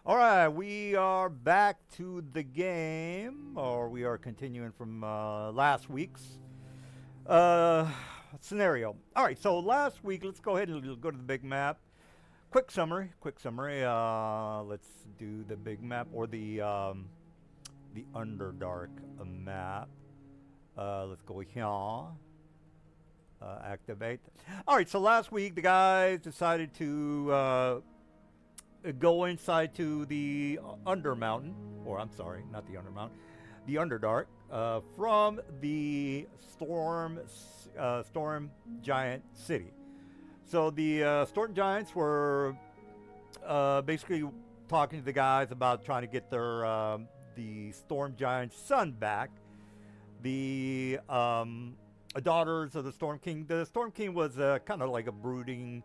All right, we are back to the game, or we are continuing from last week's uh, scenario. All right, so last week, let's go ahead and go to the big map. Quick summary. Quick summary. Let's do the big map or the Underdark map. Let's go here. Activate. All right, so last week the guys decided to go inside to the Undermountain, or I'm sorry, not the Undermountain, the Underdark, from the Storm Giant City. So the Storm Giants were basically talking to the guys about trying to get their the Storm Giant's son back. The daughters of the Storm King. The Storm King was kind of like a brooding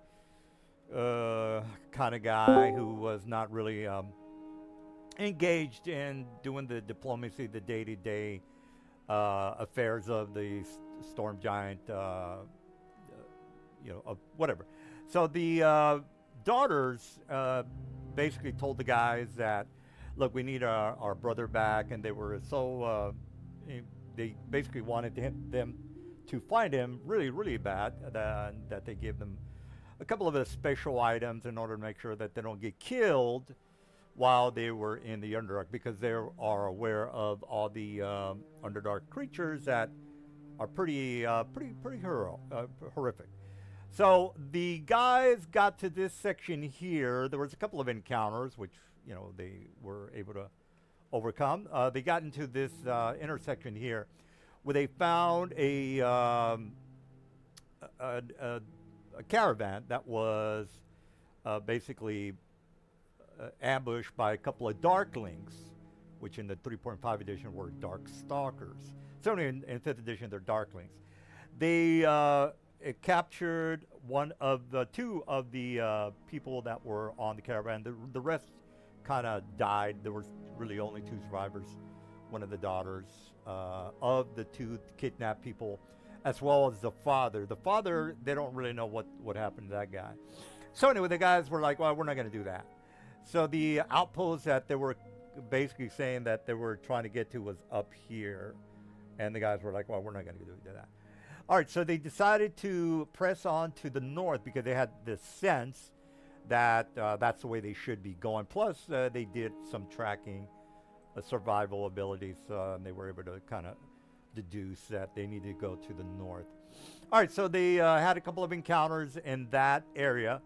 kind of guy who was not really engaged in doing the diplomacy, the day-to-day affairs of the Storm Giant, whatever. So the daughters basically told the guys that, look, we need our brother back, and they were so they basically wanted them to find him really, really bad that they gave them a couple of special items in order to make sure that they don't get killed while they were in the Underdark, because they are aware of all the Underdark creatures that are pretty horrific. So the guys got to this section here. There was a couple of encounters which they were able to overcome. They got into this intersection here, where they found a caravan that was basically ambushed by a couple of Darklings, which in the 3.5 edition were Dark Stalkers. Certainly in 5th edition, they're Darklings. They it captured two of the people that were on the caravan. The rest kind of died. There were really only two survivors. One of the daughters of the two kidnapped people, as well as the father. The father, they don't really know what happened to that guy. So anyway, the guys were like, well, we're not going to do that. So the outpost that they were basically saying that they were trying to get to was up here. And the guys were like, well, we're not going to do that. All right, so they decided to press on to the north because they had this sense that that's the way they should be going. Plus, they did some tracking, survival abilities, and they were able to kind of deduce that they needed to go to the north. All right, so they had a couple of encounters in that area,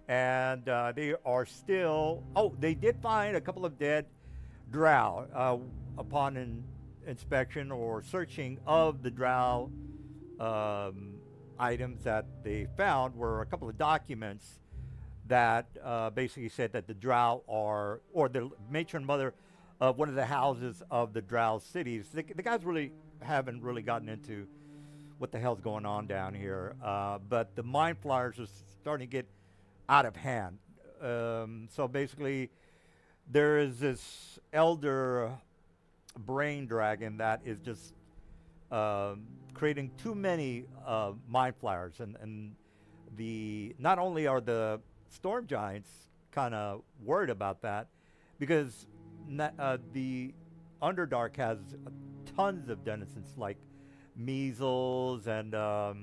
and they are still... Oh, they did find a couple of dead drow upon inspection or searching of the drow items that they found were a couple of documents that basically said that the drow are, or the matron mother of one of the houses of the drow cities. The guys really haven't really gotten into what the hell's going on down here, but the mind flyers are starting to get out of hand. So basically, there is this elder brain dragon that is just creating too many mind flyers, and the not only are the storm giants kind of worried about that, because the Underdark has tons of denizens like measles and a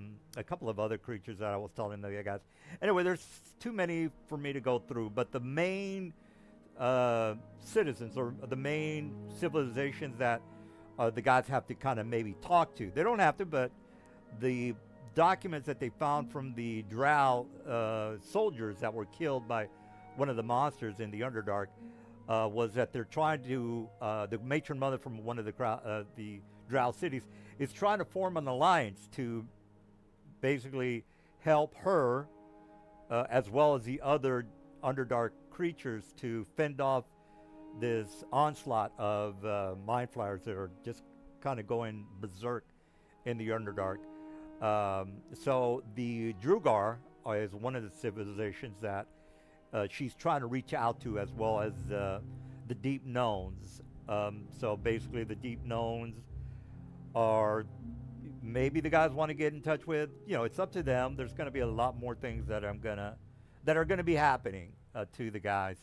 couple of other creatures that I was telling the guys. Anyway, there's too many for me to go through, but the main citizens or the main civilizations that the guys have to kind of maybe talk to. They don't have to, but the documents that they found from the drow soldiers that were killed by one of the monsters in the Underdark was that they're trying to, the matron mother from one of the drow cities is trying to form an alliance to basically help her as well as the other Underdark creatures to fend off this onslaught of mind flayers that are just kind of going berserk in the Underdark. So the Drugar is one of the civilizations that she's trying to reach out to, as well as the Deep Knowns. So basically the Deep Knowns are maybe the guys want to get in touch with. It's up to them. There's going to be a lot more things that are going to be happening to the guys.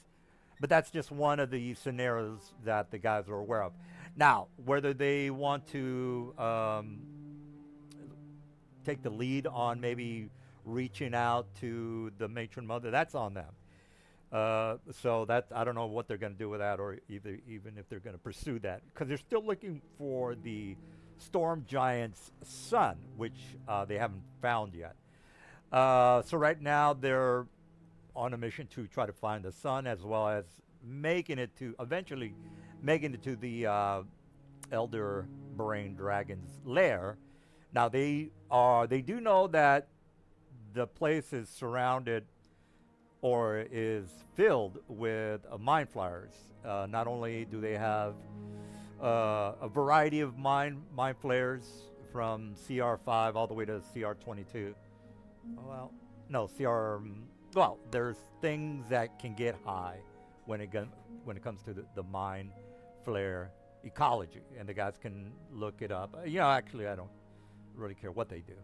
But that's just one of the scenarios that the guys are aware of. Now, whether they want to take the lead on maybe reaching out to the matron mother, that's on them. So that I don't know what they're going to do with that, or even if they're going to pursue that, because they're still looking for the storm giant's son, which they haven't found yet. So right now they're on a mission to try to find the son, as well as eventually making it to the elder brain dragon's lair. Now they do know that the place is surrounded or is filled with mind flayers. Not only do they have a variety of mind flayers from CR5 all the way to CR22. Well, no, Well, there's things that can get high when it comes to the mind flare ecology, and the guys can look it up. Actually, I don't really care what they do,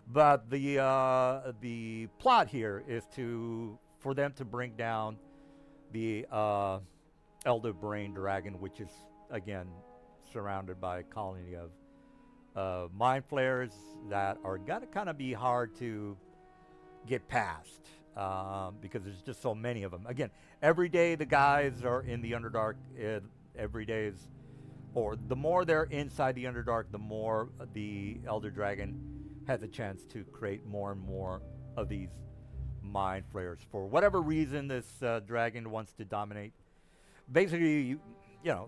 but the plot here is for them to bring down the elder brain dragon, which is again surrounded by a colony of mind flayers that are gonna kind of be hard to get past because there's just so many of them. Again, every day the guys are in the Underdark. Every day is, or the more they're inside the Underdark, the more the Elder Dragon has a chance to create more and more of these mind flayers. For whatever reason, this dragon wants to dominate. Basically,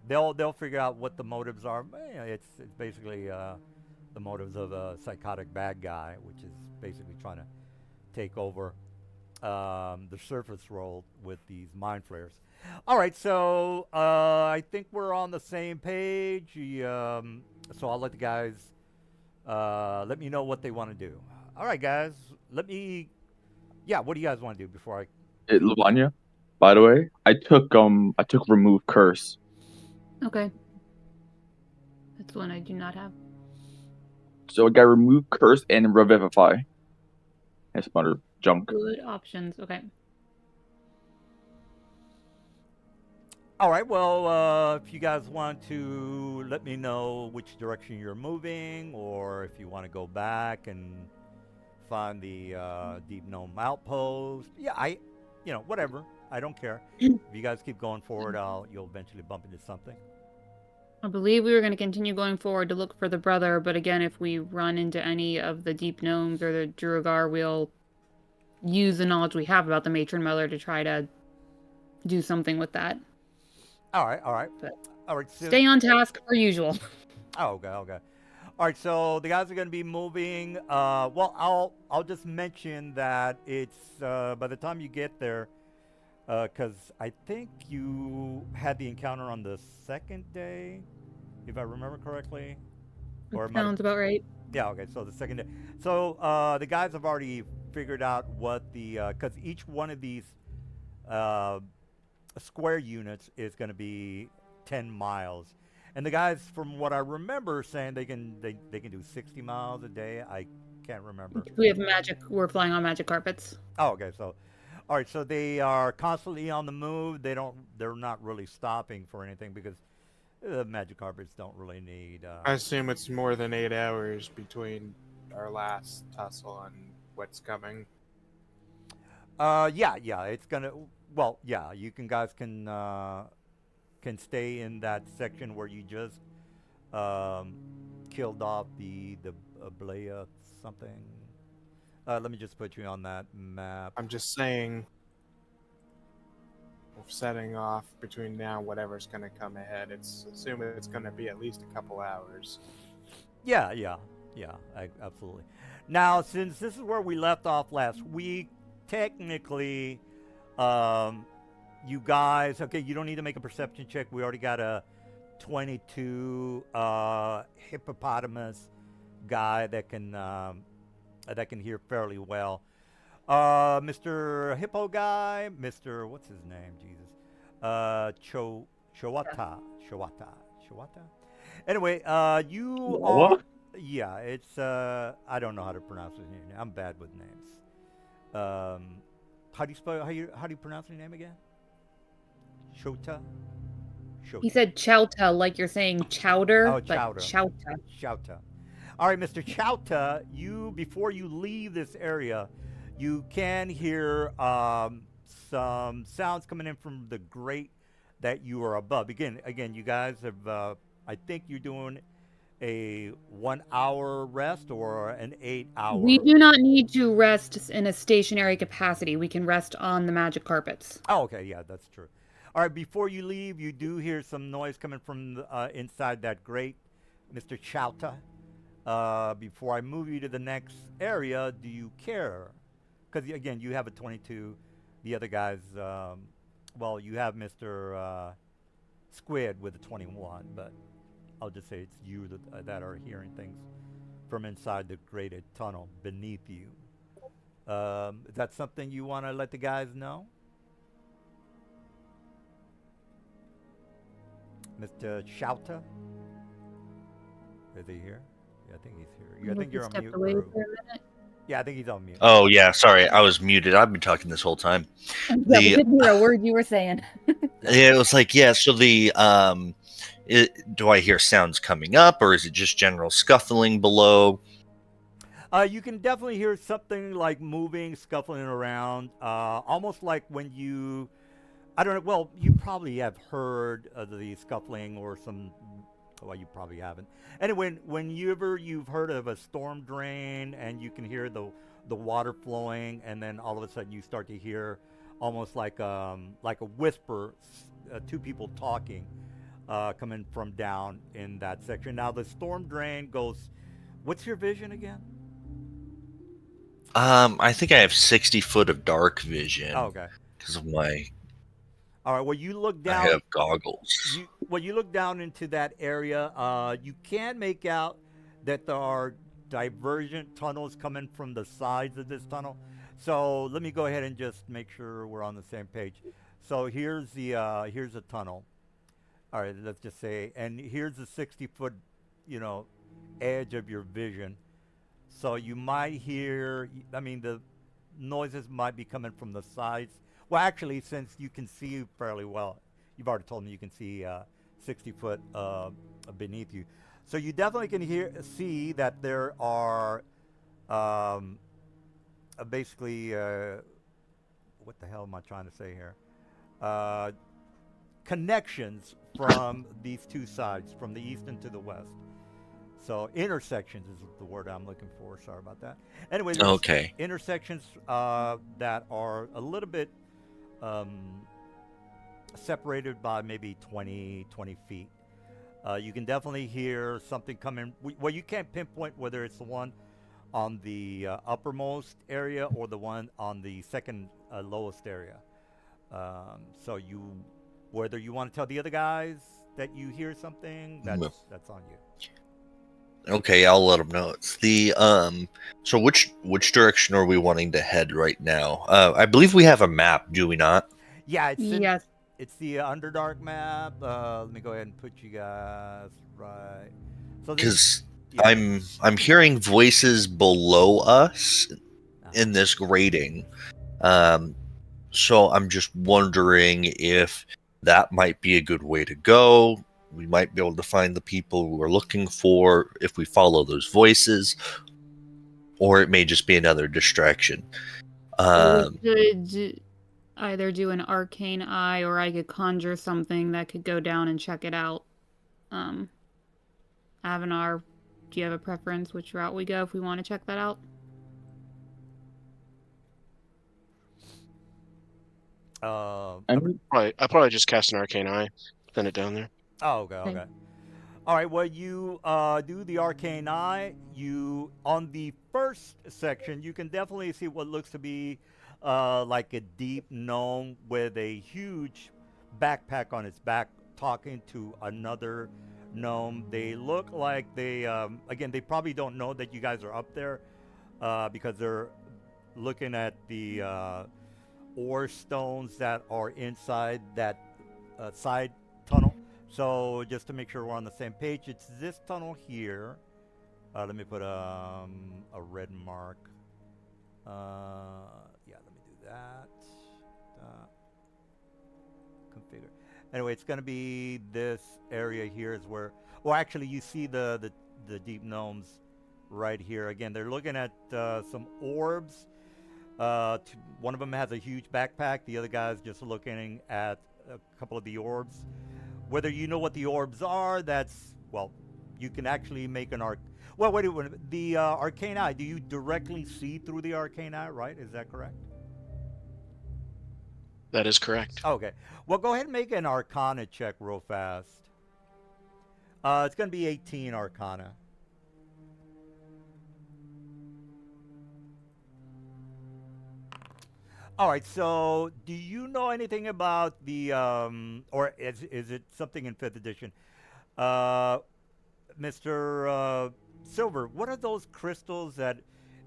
they'll figure out what the motives are. It's basically the motives of a psychotic bad guy, which is basically trying to take over the surface world with these mind flayers. All right, so I think we're on the same page. So I'll let the guys let me know what they want to do. All right, guys, what do you guys want to do before I? Lavanya, by the way, I took remove curse. Okay. That's one I do not have. So I got remove curse and revivify. And some other junk. Good options. Okay. All right. Well, if you guys want to let me know which direction you're moving, or if you want to go back and find the Deep Gnome outpost, whatever. I don't care. If you guys keep going forward, you'll eventually bump into something. I believe we were going to continue going forward to look for the brother, but again, if we run into any of the Deep Gnomes or the Duergar, we'll use the knowledge we have about the Matron Mother to try to do something with that. All right. But all right. So stay on task per usual. Oh, okay. All right, so the guys are going to be moving. I'll just mention that it's by the time you get there, because I think you had the encounter on the second day, if I remember correctly. Sounds about right. Yeah. Okay. So the second day. So the guys have already figured out what because each one of these square units is going to be 10 miles. And the guys, from what I remember, saying they can do 60 miles a day. I can't remember. We have magic. We're flying on magic carpets. Oh, okay. So, all right. So they are constantly on the move. They're not really stopping for anything because the magic carpets don't really need. I assume it's more than 8 hours between our last tussle and what's coming. Yeah. It's gonna. Well, yeah. You guys can stay in that section where you just killed off the Blaya something. Let me just put you on that map. I'm just saying, we're setting off between now and whatever's going to come ahead. Assume it's going to be at least a couple hours. Yeah, absolutely. Now, since this is where we left off last week, technically, you guys, okay, you don't need to make a perception check. We already got a 22 hippopotamus guy that can hear fairly well. Mr. Hippo guy, Mr. What's his name? Jesus. Shawata. Anyway, you are. Yeah, it's I don't know how to pronounce his name. I'm bad with names. How do you pronounce your name again? Shota? He Shota. said chowta, like you're saying chowder, Oh, but Chowder. chowta. Chowta. All right, Mr. Chowta, before you leave this area, you can hear some sounds coming in from the grate that you are above. Again, you guys have. I think you're doing a 1 hour rest or an 8 hour. We do not need to rest in a stationary capacity. We can rest on the magic carpets. Oh, okay, yeah, that's true. All right, before you leave, you do hear some noise coming from inside that grate, Mr. Chowta. Before I move you to the next area, do you care? Because again, you have a 22. The other guys, well, you have Mr. Squid with a 21, but I'll just say it's you that are hearing things from inside the grated tunnel beneath you. Is that something you want to let the guys know? Mr. Shouta? Is he here? Yeah, I think he's here. I think you're on Stepped mute, away Guru. for a minute. Yeah, I think he's on mute. Oh yeah, sorry, I was muted. I've been talking this whole time. Yeah, we The didn't hear a word you were saying. yeah, it was like so the do I hear sounds coming up, or is it just general scuffling below? You can definitely hear something like moving, scuffling around, almost like when you, I don't know, well, you probably have heard of the scuffling or some, well, you probably haven't. Anyway, whenever you've heard of a storm drain and you can hear the water flowing, and then all of a sudden you start to hear almost like a whisper, two people talking, coming from down in that section. Now the storm drain goes, what's your vision again? I think I have 60 foot of dark vision Oh, okay. because of my. All right. Well, you look I down. have goggles. You look down into that area. You can make out that there are divergent tunnels coming from the sides of this tunnel. So let me go ahead and just make sure we're on the same page. So here's a tunnel. All right. Let's just say, and here's the 60-foot, edge of your vision. So you might hear. I mean, the noises might be coming from the sides. Well, actually, since you can see fairly well, you've already told me you can see 60 foot beneath you. So you definitely can see that there are basically, what the hell am I trying to say here? Connections from these two sides, from the east and to the west. So intersections is the word I'm looking for. Sorry about that. Anyway, there's Okay. intersections that are a little bit separated by maybe 20 feet. You can definitely hear something coming. Well, you can't pinpoint whether it's the one on the uppermost area or the one on the second lowest area. So whether you want to tell the other guys that you hear something, that's on you. Okay, I'll let them know. It's the So which direction are we wanting to head right now? I believe we have a map, do we not? Yeah, Yes. it's the Underdark map. Let me go ahead and put you guys right. So Because yeah. I'm hearing voices below us in Uh-huh. this grating. So I'm just wondering if that might be a good way to go. We might be able to find the people we're looking for if we follow those voices, or it may just be another distraction. Well, we could either do an arcane eye, or I could conjure something that could go down and check it out. Avanar, do you have a preference which route we go if we want to check that out? I probably just cast an arcane eye, pin it down there. Oh, okay. All right. Well, you do the arcane eye. You on the first section, you can definitely see what looks to be like a deep gnome with a huge backpack on its back, talking to another gnome. They look like they probably don't know that you guys are up there because they're looking at the ore stones that are inside that side tunnel. So just to make sure we're on the same page, it's this tunnel here. Let me put a red mark. Yeah, let me do that. Configure. Anyway, it's going to be this area here is where. Well, actually, you see the deep gnomes right here. Again, they're looking at some orbs. One of them has a huge backpack. The other guy's just looking at a couple of the orbs. Whether you know what the orbs are, that's, well, you can actually make an arc. Well, wait a minute. The arcane eye, do you directly see through the arcane eye, right? Is that correct? That is correct. Okay. Well, go ahead and make an arcana check real fast. It's going to be 18 arcana. All right, so do you know anything about the, or is it something in 5th edition? Mr. Silver, what are those crystals that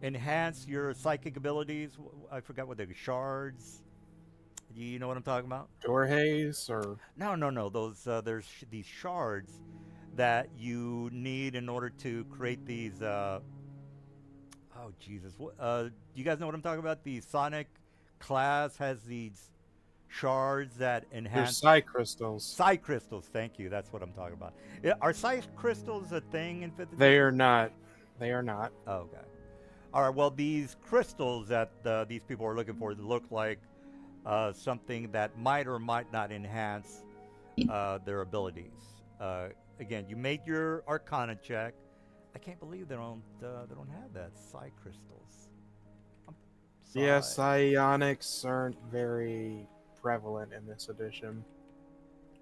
enhance your psychic abilities? I forgot what they're, shards? Do you know what I'm talking about? Door haze or No. Those, there's these shards that you need in order to create these, oh, Jesus. Do you guys know what I'm talking about? The Sonic class has these shards that they're enhance psi crystals. psi crystals. Thank you. That's what I'm talking about. Are psi crystals a thing in 5th edition? They are not. They are not. Oh, okay. All right. Well, these crystals that these people are looking for look like something that might or might not enhance their abilities. Again, you made your Arcana check. I can't believe they don't have that psi crystals. Yeah, psionics aren't very prevalent in this edition.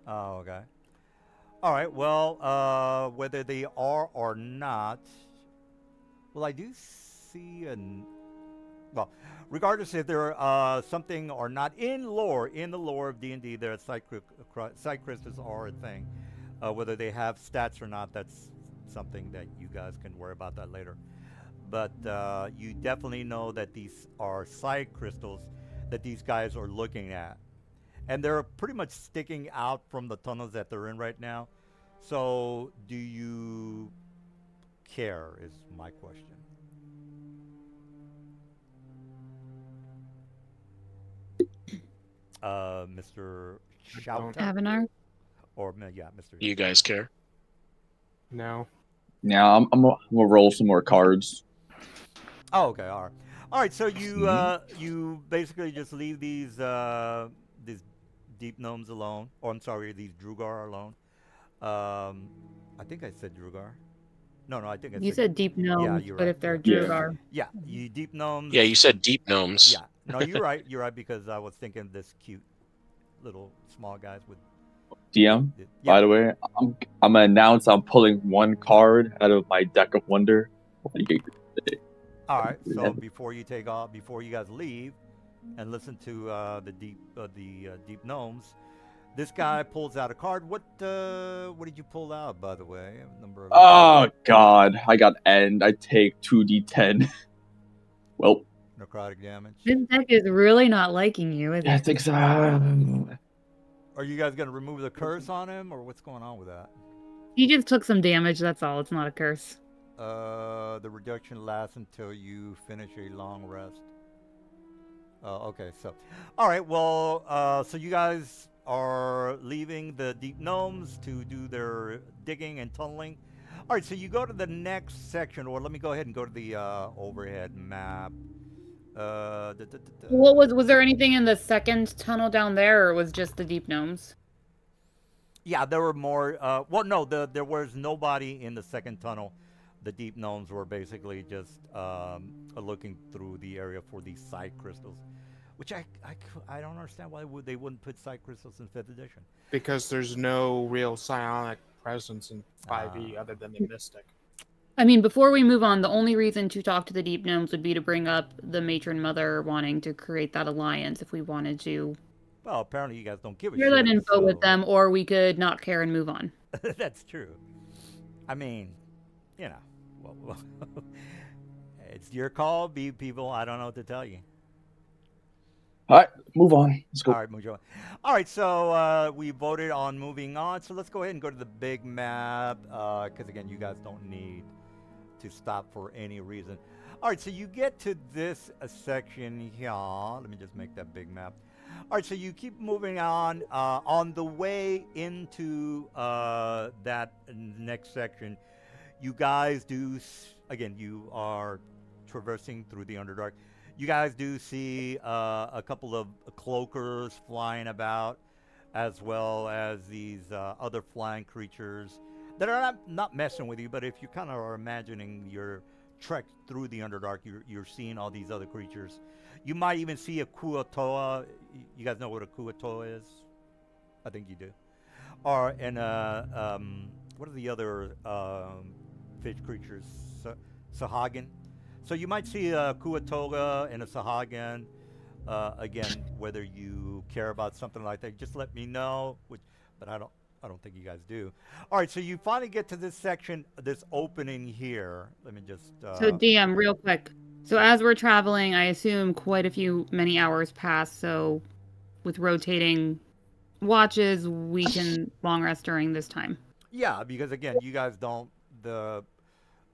Oh, okay. All right. Well, whether they are or not, well, I do see well, regardless if they're something or not in the lore of D&D, their psi crystals are a thing. Whether they have stats or not, that's something that you guys can worry about that later. But you definitely know that these are psi crystals that these guys are looking at. And they're pretty much sticking out from the tunnels that they're in right now. So do you care is my question. Mr. Shout Avanar? or yeah, Mr. You guys care? No. Yeah, I'm gonna roll some more cards. Oh, okay, all right. So you you basically just leave these deep gnomes alone, or I'm sorry, these Drugar alone. I think I said Drugar. No, I think I You said deep gnomes, you're but right, if they're yeah. Drugar. Yeah, you deep gnomes. Yeah, you said deep gnomes. Yeah, no, you're right. You're right because I was thinking of this cute little small guys with. DM, Yeah. by the way, I'm gonna announce I'm pulling one card out of my deck of wonder. All right. So before you take off, before you guys leave, and listen to the deep gnomes, this guy pulls out a card. What did you pull out, by the way? Number of. Oh God, I got end. I take 2d10. Well, necrotic damage. This deck is really not liking you, is I it? think so. Are you guys gonna remove the curse on him, or what's going on with that? He just took some damage, that's all. It's not a curse. The reduction lasts until you finish a long rest. Okay, so, all right. Well, so you guys are leaving the deep gnomes to do their digging and tunneling. All right, so you go to the next section, or let me go ahead and go to the overhead map. What was there anything in the second tunnel down there, or was just the deep gnomes? Yeah, there were more. Well, no, there was nobody in the second tunnel. The deep gnomes were basically just looking through the area for these psi crystals, which I don't understand why they wouldn't put psi crystals in 5th edition. Because there's no real psionic presence in 5e other than the mystic. I mean, before we move on, the only reason to talk to the deep gnomes would be to bring up the matron mother wanting to create that alliance if we wanted to Well, apparently you guys don't give a share shit. that info with so- them, or we could not care and move on. That's true. I mean, you know, well, it's your call, people. I don't know what to tell you. All right, move on. Let's go. All right, Mujo. All right, so we voted on moving on. So let's go ahead and go to the big map, because again, you guys don't need to stop for any reason. All right, so you get to this section here. Let me just make that big map. All right, so you keep moving on. On the way into that next section, you guys do, again, you are traversing through the Underdark. You guys do see a couple of cloakers flying about, as well as these other flying creatures that are not messing with you, but if you kind of are imagining your trek through the Underdark, you're seeing all these other creatures. You might even see a Kuatoa. You guys know what a Kuatoa is? I think you do. Or and what are the other fish creatures? Sahagin. So you might see a Kuatoa and a Sahagin. Again, whether you care about something like that, just let me know. But I don't think you guys do. All right, so you finally get to this section, this opening here. Let me just. So DM, real quick. So as we're traveling, I assume many hours pass. So with rotating watches, we can long rest during this time. Yeah, because again, you guys don't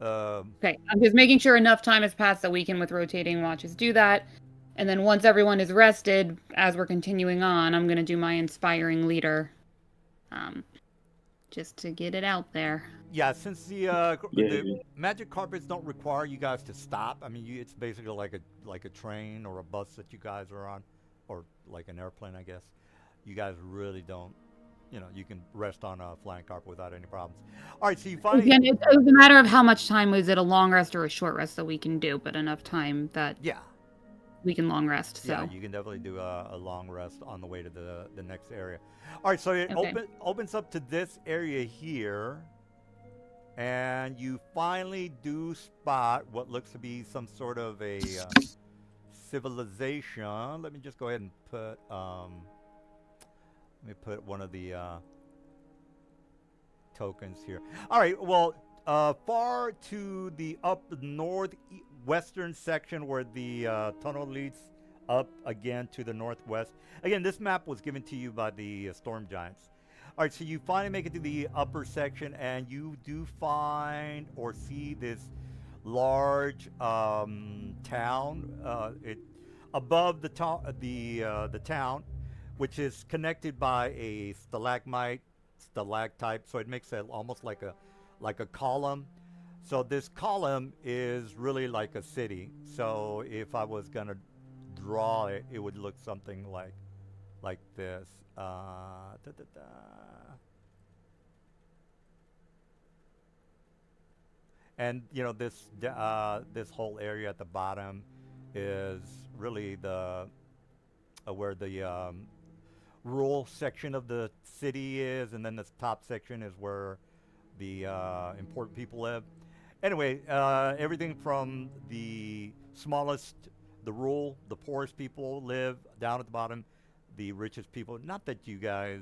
Okay, I'm just making sure enough time has passed that we can, with rotating watches, do that. And then once everyone is rested, as we're continuing on, I'm going to do my inspiring leader. Just to get it out there. Yeah, since the magic carpets don't require you guys to stop. I mean, it's basically like a train or a bus that you guys are on, or like an airplane, I guess. You guys really don't. You can rest on a flying carpet without any problems. All right, so you finally. Again, it was a matter of how much time. Was it a long rest or a short rest that we can do, but enough time that we can long rest. So yeah, you can definitely do a long rest on the way to the next area. All right, so it opens up to this area here, and you finally do spot what looks to be some sort of a civilization. Let me just go ahead and put one of the tokens here. All right, well, far to the up northwestern section where the tunnel leads up again to the northwest. Again, this map was given to you by the Storm Giants. All right, so you finally make it to the upper section, and you do find or see this large town. Above the town, which is connected by a stalactite, so it makes it almost like a column. So this column is really like a city. So if I was gonna draw it, it would look something like this. And this whole area at the bottom is really the where the rural section of the city is, and then this top section is where the important people live. Anyway, everything from the smallest, the rural, the poorest people live down at the bottom, the richest people. Not that you guys,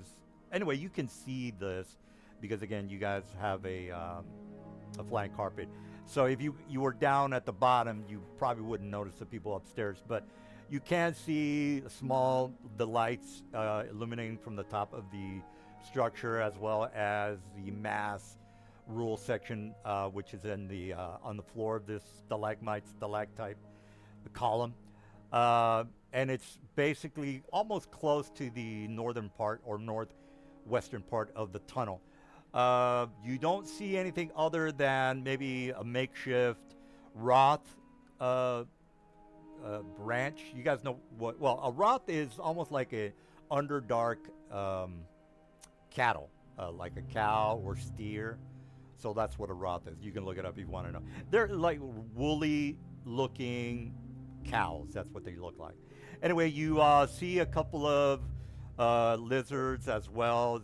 anyway, you can see this because again, you guys have a flying carpet. So if you were down at the bottom, you probably wouldn't notice the people upstairs, but you can see the lights illuminating from the top of the structure, as well as the mass rural section, which is in the on the floor of this stalactite column, and it's basically almost close to the northern part or northwestern part of the tunnel. You don't see anything other than maybe a makeshift Roth branch. You guys know what? Well, a Roth is almost like a underdark cattle, like a cow or steer. So that's what a Roth is. You can look it up if you want to know. They're like woolly-looking cows. That's what they look like. Anyway, you see a couple of lizards as well.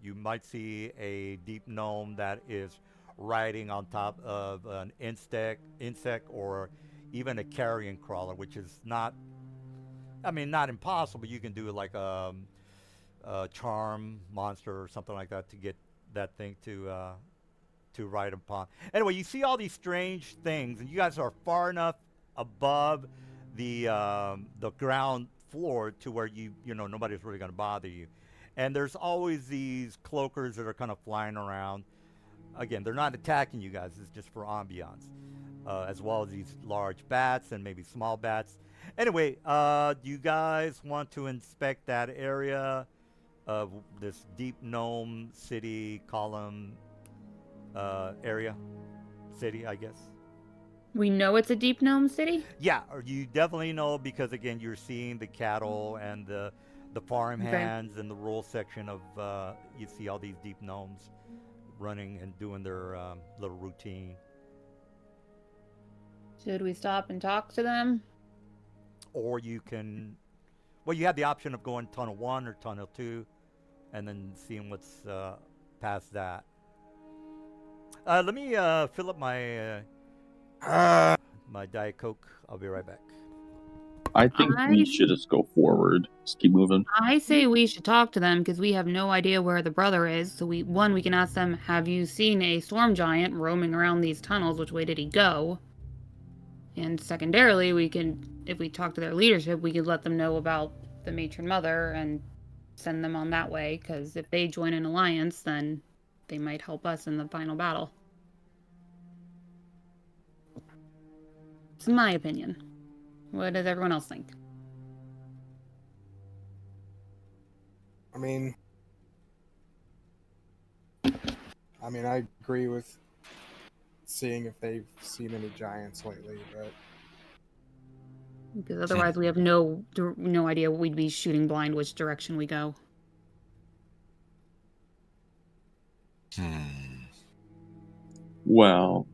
You might see a deep gnome that is riding on top of an insect or even a carrion crawler, which is not impossible. You can do like a charm monster or something like that to get that thing to ride upon. Anyway, you see all these strange things, and you guys are far enough above the ground floor to where you know nobody's really going to bother you. And there's always these cloakers that are kind of flying around. Again, they're not attacking you guys. It's just for ambiance. as well as these large bats and maybe small bats. Anyway, do you guys want to inspect that area of this deep gnome city column area? City, I guess. We know it's a deep gnome city? Yeah, or you definitely know because again, you're seeing the cattle and the farm Okay. hands and the rural section of you see all these deep gnomes running and doing their little routine. Should we stop and talk to them? Or you can, well, you have the option of going tunnel 1 or tunnel 2 and then seeing what's past that. Let me fill up my my Diet Coke. I'll be right back. I think we should just go forward. Just keep moving. I say we should talk to them because we have no idea where the brother is. So we can ask them, have you seen a storm giant roaming around these tunnels? Which way did he go? And secondarily, we can, if we talk to their leadership, we could let them know about the matron mother and send them on that way. Because if they join an alliance, then they might help us in the final battle. It's my opinion. What does everyone else think? I mean, I agree with seeing if they've seen any giants lately, but Because otherwise, we have no idea. We'd be shooting blind which direction we go. Well,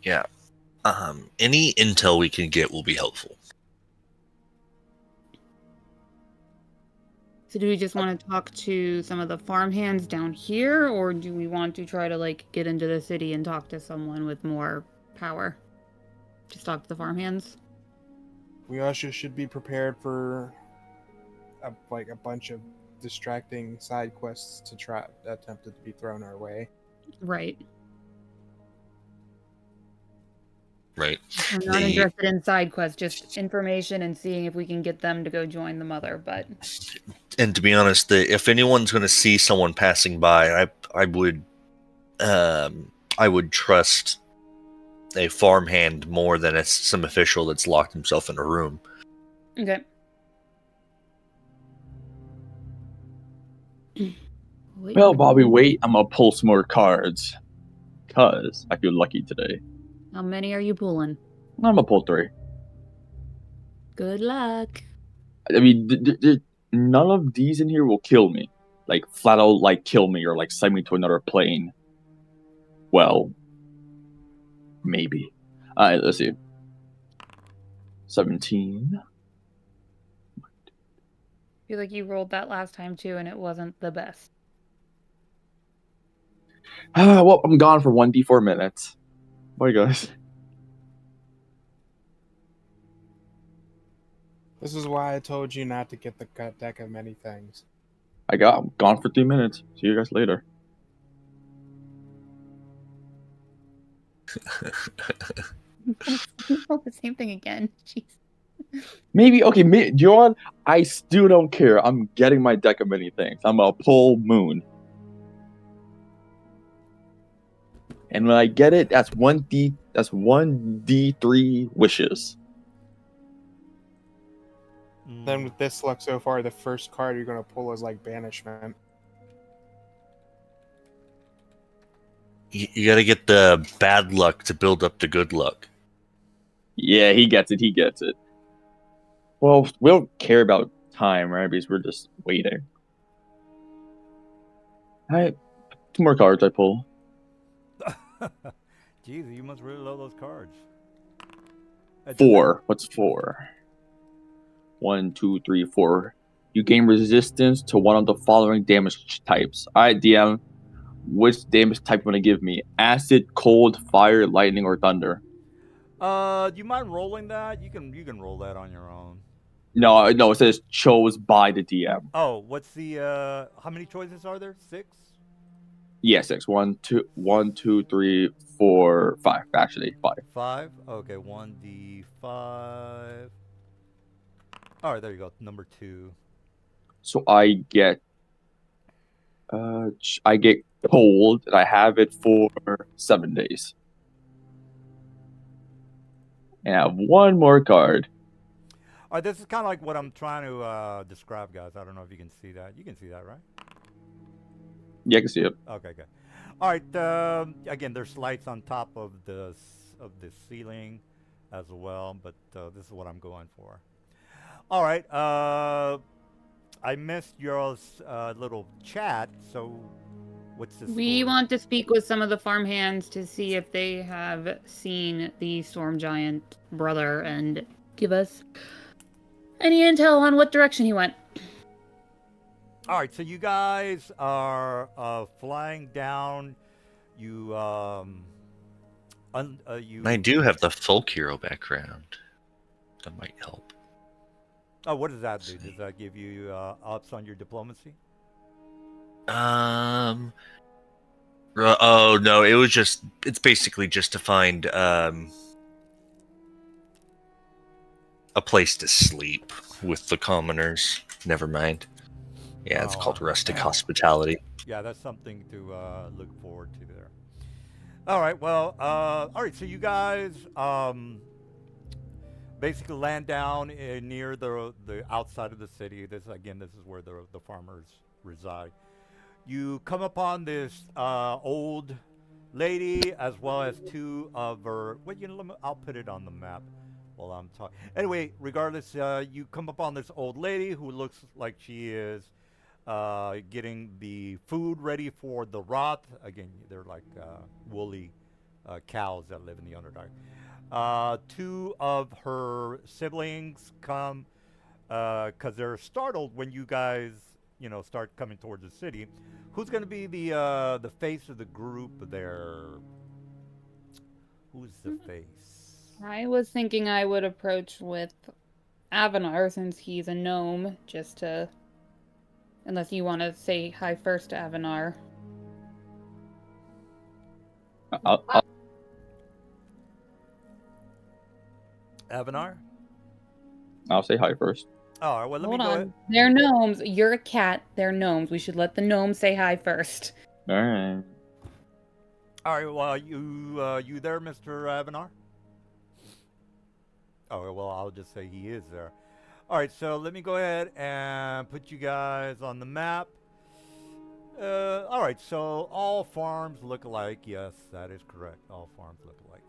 Yeah. Any intel we can get will be helpful. So do we just want to talk to some of the farmhands down here, or do we want to try to, like, get into the city and talk to someone with more power? Just talk to the farmhands? we also should be prepared for a bunch of distracting side quests to try attempted to be thrown our way. Right. Right. I'm not interested in side quests, just information and seeing if we can get them to go join the mother, but... And to be honest, if anyone's going to see someone passing by, I would trust a farmhand more than some official that's locked himself in a room. Okay. Wait, well, Bobby, wait. I'm gonna pull some more cards. Cause I feel lucky today. how many are you pulling? I'm gonna pull 3. Good luck. I mean, none of these in here will kill me. Like, flat out, like, kill me or, like, send me to another plane. Well, maybe. Alright, let's see. 17. I feel like you rolled that last time too, and it wasn't the best. Well, I'm gone for 1d4 minutes. Bye, guys. This is why I told you not to get the cut deck of many things. I'm gone for 3 minutes. See you guys later. Roll the same thing again. Jeez. Maybe, okay, do you know what? I still don't care. I'm getting my deck of many things. I'm gonna pull Moon. And when I get it, that's 1d3 wishes. Then with this luck so far, the first card you're going to pull is like Banishment. You got to get the bad luck to build up the good luck. Yeah, he gets it. Well, we don't care about time, right? Because we're just waiting. Alright, 2 more cards I pull. Jeez, you must really love those cards. 4. What's 4? 1, 2, 3, 4. You gain resistance to one of the following damage types. Alright, DM. Which damage type you want to give me? Acid, cold, fire, lightning, or thunder? Do you mind rolling that? You can roll that on your own. No, it says chose by the DM. Oh, what's the how many choices are there? 6? Yeah, 6. 1, 2, 3, 4, 5. Actually, 5. 5? Okay, 1d5. All right, there you go. Number 2. So I get told that I have it for 7 days. And I have one more card. All right, this is kind of like what I'm trying to describe, guys. I don't know if you can see that. You can see that, right? Yeah, I can see it. Okay, good. All right. Again, there's lights on top of the ceiling as well, but this is what I'm going for. All right. I missed your little chat. So, what's this? We want to speak with some of the farmhands to see if they have seen the storm giant brother and give us any intel on what direction he went. All right. So you guys are flying down. You you. And I do have the folk hero background. That might help. Oh, what does that do? Does that give you ups on your diplomacy? Oh no, it's basically just to find a place to sleep with the commoners. Never mind. Yeah, it's called rustic hospitality. Yeah, that's something to look forward to there. All right, well, all right, so you guys basically land down near the outside of the city. This is where the farmers reside. You come upon this old lady as well as two of her. Well, I'll put it on the map while I'm talking. Anyway, regardless, you come upon this old lady who looks like she is getting the food ready for the Roth. Again, they're like woolly cows that live in the Underdark. Two of her siblings come because they're startled when you guys, start coming towards the city. Who's going to be the face of the group there? Who's the face? I was thinking I would approach with Avanar since he's a gnome, just to... Unless you want to say hi first to Avanar. Avanar? I'll say hi first. All right, well, let me Hold go on. ahead. They're gnomes. You're a cat. They're gnomes. We should let the gnome say hi first. All right. All right, well, you there, Mr. Avanar? Oh, well, I'll just say he is there. All right, so let me go ahead and put you guys on the map. All right, so all farms look alike. Yes, that is correct. All farms look alike.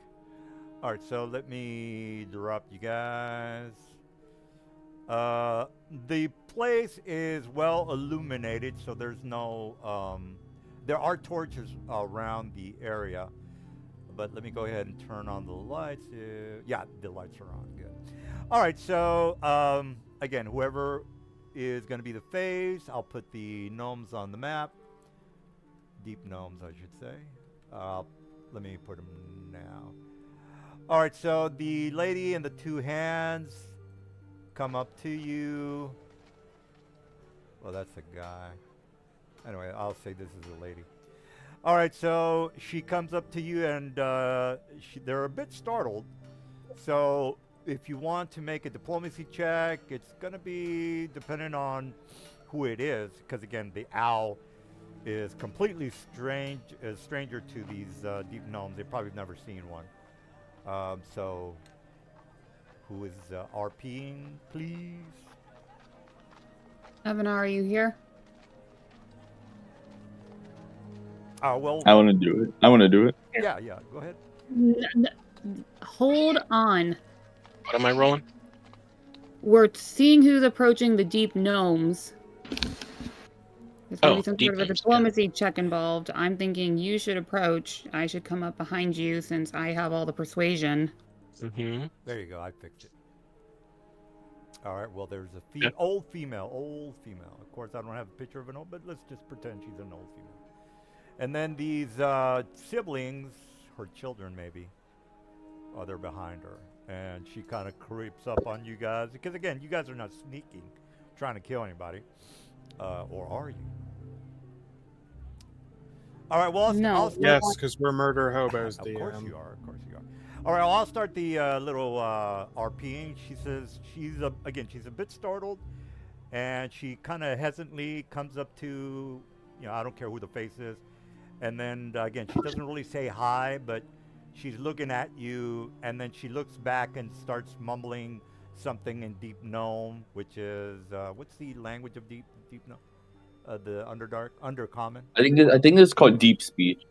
All right, so let me drop you guys. The place is well illuminated, so there's no, there are torches around the area, but let me go ahead and turn on the lights. Yeah, the lights are on, good. All right, so, again, whoever is going to be the face, I'll put the gnomes on the map. Deep gnomes, I should say. Let me put them now. All right, so the lady and the two hands come up to you. Well, that's a guy. Anyway, I'll say this is a lady. All right, so she comes up to you, and they're a bit startled. So if you want to make a diplomacy check, it's going to be dependent on who it is, because, again, the owl is completely a stranger to these deep gnomes. They've probably never seen one. So who is RPing, please? Avanar, are you here? Well, I want to do it. yeah, go ahead. Hold on. What am I rolling? We're seeing who's approaching the deep gnomes. There's going to be some deep sort of a gnomes, diplomacy check involved. I'm thinking you should approach. I should come up behind you since I have all the persuasion. Mm-hmm. There you go. I fixed it. All right. Well, there's a old female. Of course, I don't have a picture of an old, but let's just pretend she's an old female. And then these siblings, her children maybe, they're behind her. And she kind of creeps up on you guys. Because, again, you guys are not sneaking, trying to kill anybody. Or are you? All right, well, I'll start. Yes, because we're murder hobos. Of course you are. All right, well, I'll start the little RPing. She says she's a bit startled, and she kind of hesitantly comes up to, I don't care who the face is, And then again, she doesn't really say hi, but she's looking at you, and then she looks back and starts mumbling something in Deep Gnome, which is what's the language of Deep Gnome? The Underdark, Undercommon. I think it's called deep speech.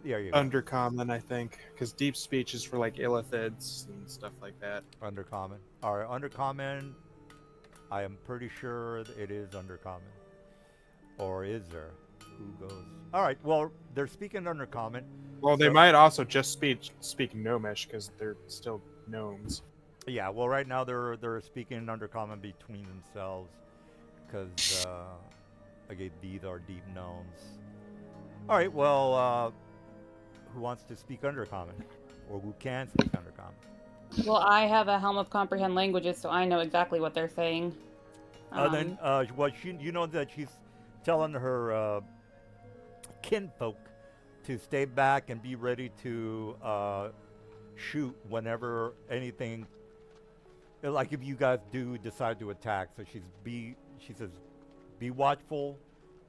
There you go. Undercommon, I think, because deep speech is for like illithids and stuff like that. Undercommon. All right, Undercommon. I am pretty sure it is Undercommon. Or is there? Who goes? All right. Well, they're speaking Undercommon. Well, they might also just speak Gnomish because they're still gnomes. Yeah. Well, right now they're speaking Undercommon between themselves because again, these are deep gnomes. All right. Well, who wants to speak Undercommon, or who can speak Undercommon? Well, I have a Helm of Comprehend Languages, so I know exactly what they're saying. Then, well, you know that she's telling her kinfolk to stay back and be ready to shoot whenever anything, like if you guys do decide to attack. So she says, be watchful.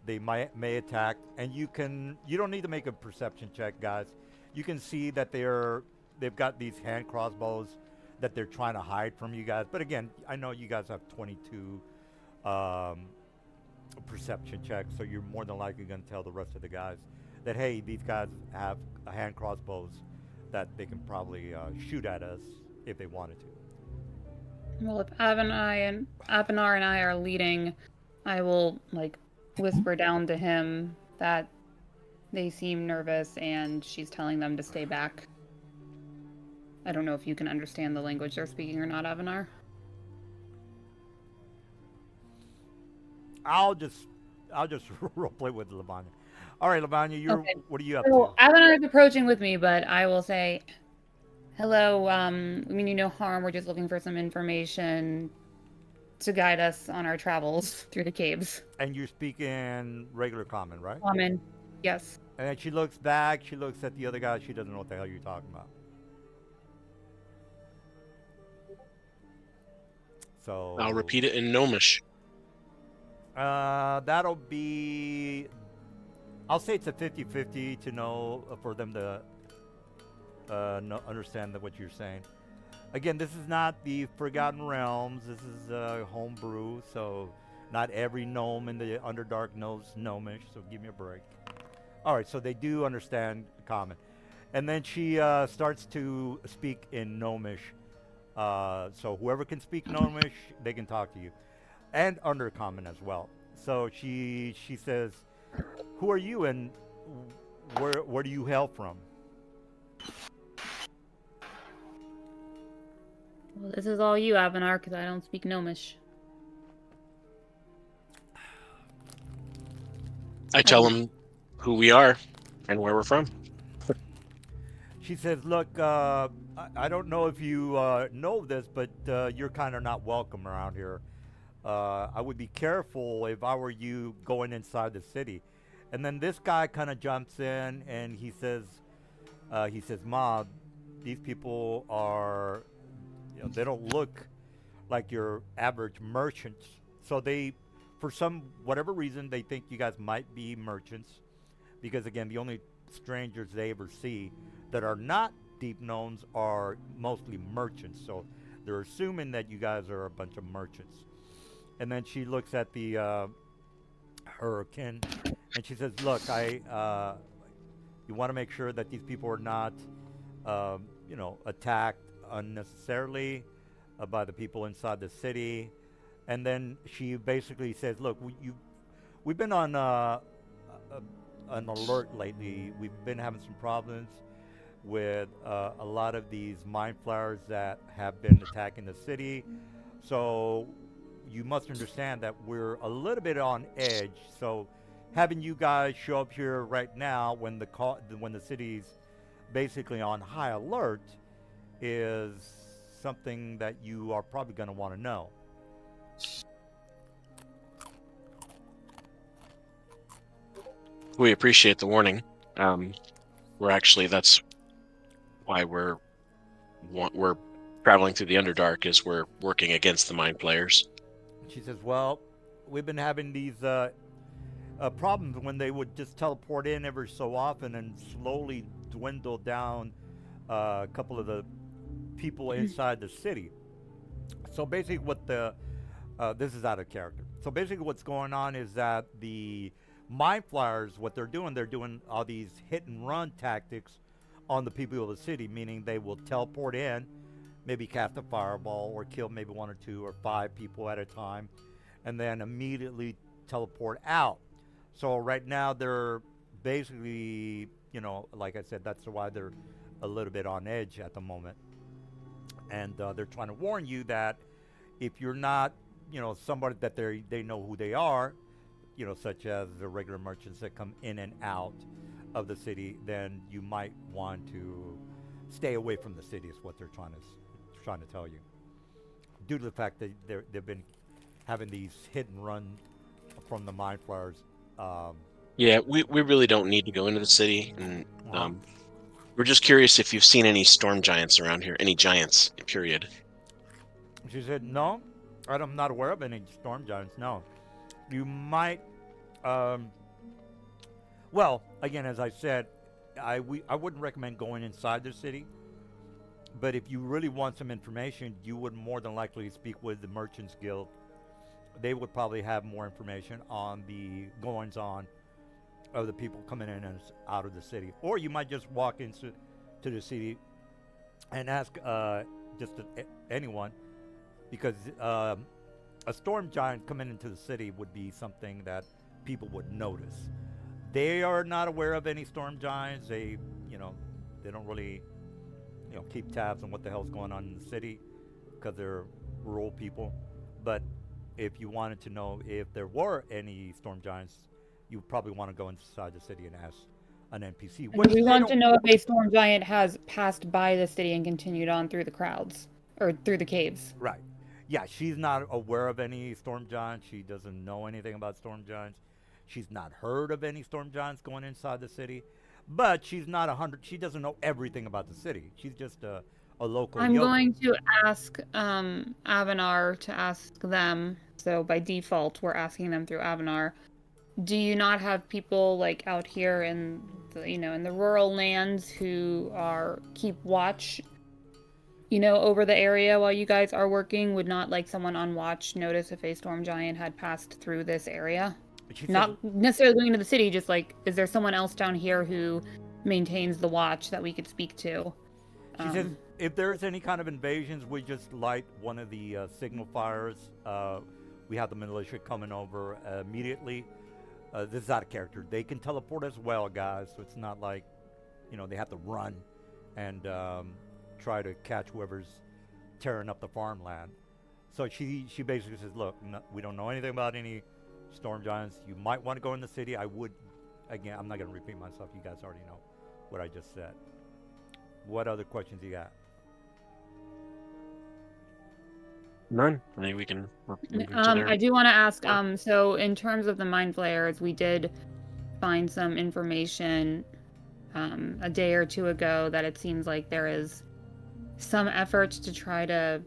They may attack, and you don't need to make a perception check, guys. You can see that they've got these hand crossbows that they're trying to hide from you guys. But again, I know you guys have 22 perception checks, so you're more than likely going to tell the rest of the guys that, hey, these guys have hand crossbows that they can probably shoot at us if they wanted to. Well, if Avanar and I are leading, I will whisper down to him that they seem nervous and she's telling them to stay back. I don't know if you can understand the language they're speaking or not, Avanar. I'll just roleplay with Lavanya. All right, Lavanya, Okay. what are you up So to? Avanar is approaching with me, but I will say, hello, we mean you no harm. We're just looking for some information to guide us on our travels through the caves. And you speak in regular common, right? Common, yes. And then she looks back, she looks at the other guy, she doesn't know what the hell you're talking about. So I'll repeat it in Gnomish. that'll be, I'll say it's a 50-50 to know, for them to understand what you're saying. Again, this is not the Forgotten Realms. This is homebrew, so not every gnome in the Underdark knows Gnomish, so give me a break. All right, so they do understand common. And then she starts to speak in Gnomish. So whoever can speak Gnomish, they can talk to you. And Undercommon as well. So she says, who are you and where do you hail from? Well, this is all you, Avanar, because I don't speak Gnomish. I tell them who we are and where we're from. She says, look, I don't know if you know this, but you're kind of not welcome around here. I would be careful if I were you going inside the city. And then this guy kind of jumps in and he says, Ma, these people are, they don't look like your average merchants. So they, for whatever reason, they think you guys might be merchants. Because again, the only strangers they ever see that are not deep gnomes are mostly merchants. So they're assuming that you guys are a bunch of merchants. And then she looks at her kin, and she says, "Look, you want to make sure that these people are not, attacked unnecessarily by the people inside the city." And then she basically says, "Look, we've been on an alert lately. We've been having some problems with a lot of these mind flayers that have been attacking the city. So you must understand that we're a little bit on edge. So having you guys show up here right now when the city's basically on high alert is something that you are probably going to want to know." We appreciate the warning. That's why we're traveling through the Underdark, is we're working against the mind players. She says, "Well, we've been having these problems when they would just teleport in every so often and slowly dwindle down a couple of the people inside the city. So basically, what the this is out of character. So basically, what's going on is that the mind flyers, what they're doing all these hit and run tactics on the people of the city, meaning they will teleport in, maybe cast a fireball or kill maybe one or two or five people at a time, and then immediately teleport out. So right now they're basically, like I said, that's why they're a little bit on edge at the moment, and they're trying to warn you that if you're not, somebody that they know who they are, such as the regular merchants that come in and out of the city, then you might want to stay away from the city. Is what they're trying to tell you, due to the fact that they've been having these hit and run from the mind flayers. Yeah, we really don't need to go into the city, and Uh-huh. we're just curious if you've seen any storm giants around here, any giants, period. She said, no, I'm not aware of any storm giants. No, you might. Well, again, as I said, I wouldn't recommend going inside the city. But if you really want some information, you would more than likely speak with the Merchants Guild. They would probably have more information on the goings on of the people coming in and out of the city. Or you might just walk into the city and ask anyone, because a storm giant coming into the city would be something that people would notice. They are not aware of any storm giants. They don't really, keep tabs on what the hell's going on in the city because they're rural people. But if you wanted to know if there were any storm giants, you probably want to go inside the city and ask an NPC. And we want to know if a storm giant has passed by the city and continued on through the crowds or through the caves. Right. Yeah, she's not aware of any storm giants. She doesn't know anything about storm giants. She's not heard of any storm giants going inside the city. But she's not 100. She doesn't know everything about the city. She's just a local I'm yokel. going to ask Avanar to ask them. So by default, we're asking them through Avanar. Do you not have people like out here in the rural lands who keep watch, over the area while you guys are working? Would not like someone on watch notice if a storm giant had passed through this area? Not necessarily going into the city, just like, is there someone else down here who maintains the watch that we could speak to? She says, if there's any kind of invasions, we just light one of the signal fires. We have the militia coming over immediately. This is out of character. They can teleport as well, guys. So it's not like, they have to run and try to catch whoever's tearing up the farmland. So she basically says, look, we don't know anything about any storm giants. You might want to go in the city. I would, again, I'm not going to repeat myself. You guys already know what I just said. What other questions you got? None. I think we can. I do want to ask. So in terms of the mind flayers, we did find some information a day or two ago that it seems like there is some effort to try to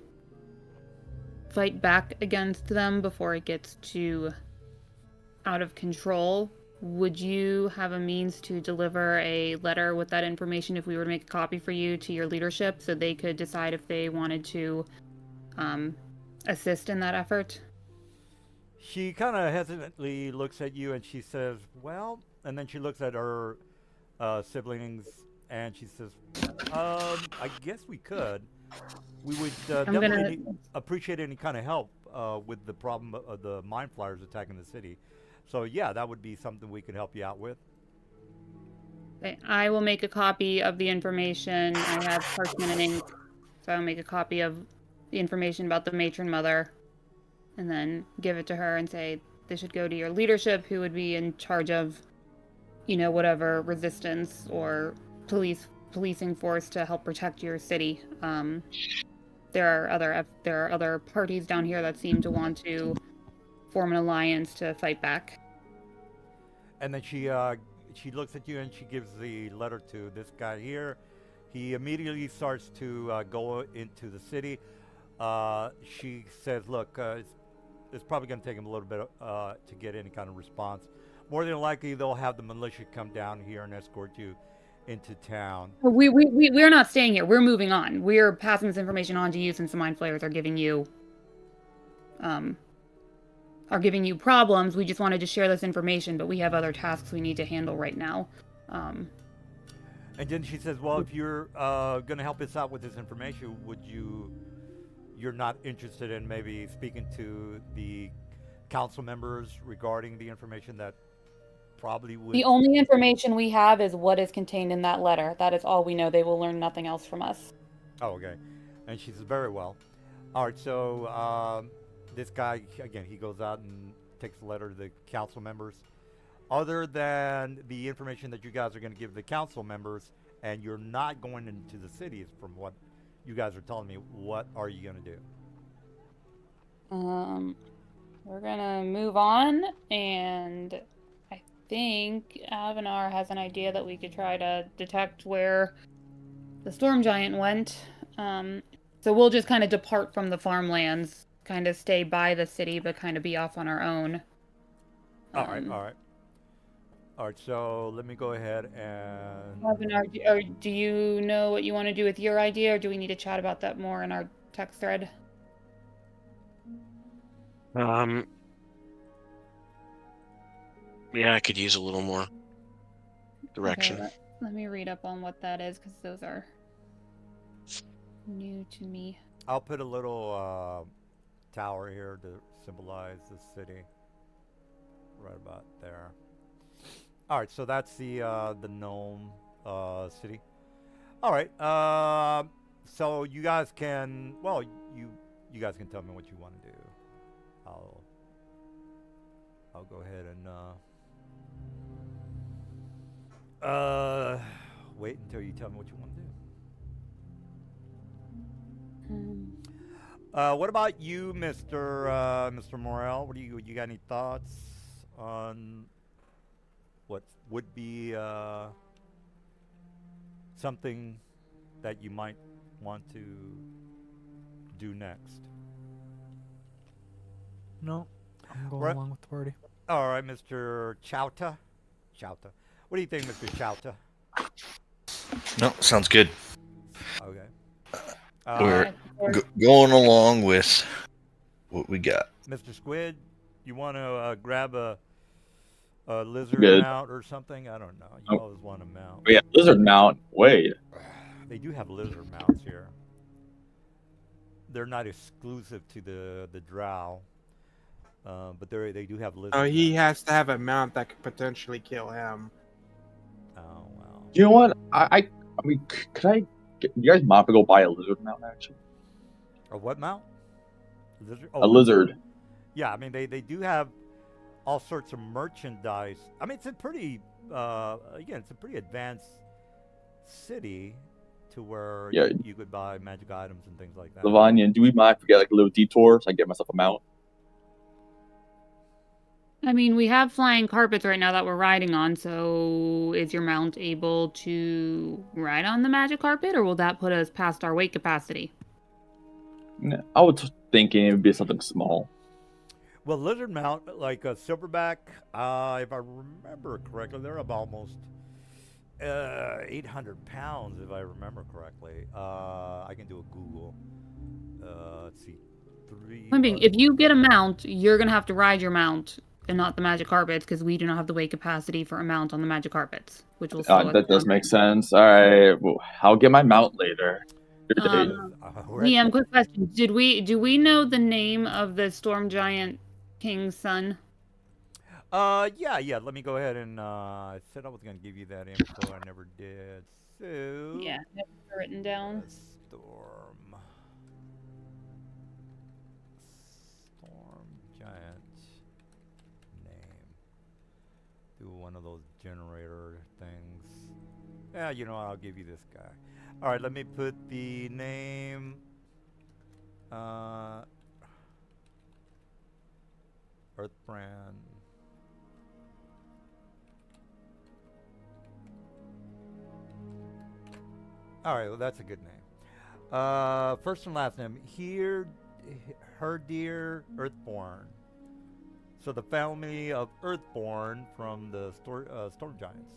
fight back against them before it gets too out of control. Would you have a means to deliver a letter with that information if we were to make a copy for you to your leadership so they could decide if they wanted to assist in that effort? She kind of hesitantly looks at you and she says, well, and then she looks at her siblings and she says, I guess we could. We would definitely appreciate any kind of help with the problem of the mind flyers attacking the city. So yeah, that would be something we could help you out with. Okay, I will make a copy of the information. I have parchment and ink, so I'll make a copy of the information about the matron mother and then give it to her and say this should go to your leadership, who would be in charge of, whatever resistance or policing force to help protect your city. There are other parties down here that seem to want to form an alliance to fight back. And then she looks at you and she gives the letter to this guy here. He immediately starts to go into the city. She says, look, it's probably going to take him a little bit to get any kind of response. more than likely they'll have the militia come down here and escort you into town. We're not staying here. We're moving on. We're passing this information on to you since the mind flayers are giving you problems. We just wanted to share this information, but we have other tasks we need to handle right now. And then she says, well, if you're going to help us out with this information, you're not interested in maybe speaking to the council members regarding the information that probably would... The only information we have is what is contained in that letter. That is all we know. They will learn nothing else from us. Oh, okay. And she says, very well. All right, so this guy, again, he goes out and takes a letter to the council members. Other than the information that you guys are going to give the council members, and you're not going into the cities from what you guys are telling me, what are you going to do? We're going to move on, and I think Avanar has an idea that we could try to detect where the storm giant went. So we'll just kind of depart from the farmlands, kind of stay by the city, but kind of be off on our own. All right. All right, so let me go ahead and... Avanar, do you know what you want to do with your idea, or do we need to chat about that more in our text thread? Yeah, I could use a little more direction. Okay, let me read up on what that is, because those are new to me. I'll put a little tower here to symbolize the city. Right about there. All right, so that's the gnome city. All right, so you guys can, well, you guys can tell me what you want to do. I'll go ahead and wait until you tell me what you want to do. What about you, Mr. Morel? What do you got any thoughts on what would be something that you might want to do next? No, I'm going Right. along with the party. All right, Mr. Chowta. What do you think, Mr. Chowta? No, sounds good. Okay. We're going along with what we got. Mr. Squid, you want to grab a lizard Good. mount or something? I don't know. You always want a mount. Yeah, lizard mount. Wait. They do have lizard mounts here. They're not exclusive to the drow, but they do have lizard. Oh, he mounts. has to have a mount that could potentially kill him. Oh well. You know what? I mean, could I? You guys might have to go buy a lizard mount actually. A what mount? Lizard? A lizard. Yeah, I mean they do have all sorts of merchandise. I mean it's a pretty it's a pretty advanced city to where Yeah. you could buy magic items and things like that. Lavanya, do we mind if we get like a little detour so I can get myself a mount? I mean, we have flying carpets right now that we're riding on, so is your mount able to ride on the magic carpet, or will that put us past our weight capacity? Yeah, I was thinking it would be something small. Well, lizard mount, like a silverback, if I remember correctly, they're about almost 800 pounds, if I remember correctly. I can do a Google. Let's see. If you get a mount, you're going to have to ride your mount and not the magic carpets, because we do not have the weight capacity for a mount on the magic carpets, which will slow us That does down. make sense. All right, well, I'll get my mount later. Liam, quick question. Do we know the name of the storm giant king's son? Yeah. Let me go ahead and I said I was gonna give you that info. I never did. So Yeah, it's written down. Storm giant name. Do one of those generator things. Yeah, you know what? I'll give you this guy. All right, let me put the name. Earthbrand. All right, well that's a good name. First and last name. Her dear Earthborn. So the family of Earthborn from the storm giants.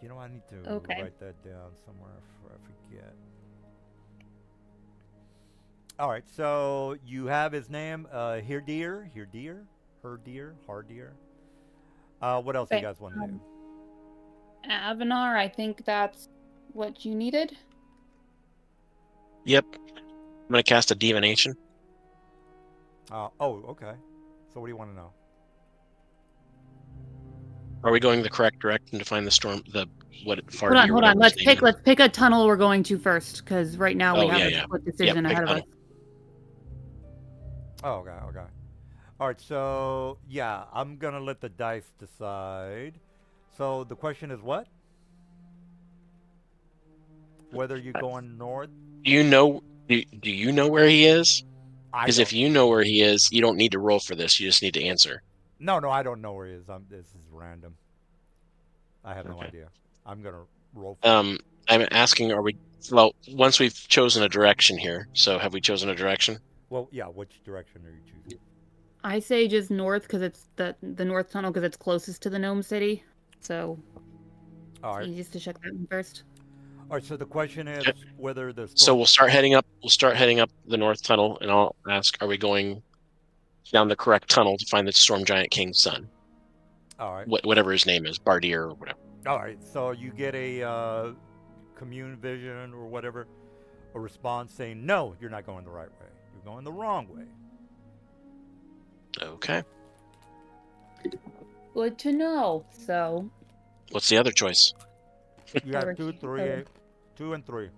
You know, I need to Okay. write that down somewhere before I forget. All right, so you have his name, Herdir. What else do you Okay. guys want to do? Avanar, I think that's what you needed. Yep. I'm gonna cast a divination. Okay. So what do you want to know? Are we going the correct direction to find the storm? Hold on, Fardy or whatever his name is? Let's pick a tunnel we're going to first, because right now we Oh, have yeah, a yeah. split decision Pick ahead of us. tunnel. Oh, okay. All right, so yeah, I'm gonna let the dice decide. So the question is what? Whether you're going north? Do you know? Do you know where he is? I Because if don't. you know where he is, you don't need to roll for this. You just need to answer. No, I don't know where he is. This is random. I have no Okay. idea. I'm gonna roll. For it. I'm asking, are we? Well, once we've chosen a direction here. So have we chosen a direction? Well, yeah. Which direction are you choosing? I say just north, because it's the north tunnel, because it's closest to the gnome city. So All right. it's easiest to check that one first. All right. So the question is Okay. whether the So storm. we'll start heading up. We'll start heading up the north tunnel, and I'll ask, are we going down the correct tunnel to find the storm giant king's son? All right. Whatever his name is, Bardier or whatever. All right. So you get a commune vision or whatever, a response saying, "No, you're not going the right way. You're going the wrong way." Okay. Good to know. So What's the other choice? You have 2, 3, 2, and 3.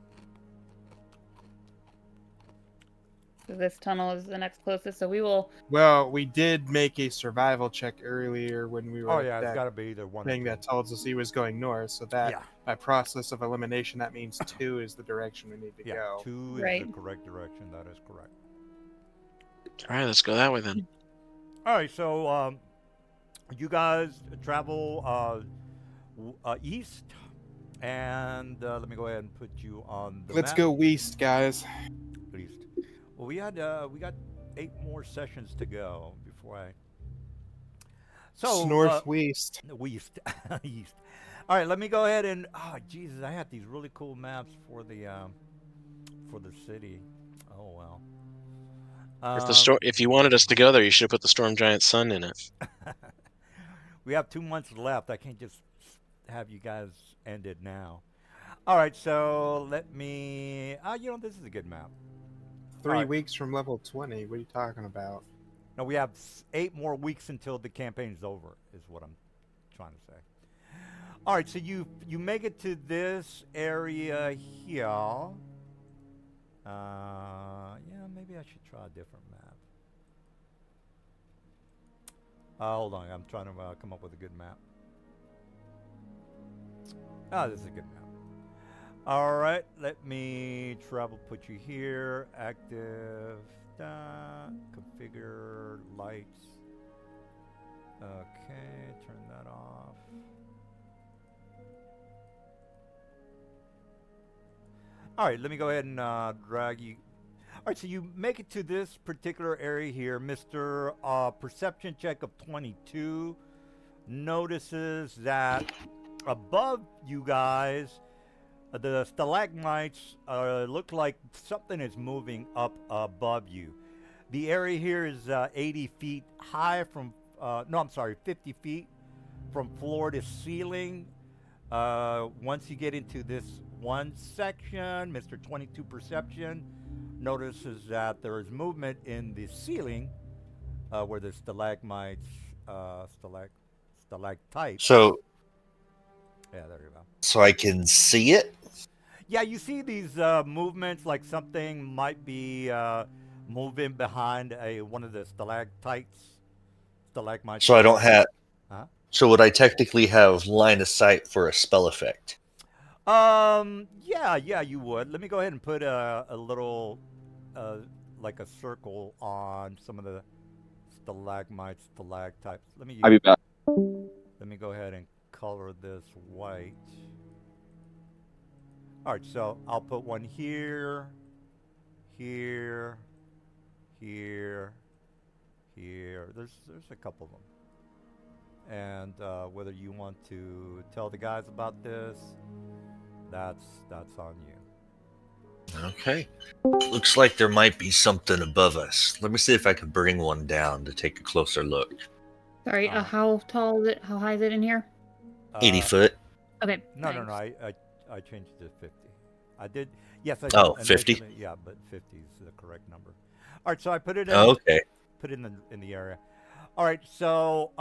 this tunnel is the next closest. So we will. Well, we did make a survival check earlier when we were Oh at yeah, it's that got to be either one. thing or that told us he was going north. So that, Yeah. by process of elimination, that means 2 is the direction we need to Yeah, go. 2 is Right. the correct direction. That is correct. All right, let's go that way then. All right, so you guys travel east, and let me go ahead and put you on the Let's map. go west, guys. East. Well, we got 8 more sessions to go before I. So northwest. West, east. All right, let me go ahead and. Oh, Jesus, I had these really cool maps for the city. Oh well. If you wanted us to go there, you should have put the storm giant's son in it. We have 2 months left. I can't just have you guys end it now. All right, so let me. This is a good map. 3 Alright. weeks from level 20. What are you talking about? No, we have 8 more weeks until the campaign's over. Is what I'm trying to say. All right, so you make it to this area here. Yeah, maybe I should try a different map. Hold on, I'm trying to come up with a good map. This is a good map. All right, let me travel. Put you here. Active. Configure lights. Okay, turn that off. All right, let me go ahead and drag you. All right, so you make it to this particular area here. Mr. Perception check of 22 notices that above you guys, the stalagmites look like something is moving up above you. The area here is 80 feet high from, 50 feet from floor to ceiling. Once you get into this one section, Mr. 22 Perception notices that there is movement in the ceiling where the stalagmites, stalactites. So, Yeah, there you go. so I can see it. Yeah, you see these movements like something might be moving behind one of the stalagmites. So I don't have. Huh? So would I technically have line of sight for a spell effect? Yeah, you would. Let me go ahead and put a little, like a circle on some of the stalagmites, stalactites. I'll be back. Let me go ahead and color this white. All right, so I'll put one here, here, here, here. There's a couple of them. And whether you want to tell the guys about this, that's on you. Okay. Looks like there might be something above us. Let me see if I can bring one down to take a closer look. Sorry, how tall is it? How high is it in here? 80 foot. Okay. No, thanks. I changed it to 50. I did. Yes, I did. Oh, 50? initially, yeah, but 50 is the correct number. All right, so I put it in. Oh, okay. Put it in the area. All right, so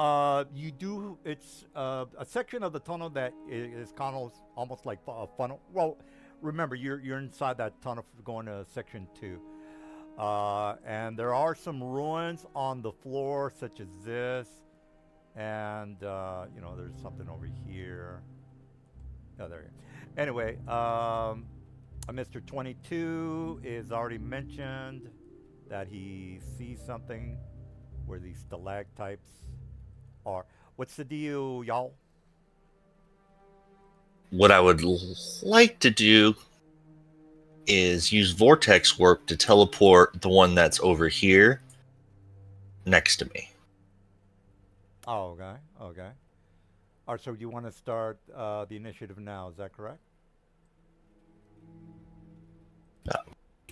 you do. It's a section of the tunnel that is kind of almost like a funnel. Well, remember you're inside that tunnel going to section 2, and there are some ruins on the floor, such as this, and there's something over here. Oh, there. Anyway, Mr. 22 is already mentioned that he sees something where these stalactites are. What's the deal, y'all? What I would like to do is use vortex warp to teleport the one that's over here next to me. Oh, okay. Okay. All right, so you want to start the initiative now, is that correct?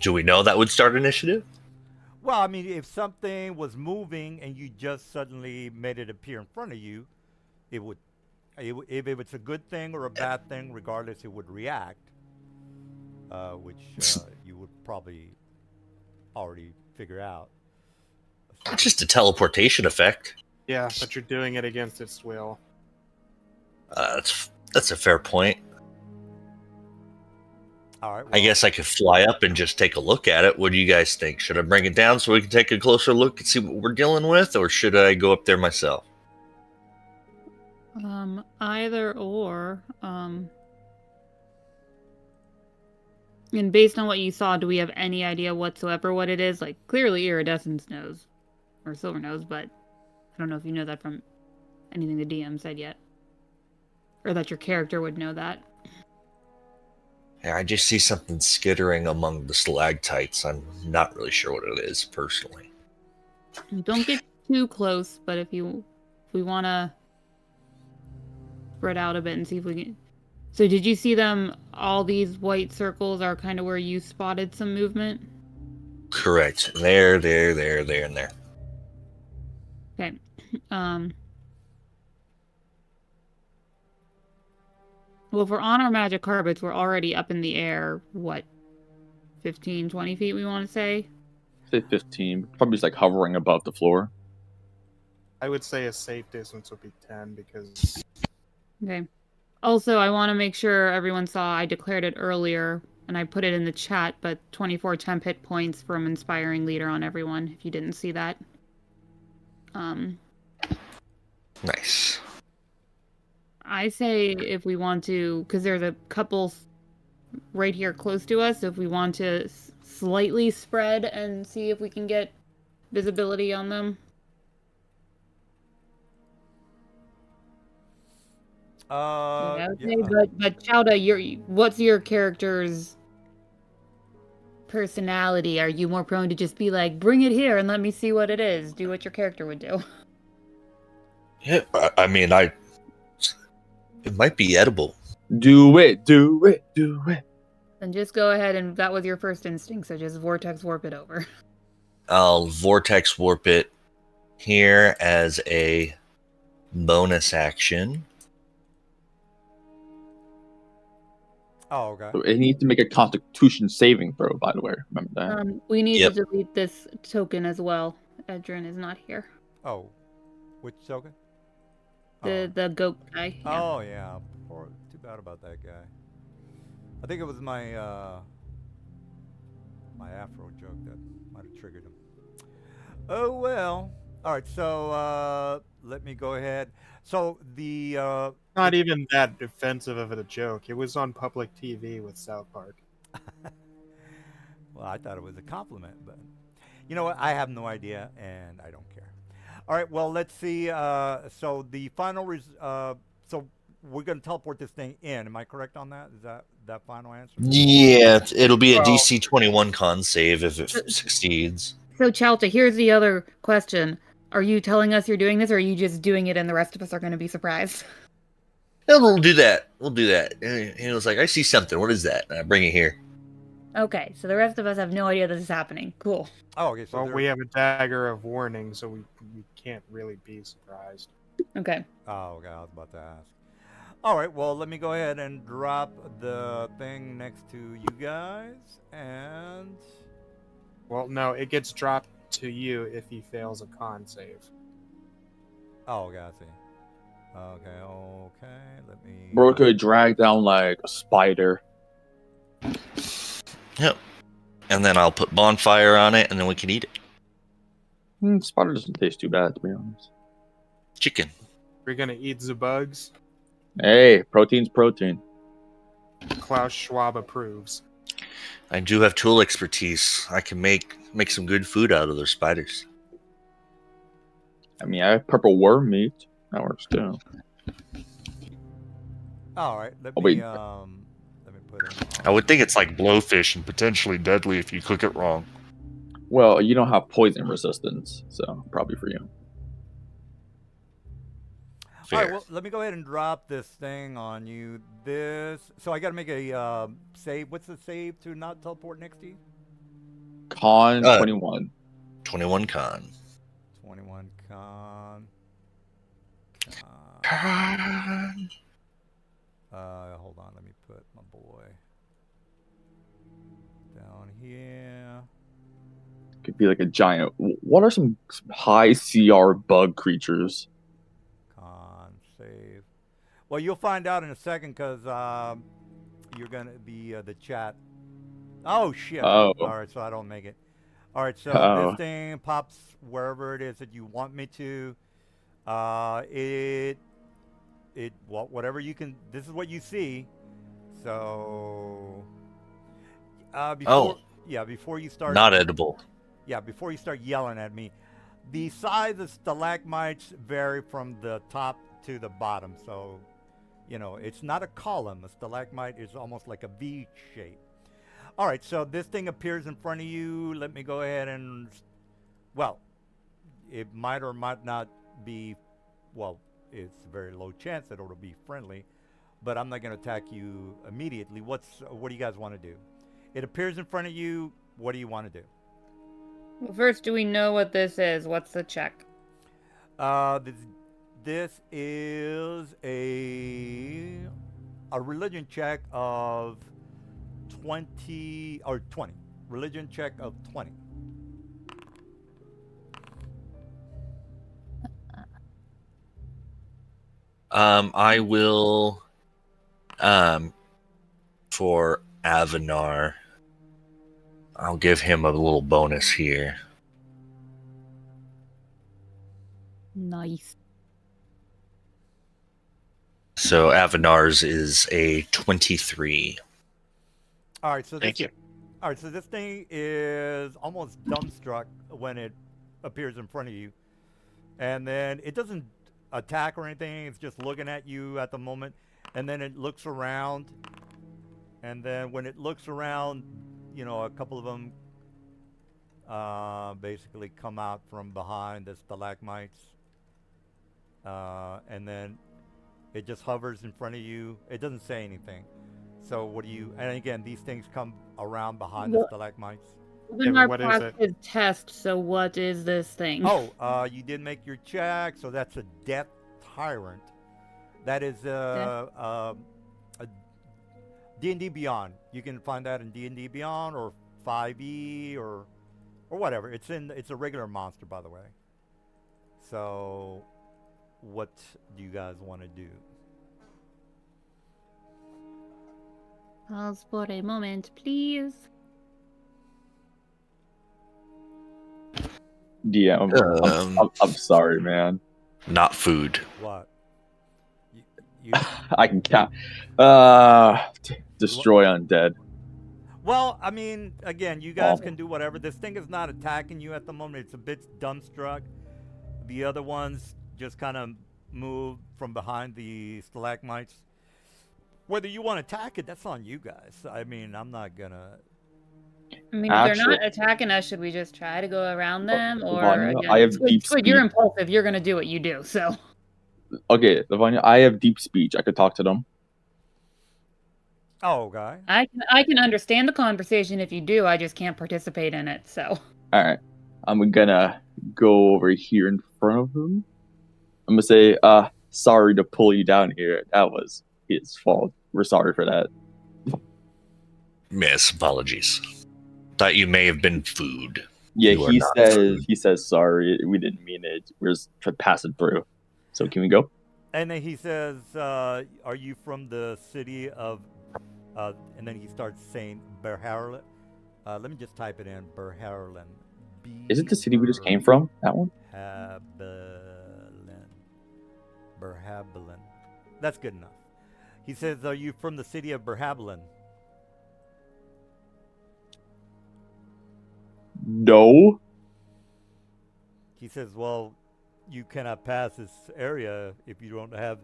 Do we know that would start initiative? Well, I mean, if something was moving and you just suddenly made it appear in front of you, it would, if it's a good thing or a bad thing, regardless, it would react, which you would probably already figure out. Just a teleportation effect. Yeah, but you're doing it against its will. That's a fair point. All right. I guess I could fly up and just take a look at it. What do you guys think? Should I bring it down so we can take a closer look and see what we're dealing with, or should I go up there myself? Either or. And based on what you saw, do we have any idea whatsoever what it is? Like, clearly Iridescence knows, or Silver knows, but I don't know if you know that from anything the DM said yet, or that your character would know that. Yeah, I just see something skittering among the stalactites. I'm not really sure what it is personally. Don't get too close, but if we want to spread out a bit and see if we can. So did you see them? All these white circles are kind of where you spotted some movement? Correct. There, and there. Okay. Well, if we're on our magic carpets, we're already up in the air, what, 15, 20 feet, we want to say? Say 15. Probably just like hovering above the floor. I would say a safe distance would be 10 because... Okay. Also, I want to make sure everyone saw I declared it earlier, and I put it in the chat, but 24 temp hit points from Inspiring Leader on everyone, if you didn't see that. Nice. I say if we want to, because there's a couple right here close to us, if we want to slightly spread and see if we can get visibility on them. Yeah, okay, yeah. but Chowda, what's your character's personality? Are you more prone to just be like, bring it here and let me see what it is? Do what your character would do. Yeah, I mean, it might be edible. Do it. Then just go ahead, and that was your first instinct, so just vortex warp it over. I'll vortex warp it here as a bonus action. Oh, okay. So it needs to make a Constitution saving throw, by the way. Remember that? We need Yep. to delete this token as well. Edrin is not here. Oh, which token? The goat guy. Yeah. Oh yeah. Too bad about that guy. I think it was my my Afro joke that might have triggered him. Oh well. All right. So let me go ahead. So the Not even that offensive of a joke. It was on public TV with South Park. well, I thought it was a compliment, but you know what? I have no idea, and I don't care. All right. Well, let's see. So the final so we're going to teleport this thing in. Am I correct on that? Is that final answer? Yeah, it'll be a Well- DC 21 con save if it succeeds. So Chalta, here's the other question. Are you telling us you're doing this, or are you just doing it and the rest of us are going to be surprised? Yeah, we'll do that. We'll do that. And he was like, I see something. What is that? And I bring it here. Okay, so the rest of us have no idea this is happening. Cool. Oh, okay. So Well, there- we have a dagger of warning, so we can't really be surprised. Okay. Oh, okay. I was about to ask. All right. Well, let me go ahead and drop the thing next to you guys, and Well, no, it gets dropped to you if he fails a con save. oh, okay. I see. Okay. Let me. Bro could drag down like a spider. Yep. And then I'll put bonfire on it, and then we can eat it. Spider doesn't taste too bad, to be honest. Chicken. We're gonna eat the bugs. Hey, protein's protein. Klaus Schwab approves. I do have tool expertise. I can make some good food out of those spiders. I mean, I have purple worm meat. That works too. All right. Let Oh, me. wait. Let me put it. I would think it's like blowfish and potentially deadly if you cook it wrong. Well, you don't have poison resistance, so probably for you. All right, Fair. well, let me go ahead and drop this thing on you. So I got to make a save. What's the save to not teleport next to you? Con 21. 21. 21 con. 21 con. Con. Hold on, let me put my boy down here. Could be like a giant. What are some high CR bug creatures? Con save. Well, you'll find out in a second because you're gonna be the chat. Oh shit! Oh. All right, so I don't make it. All right, so Oh. this thing pops wherever it is that you want me to. Whatever you can. This is what you see. So before you start. Not edible. Yeah, before you start yelling at me, the size of stalagmites vary from the top to the bottom. So, it's not a column. A stalagmite is almost like a V shape. All right, so this thing appears in front of you. Let me go ahead and, well, it might or might not be, well, it's a very low chance that it'll be friendly, but I'm not going to attack you immediately. What do you guys want to do? It appears in front of you. What do you want to do? Well, first, do we know what this is? What's the check? This is a religion check of 20. Religion check of 20. I will for Avanar, I'll give him a little bonus here. Nice. So Avanar's is a 23. All right, so Thank you. All right, so this thing is almost dumbstruck when it appears in front of you, and then it doesn't attack or anything. It's just looking at you at the moment, and then it looks around, and then when it looks around, a couple of them basically come out from behind the stalagmites, and then it just hovers in front of you. It doesn't say anything. So what do you? And again, these things come around behind the stalagmites. Our what is passed his test, so what is this thing? Oh, you did make your check, so that's a death tyrant. That is a D&D Beyond. You can find that in D&D Beyond or 5e or whatever. It's a regular monster, by the way. So, what do you guys want to do? Pause for a moment, please. Yeah, I'm sorry, man. Not food. What? You I can count. Destroy undead. Well, I mean, again, you guys can do whatever. This thing is not attacking you at the moment. It's a bit dumbstruck. The other ones just kind of move from behind the stalagmites. Whether you want to attack it, that's on you guys. I mean, I'm not gonna. I mean, if they're Actually, not attacking us, should we just try to go around them? Or Vanya, again, I have it's good, deep it's good. You're speech. impulsive. You're gonna do what you do. So Okay, Lavanya, I have deep speech. I could talk to them. Oh, okay. I can understand the conversation if you do. I just can't participate in it. So All right, I'm gonna go over here in front of him. I'm gonna say, sorry to pull you down here. That was his fault. We're sorry for that. Miss, apologies. Thought you may have been food. Yeah, You are not food. he says sorry. We didn't mean it. We're just passing through. So can we go? And then he says, "Are you from the city of?" And then he starts saying Berharlen. Let me just type it in. Berharlen. Is it the city we just came from? That one? Berhabelen. That's good enough. He says, "Are you from the city of Berhabelen?" No. He says, "Well, you cannot pass this area if you don't have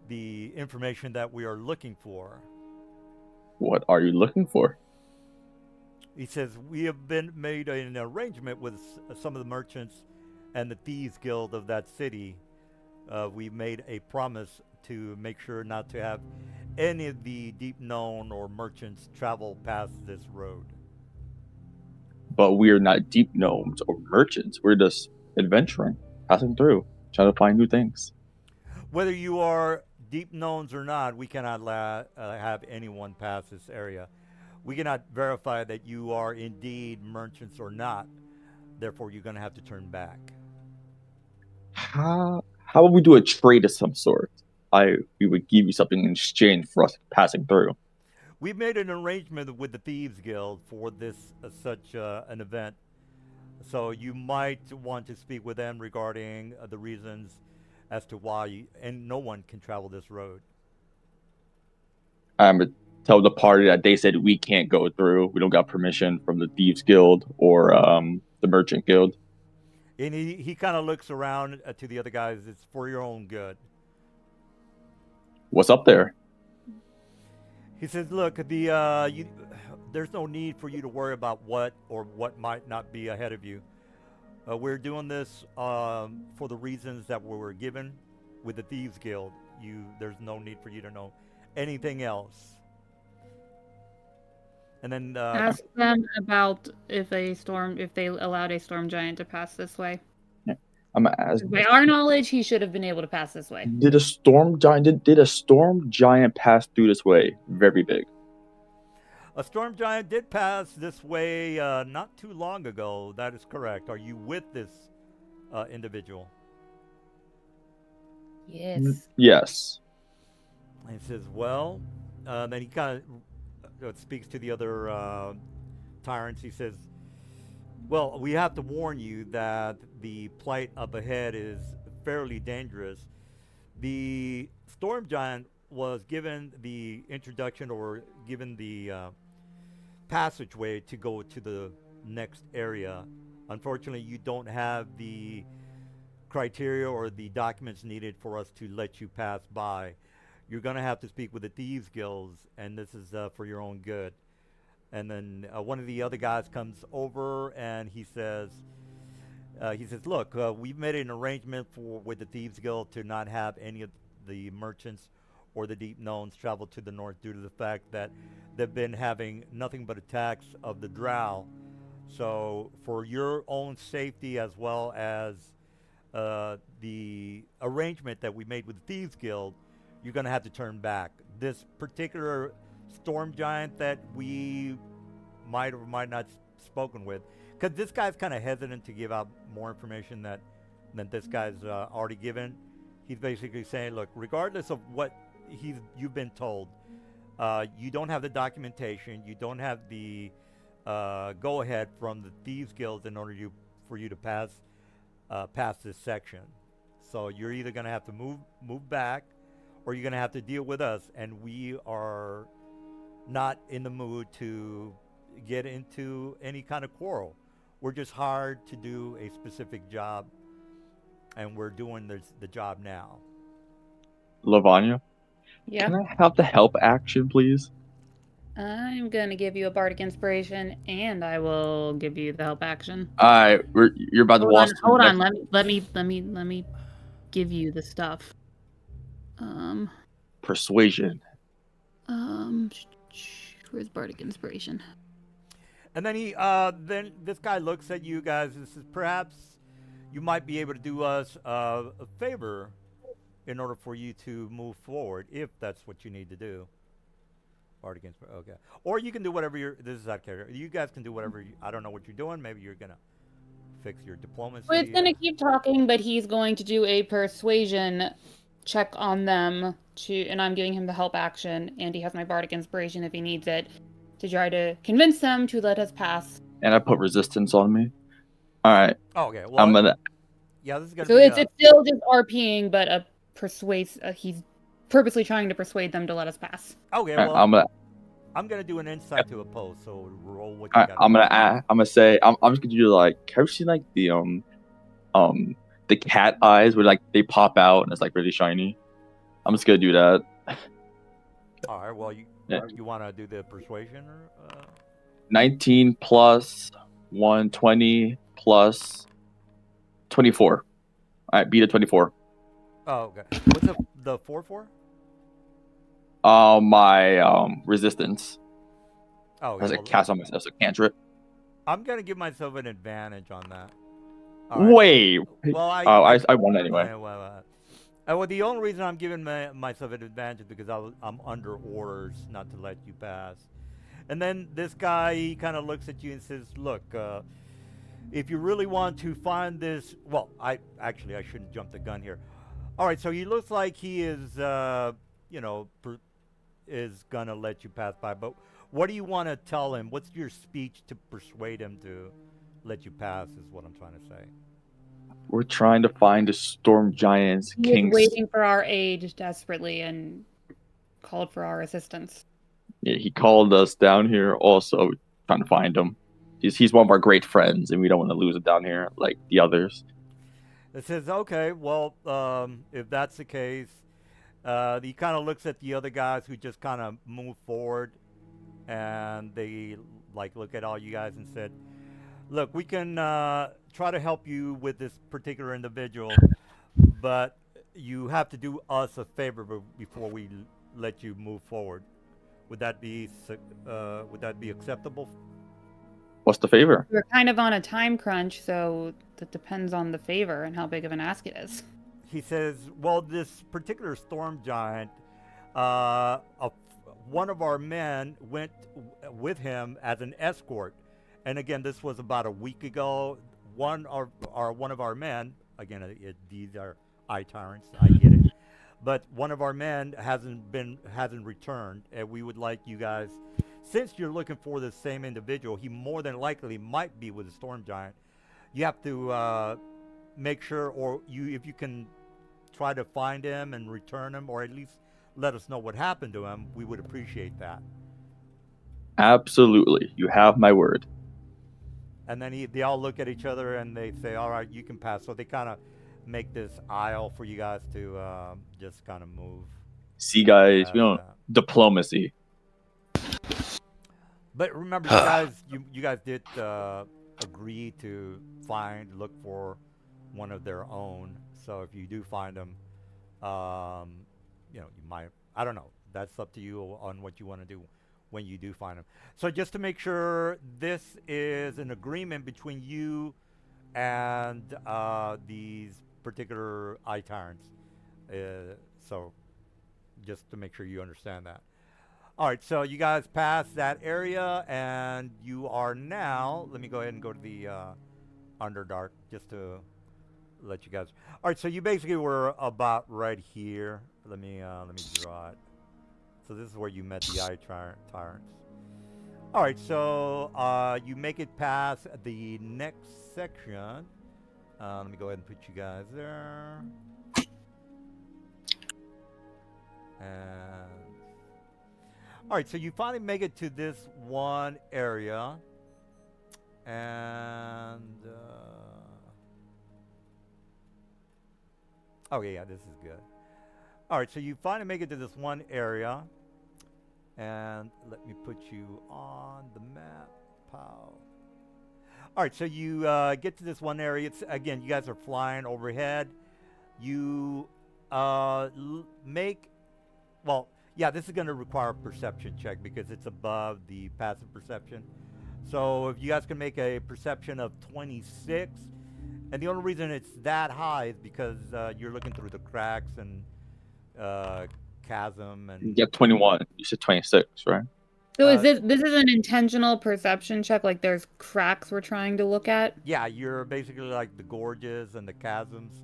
the information that we are looking for." What are you looking for? He says, "We have been made an arrangement with some of the merchants and the Thieves Guild of that city. We made a promise to make sure not to have any of the deep known or merchants travel past this road." But we are not deep gnomes or merchants. We're just adventuring, passing through, trying to find new things. Whether you are deep knowns or not, we cannot have anyone pass this area. We cannot verify that you are indeed merchants or not. Therefore, you're going to have to turn back. How would we do a trade of some sort? We would give you something in exchange for us passing through. We've made an arrangement with the Thieves Guild for this such an event. So you might want to speak with them regarding the reasons as to why and no one can travel this road. I'm gonna tell the party that they said we can't go through. We don't got permission from the Thieves Guild or the Merchant Guild. And he kind of looks around to the other guys. It's for your own good. What's up there? He says, "Look, there's no need for you to worry about what or what might not be ahead of you. We're doing this for the reasons that we were given with the Thieves Guild. There's no need for you to know anything else." And then ask them about if they allowed a storm giant to pass this way. I'm gonna ask. By our knowledge, he should have been able to pass this way. Did a storm giant pass through this way? Very big. a storm giant did pass this way not too long ago. That is correct. Are you with this individual? Yes. Yes. And he says, well, then he kind of speaks to the other tyrants. He says, well, we have to warn you that the plight up ahead is fairly dangerous. The storm giant was given the introduction or given the passageway to go to the next area. Unfortunately, you don't have the criteria or the documents needed for us to let you pass by. You're going to have to speak with the Thieves Guilds, and this is for your own good. And then one of the other guys comes over and he says, look, we've made an arrangement with the Thieves Guild to not have any of the merchants or the deep knowns travel to the north due to the fact that they've been having nothing but attacks of the drow. So for your own safety as well as the arrangement that we made with the Thieves Guild, you're going to have to turn back. This particular storm giant that we might or might not spoken with, because this guy's kind of hesitant to give out more information than this guy's already given. He's basically saying, look, regardless of what you've been told, you don't have the documentation, you don't have the go-ahead from the Thieves Guilds in order for you to pass this section. So you're either going to have to move back, or you're going to have to deal with us, and we are not in the mood to get into any kind of quarrel. We're just hired to do a specific job, and we're doing the job now. Lavanya? Yeah. Can I have the help action, please? I'm gonna give you a bardic inspiration, and I will give you the help action. All right, you're about to walk. Hold on. Let me give you the stuff. Persuasion. Where's bardic inspiration? And then then this guy looks at you guys and says, perhaps you might be able to do us a favor in order for you to move forward, if that's what you need to do. Bardic inspiration, okay. Or you can do whatever this is out of character. You guys can do whatever, I don't know what you're doing. Maybe you're going to fix your diplomacy. Well, it's gonna keep talking, but he's going to do a persuasion check on them and I'm giving him the help action, and he has my bardic inspiration if he needs it, to try to convince them to let us pass. And I put resistance on me. All right. Okay, well, I'm gonna. Yeah, this is gonna. So it's still just RPing, but a he's purposely trying to persuade them to let us pass. Okay, All well, right, I'm gonna do an insight to oppose. So roll what you all right, got. I'm gonna say I'm just gonna do like. Have you seen like the cat eyes where like they pop out and it's like really shiny? I'm just gonna do that. All right. Well, you want to do the persuasion or? 19 plus 120 plus 24. All right, beat a 24. Oh, okay. What's the 4 for? My resistance. Oh, As okay, a cast on myself, as a cantrip. I'm gonna give myself an advantage on that. Wait. Well, I won anyway. Well, the only reason I'm giving myself an advantage is because I'm under orders not to let you pass. And then this guy, he kind of looks at you and says, "Look, if you really want to find this, well, I shouldn't jump the gun here. All right, so he looks like he is, is gonna let you pass by. But what do you want to tell him? What's your speech to persuade him to let you pass? Is what I'm trying to say. We're trying to find a storm giant's king. He's waiting for our aid desperately and called for our assistance. Yeah, he called us down here also trying to find him. He's one of our great friends, and we don't want to lose him down here like the others. It says, okay, well, if that's the case, he kind of looks at the other guys who just kind of move forward, and they like look at all you guys and said, look, we can try to help you with this particular individual, but you have to do us a favor before we let you move forward. Would that be acceptable? What's the favor? We're kind of on a time crunch, so that depends on the favor and how big of an ask it is. He says, well, this particular storm giant, one of our men went with him as an escort. And again, this was about a week ago. One of our men, again, these are eye tyrants, I get it. But one of our men hasn't returned, and we would like you guys, since you're looking for the same individual, he more than likely might be with the storm giant. You have to make sure, or if you can try to find him and return him, or at least let us know what happened to him. We would appreciate that. Absolutely, you have my word. And then they all look at each other and they say, all right, you can pass. So they kind of make this aisle for you guys to just kind of move. See, guys, diplomacy. But remember, you guys did agree to look for one of their own. So if you do find them, you might, I don't know. That's up to you on what you want to do when you do find them. So just to make sure, this is an agreement between you and these particular eye tyrants. So just to make sure you understand that. All right, so you guys passed that area, and you are now, let me go ahead and go to the Underdark just to let you guys. All right, so you basically were about right here. Let me draw it. So this is where you met the eye tyrants. All right, so you make it past the next section. Let me go ahead and put you guys there. And all right, so you finally make it to this one area, and okay, yeah, this is good. All right, so you finally make it to this one area, And let me put you on the map. Pow. All right, so you get to this one area. It's, again, you guys are flying overhead. You make, well, yeah, this is going to require a perception check because it's above the passive perception. So if you guys can make a perception of 26, and the only reason it's that high is because you're looking through the cracks and chasm and. You get 21. You said 26, right? So is this is an intentional perception check? Like there's cracks we're trying to look at? Yeah, you're basically like the gorges and the chasms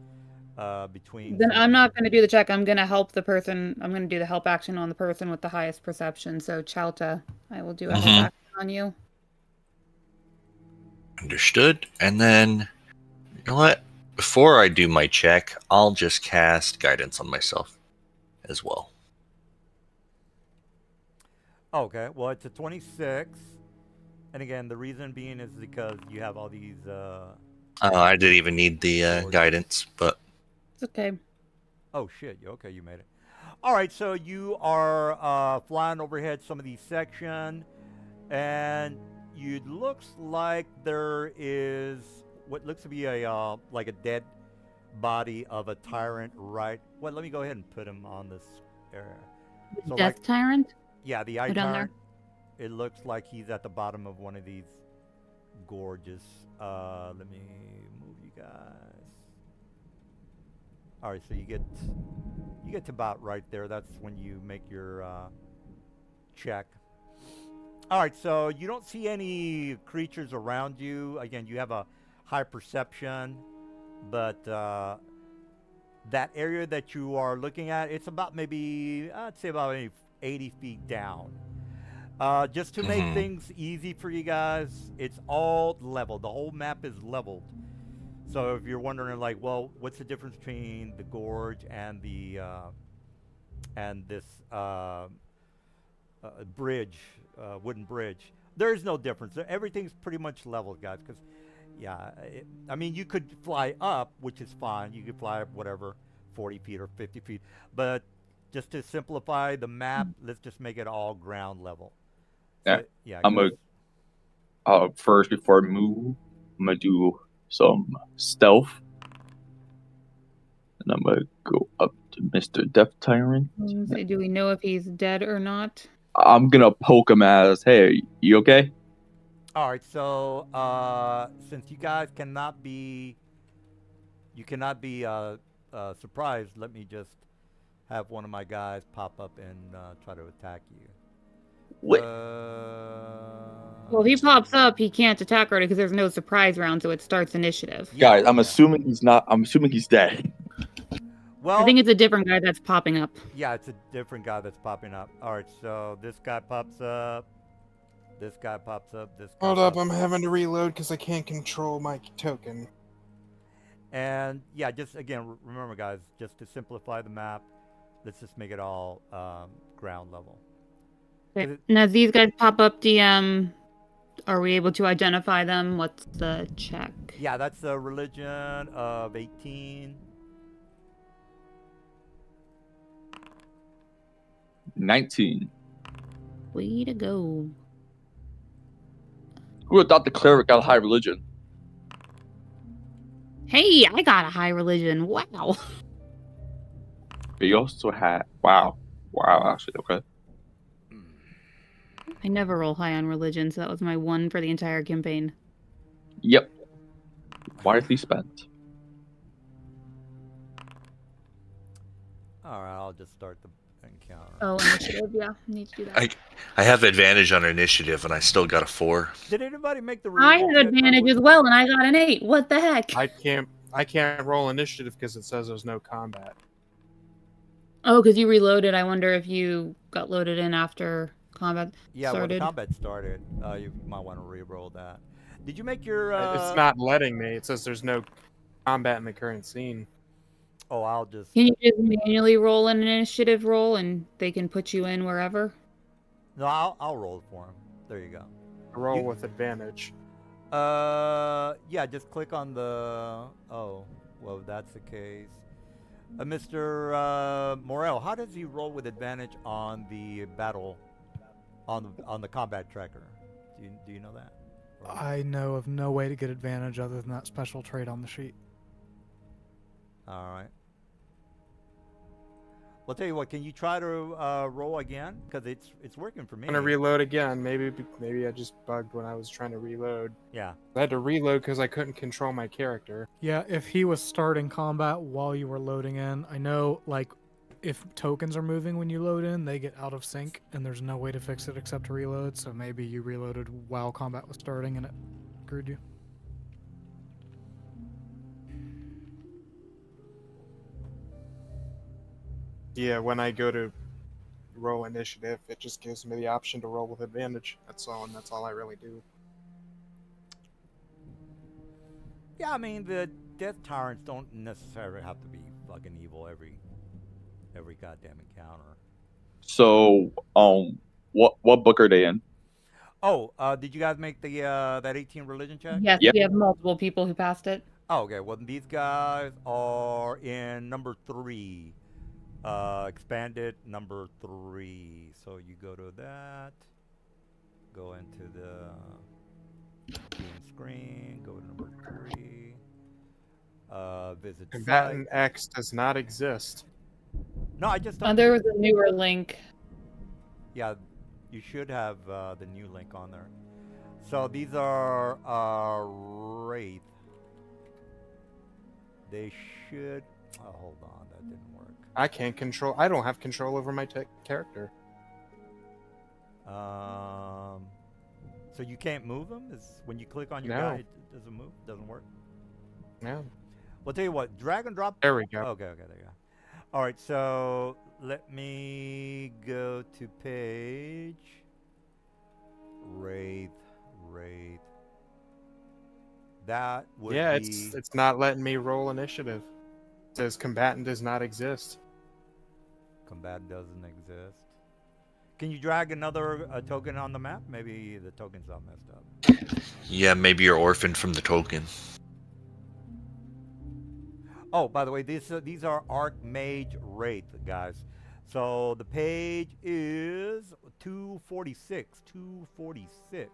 between. Then I'm not going to do the check. I'm going to help the person. I'm going to do the help action on the person with the highest perception. So Chalta, I will do a help action on you. Understood. And then, you know what? Before I do my check, I'll just cast guidance on myself as well. Okay, well, it's a 26. And again, the reason being is because you have all these. I didn't even need the guidance, but. It's okay. Oh, shit. Okay, you made it. All right, so you are flying overhead some of these sections, and it looks like there is what looks to be a like a dead body of a tyrant right. Well, let me go ahead and put him on this area. So Death Tyrant? Yeah, the eye Put on tyrant. It looks like he's at the bottom of one of these gorges. Let me move you guys. All right, so you get to about right there. That's when you make your check. All right, so you don't see any creatures around you. Again, you have a high perception, but that area that you are looking at, it's about maybe, I'd say about maybe 80 feet down. Just to make things easy for you guys, it's all level. The whole map is leveled. So if you're wondering, like, well, what's the difference between the gorge and the and this bridge, wooden bridge? There is no difference. Everything's pretty much leveled, guys. Because, yeah, I mean, you could fly up, which is fine. You could fly up whatever, 40 feet or 50 feet. But just to simplify the map, let's just make it all ground level. Yeah, So, yeah. I'm gonna first before I move, I'm gonna do some stealth, and I'm gonna go up to Mr. Death Tyrant. So do we know if he's dead or not? I'm gonna poke him as, "Hey, you okay?" All right. So since you guys cannot be surprised, let me just have one of my guys pop up and try to attack you. Wait. Well, if he pops up, he can't attack her because there's no surprise round, so it starts initiative. Yeah, Guys, I'm assuming he's not. I'm assuming he's dead. Well, I think it's a different guy that's popping up. Yeah, it's a different guy that's popping up. All right, so this guy pops up. This guy pops up. This guy Hold up, pops I'm having to reload because I can't control my token. And yeah, just again, remember, guys, just to simplify the map, let's just make it all ground level. Okay. Now, as these guys pop up, DM, are we able to identify them? What's the check? Yeah, that's a religion of 18. 19. Way to go. Who would have thought the cleric got a high religion? Hey, I got a high religion. Wow. But you also had wow, actually, okay. I never roll high on religion, so that was my one for the entire campaign. Yep. Wisely spent. All right, I'll just start the encounter. Oh, initiative, yeah. Need to do that. I have advantage on initiative, and I still got a 4. Did anybody make the? I religion had check? advantage as well, and I got an 8. What the heck? I can't roll initiative because it says there's no combat. Oh, because you reloaded. I wonder if you got loaded in after combat Yeah, started. well, the combat started. You might want to re-roll that. Did you make your? It's not letting me. It says there's no combat in the current scene. Oh, I'll just. Can you just manually roll an initiative roll, and they can put you in wherever? No, I'll roll it for him. There you go. Roll with advantage. Yeah, just click on the. Oh, well, if that's the case. Mr. Morel, how does he roll with advantage on the battle on the combat tracker. Do you know that? Or- I know of no way to get advantage other than that special trait on the sheet. All right. Well, tell you what. Can you try to roll again? Because it's working for me. I'm gonna reload again. Maybe I just bugged when I was trying to reload. Yeah. I had to reload because I couldn't control my character. Yeah, if he was starting combat while you were loading in, I know, like, if tokens are moving when you load in, they get out of sync, and there's no way to fix it except to reload, so maybe you reloaded while combat was starting and it screwed you. Yeah, when I go to roll initiative, it just gives me the option to roll with advantage. That's all, and that's all I really do. Yeah, I mean the death tyrants don't necessarily have to be fucking evil every goddamn encounter. So, what book are they in? Oh, did you guys make the that 18 religion check? Yes, Yep. we have multiple people who passed it. Oh, okay. Well, these guys are in number 3. Expanded number 3. So you go to that. Go into the team screen. Go to number 3. Visit Combatant site. X does not exist. No, I just don't. There was a newer link. Yeah, you should have the new link on there. So these are Wraith. They should. Oh, hold on, that didn't work. I can't control. I don't have control over my character. So you can't move them? Is when you click on your No. guy, it doesn't move? Doesn't work? Yeah. Well, tell you what, drag and drop. There we go. Okay, there you go. All right, so let me go to page. Wraith. That would Yeah, be. it's not letting me roll initiative. It says combatant does not exist. Combat doesn't exist. Can you drag another token on the map? Maybe the token's all messed up. Yeah, maybe you're orphaned from the token. Oh, by the way, these are Archmage Wraith, guys. So the page is 246. 246.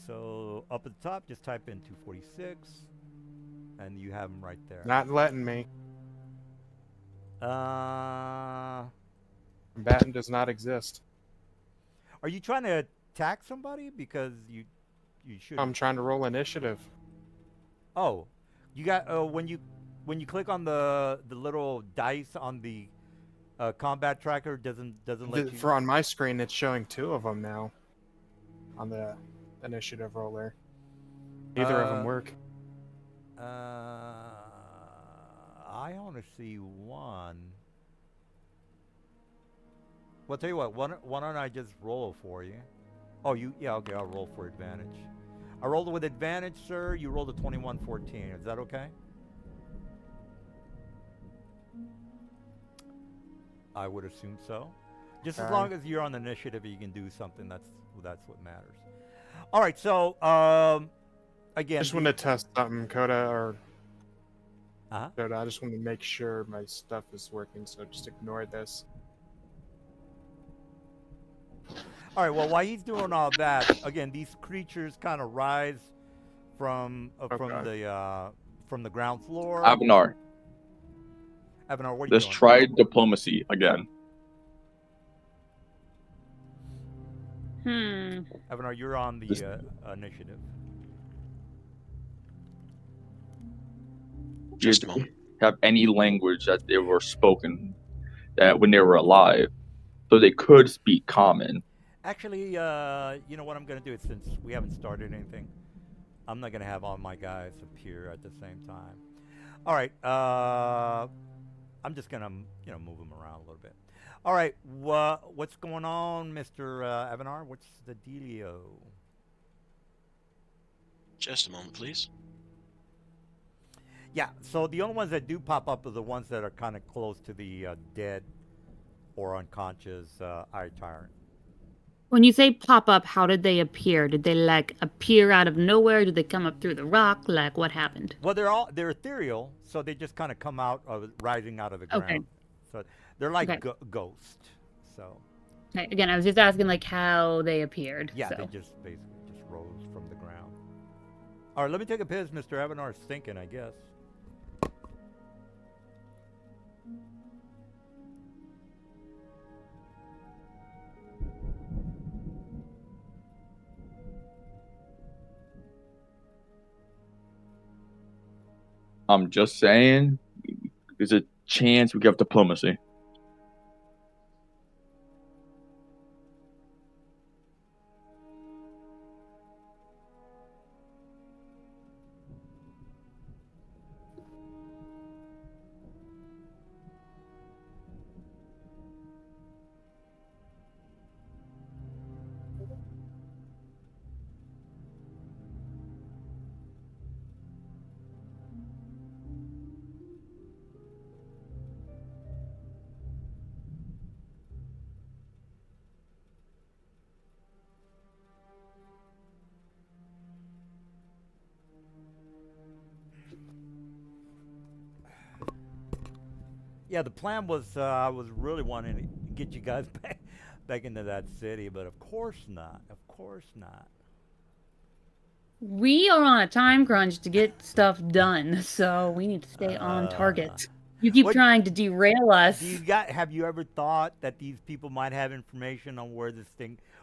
So up at the top, just type in 246, and you have them right there. Not letting me. Are Combatant does not exist. you trying to attack somebody? Because you should. I'm trying to roll initiative. Oh, you got when you click on the little dice on the combat tracker, doesn't let you. For on my screen, it's showing 2 of them now. On the initiative roller. Neither of them work. I only see one. Well, tell you what. Why don't I just roll for you? Oh, yeah. Okay, I'll roll for advantage. I rolled it with advantage, sir. You rolled a 21-14. Is that okay? I would assume so. Just as long as you're on the initiative, you can do something. That's what matters. All right. So again, I just want to test something, Coda, or Uh-huh. Coda. I just want to make sure my stuff is working, so just ignore this. All right. Well, while he's doing all that, again, these creatures kind of rise from the ground floor. Avanar, Avanar, what are you let's doing? try diplomacy again. Avanar, you're on the initiative. Just a Did moment. they have any language that they were spoken that when they were alive, so they could speak common? Actually, you know what I'm going to do? Since we haven't started anything, I'm not going to have all my guys appear at the same time. All right. I'm just going to, move them around a little bit. All right. What's going on, Mr. Avanar? What's the dealio? Just a moment, please. Yeah. So the only ones that do pop up are the ones that are kind of close to the dead or unconscious Eye Tyrant. When you say pop up, how did they appear? Did they appear out of nowhere? Did they come up through the rock? What happened? Well, they're ethereal, so they just kind of come out of rising out of the ground. Okay. So they're like Okay. ghosts. So Okay, again, I was just asking like how they appeared. Yeah, so. they just basically just rose from the ground. All right, let me take a piss. Mr. Avanar's thinking, I guess. I'm just saying, there's a chance we have diplomacy. Yeah, the plan was I was really wanting to get you guys back into that city, but of course not. Of course not. We are on a time crunch to get stuff done, so we need to stay on Uh, target. You keep what trying to derail us. have you ever thought that these people might have information on where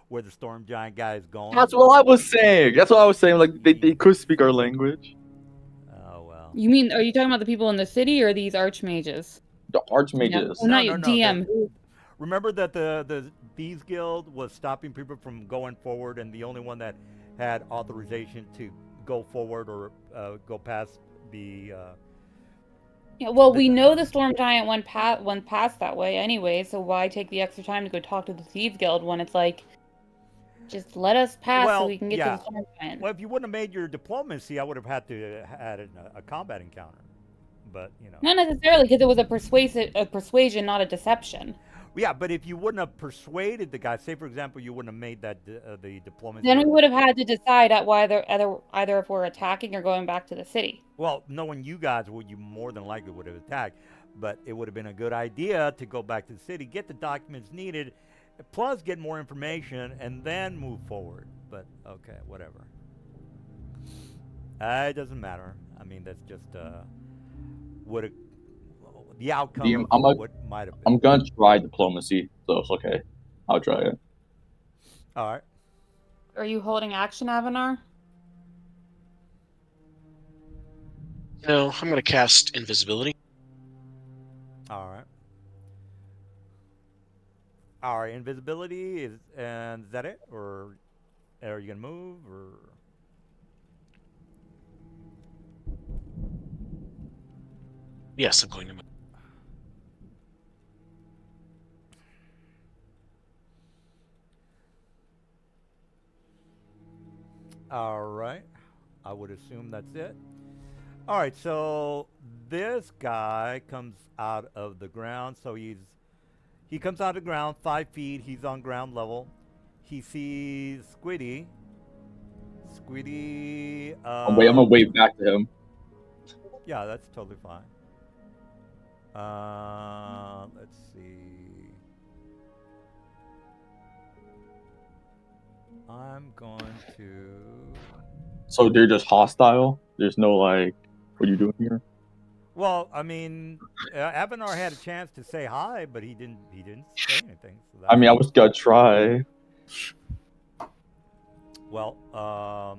where the storm giant guy is going? That's what I was saying. Like they could speak our language. Oh well. You mean, are you talking about the people in the city or these archmages? The archmages. Well, not you, DM. Remember that the Thieves Guild was stopping people from going forward, and the only one that had authorization to go forward or go past the. Yeah, well, we know the storm giant went past that way anyway, so why take the extra time to go talk to the Thieves Guild when it's like, just let us pass so we can get to the storm giant? Well, if you wouldn't have made your diplomacy, I would have had to had a combat encounter. But you know. Not necessarily, because it was a persuasion, not a deception. Yeah, but if you wouldn't have persuaded the guy, say for example, you wouldn't have made that the diplomacy. Then we would have had to decide at either if we're attacking or going back to the city. Well, knowing you guys, you more than likely would have attacked, but it would have been a good idea to go back to the city, get the documents needed, plus get more information, and then move forward. But okay, whatever. It doesn't matter. I mean, that's just the outcome of what might have been. I'm gonna try diplomacy, so it's okay. I'll try it. All right. Are you holding action, Avanar? No, I'm going to cast invisibility. All right. All right. Invisibility is that it, or are you gonna move, or? Yes, I'm going to move. All right. I would assume that's it. All right. So this guy comes out of the ground. So he comes out of the ground 5 feet. He's on ground level. He sees Squiddy. Squiddy. I'm gonna wave back to him. Yeah, that's totally fine. Let's see. I'm going to. So they're just hostile. There's no like, what are you doing here? Well, I mean, Avanar had a chance to say hi, but he didn't say anything. So I mean, I was gonna try. Well, oh,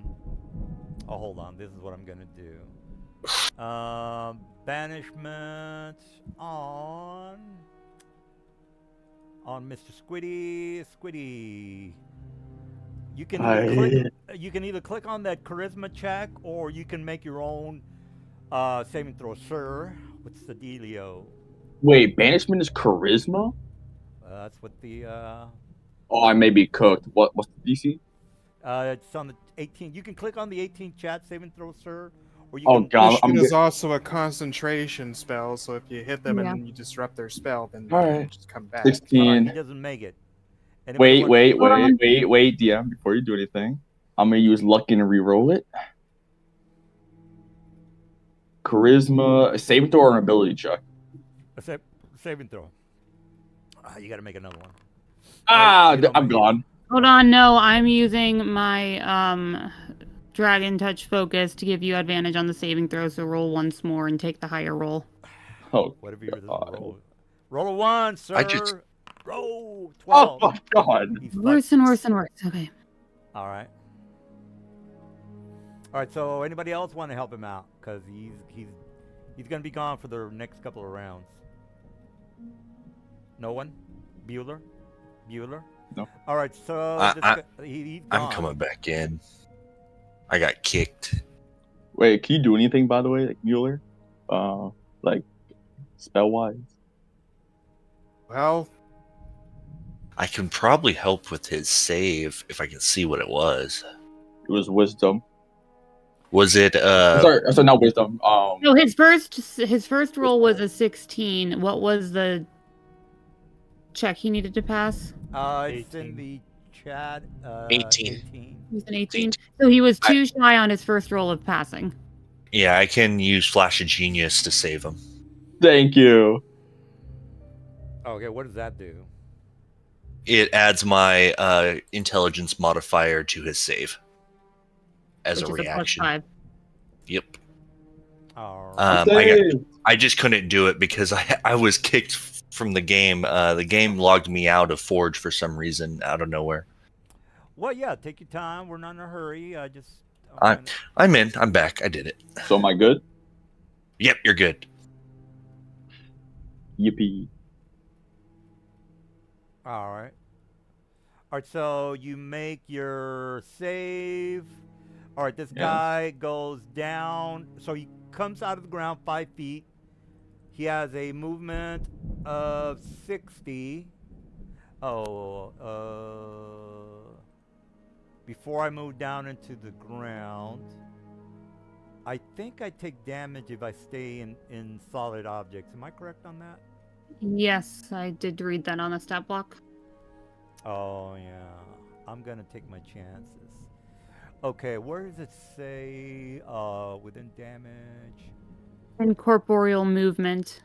hold on. This is what I'm gonna do. Banishment on Mr. Squiddy. Squiddy. You can either click on that charisma check, or you can make your own saving throw, sir. What's the dealio? Wait, banishment is charisma? That's what the. Oh, I may be cooked. What's the DC? It's on the 18. You can click on the 18 chat saving throw, sir. Or you Oh can, god, It is also a concentration spell, so if you hit them Yeah. and you disrupt their spell, then they Alright. just come back. 16. He doesn't make it. And Wait, DM, before you do anything. I'm gonna use luck and re-roll it. Charisma, a saving throw or an ability check? A saving throw. You got to make another one. Ah, You don't I'm mind- gone. Hold on, no, I'm using my Dragon Touch Focus to give you advantage on the saving throw, so roll once more and take the higher roll. Oh, Whatever you're God. roll. Roll a 1, sir. I just- Roll Oh 12. my God. He's Worse and worse and worse. Okay. All right. All right. So anybody else want to help him out? Because he's gonna be gone for the next couple of rounds. No one. Bueller. No. All right. So he's gone. I'm coming back in. I got kicked. Wait, can you do anything, by the way, like Mueller? Like, spell-wise? Well, I can probably help with his save if I can see what it was. It was wisdom. Was it sorry, not wisdom. No, his first roll was a 16. What was the check he needed to pass? It's in the chat. 18. 18. He was an 18. So he was too shy on his first roll of passing. Yeah, I can use Flash of Genius to save him. Thank you. Okay. What does that do? It adds my intelligence modifier to his save as Which a is a reaction. +5. Yep. All right. I just couldn't do it because I was kicked from the game. The game logged me out of Forge for some reason out of nowhere. Well, yeah. Take your time. We're not in a hurry. I'm in. I'm back. I did it. So am I good? Yep, you're good. Yippee. All right. All right, so you make your save. All right, this guy goes down. So he comes out of the ground 5 feet. He has a movement of 60. Before I move down into the ground, I think I take damage if I stay in solid objects. Am I correct on that? Yes, I did read that on the stat block. Oh, yeah. I'm going to take my chances. Okay, where does it say within damage? Incorporeal movement.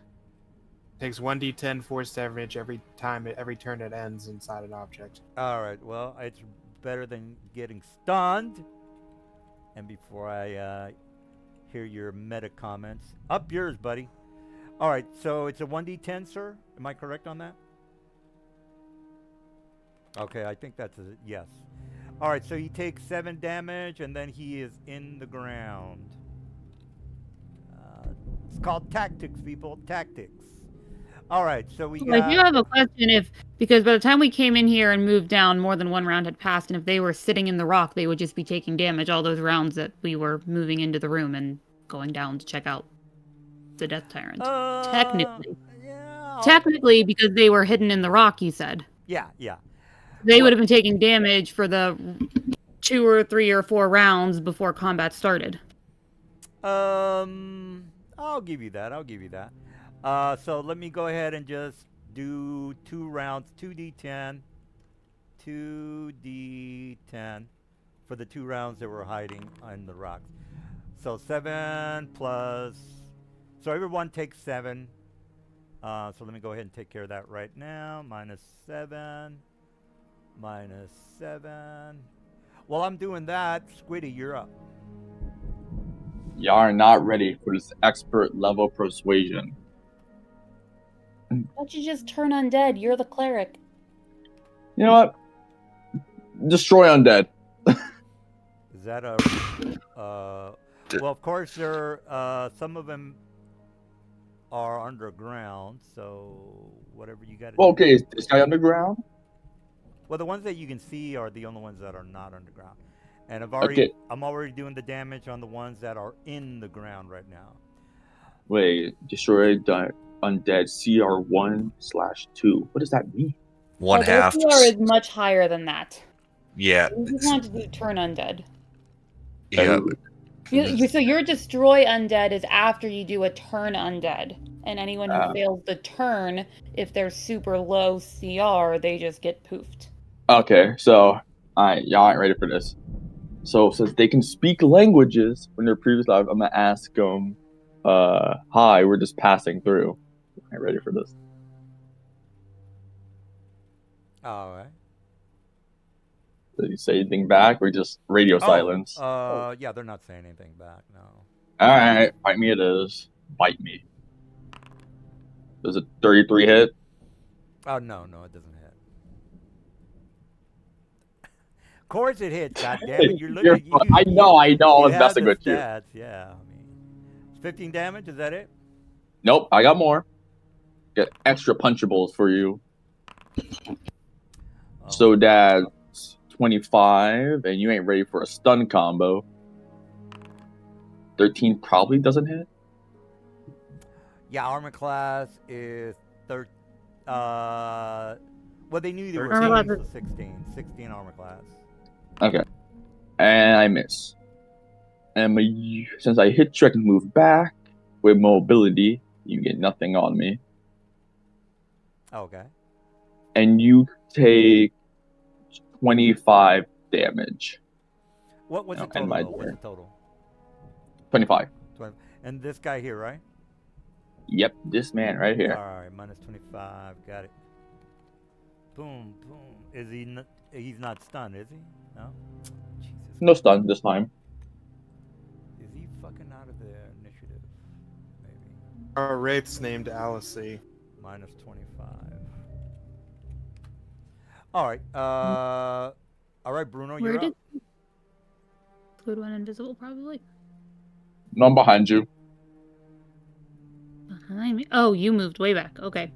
takes 1d10 force damage every turn it ends inside an object. All right, well, it's better than getting stunned. And before I hear your meta comments, up yours, buddy. All right, so it's a 1d10, sir? Am I correct on that? Okay, I think that's a yes. All right, so he takes 7 damage, and then he is in the ground. It's called tactics, people. Tactics. All right, so we I got... do have a question because by the time we came in here and moved down, more than one round had passed, and if they were sitting in the rock, they would just be taking damage all those rounds that we were moving into the room and going down to check out the Death Tyrant. Technically, because they were hidden in the rock, you said. Yeah. They would have been taking damage for the 2 or 3 or 4 rounds before combat started. I'll give you that. So let me go ahead and just do 2 rounds, 2d10 for the 2 rounds that were hiding in the rocks. So 7 plus, so everyone takes 7. So let me go ahead and take care of that right now. -7. While I'm doing that, Squiddy, you're up. Y'all are not ready for this expert level persuasion. Why don't you just turn undead? You're the cleric. You know what? Destroy undead. Is that a... well, of course, there some of them are underground, so whatever you got to do. Okay, is this guy underground? Well, the ones that you can see are the only ones that are not underground. And I'm already doing the damage on the ones that are in the ground right now. Wait, destroy undead CR1/2. What does that mean? One half. The CR is much higher than that. Yeah. You just want to do turn undead. Yeah. So your destroy undead is after you do a turn undead. And anyone who fails the turn, if they're super low CR, they just get poofed. Okay, so y'all ain't ready for this. So since they can speak languages when they're previous live, I'm gonna ask them, hi, we're just passing through. I ain't ready for this. All right. Did he say anything back or just radio silence? Yeah, they're not saying anything back. No. All right, bite me it is. Bite me. Does a 33 hit? Oh no, it doesn't hit. Of course it hits. God damn it! You're looking. I know. I You was have messing the with you. stats. Yeah. I mean, it's 15 damage. Is that it? Nope, I got more. Get extra punchables for you. Oh. So that's 25, and you ain't ready for a stun combo. 13 probably doesn't hit. Yeah, armor class is well, they knew they were 13. Armor so 16. 16 armor class. Okay, and I miss. And since I hit you, I can move back with mobility. You get nothing on me, Okay. and you take 25 damage. What's the End total? my Though? What's turn. the total? 25. 20. And this guy here, right? Yep, this man right here. All right, minus 25. Got it. Boom, boom. Is he? He's not stunned, is he? No. Jesus. No stun this time. Is he fucking out of the initiative? Maybe. Our wraith's named Alice. Minus 25. All right. All right, Bruno, Where you're did up. Food went invisible? Probably No, I'm behind you. behind me. Oh, you moved way back. Okay.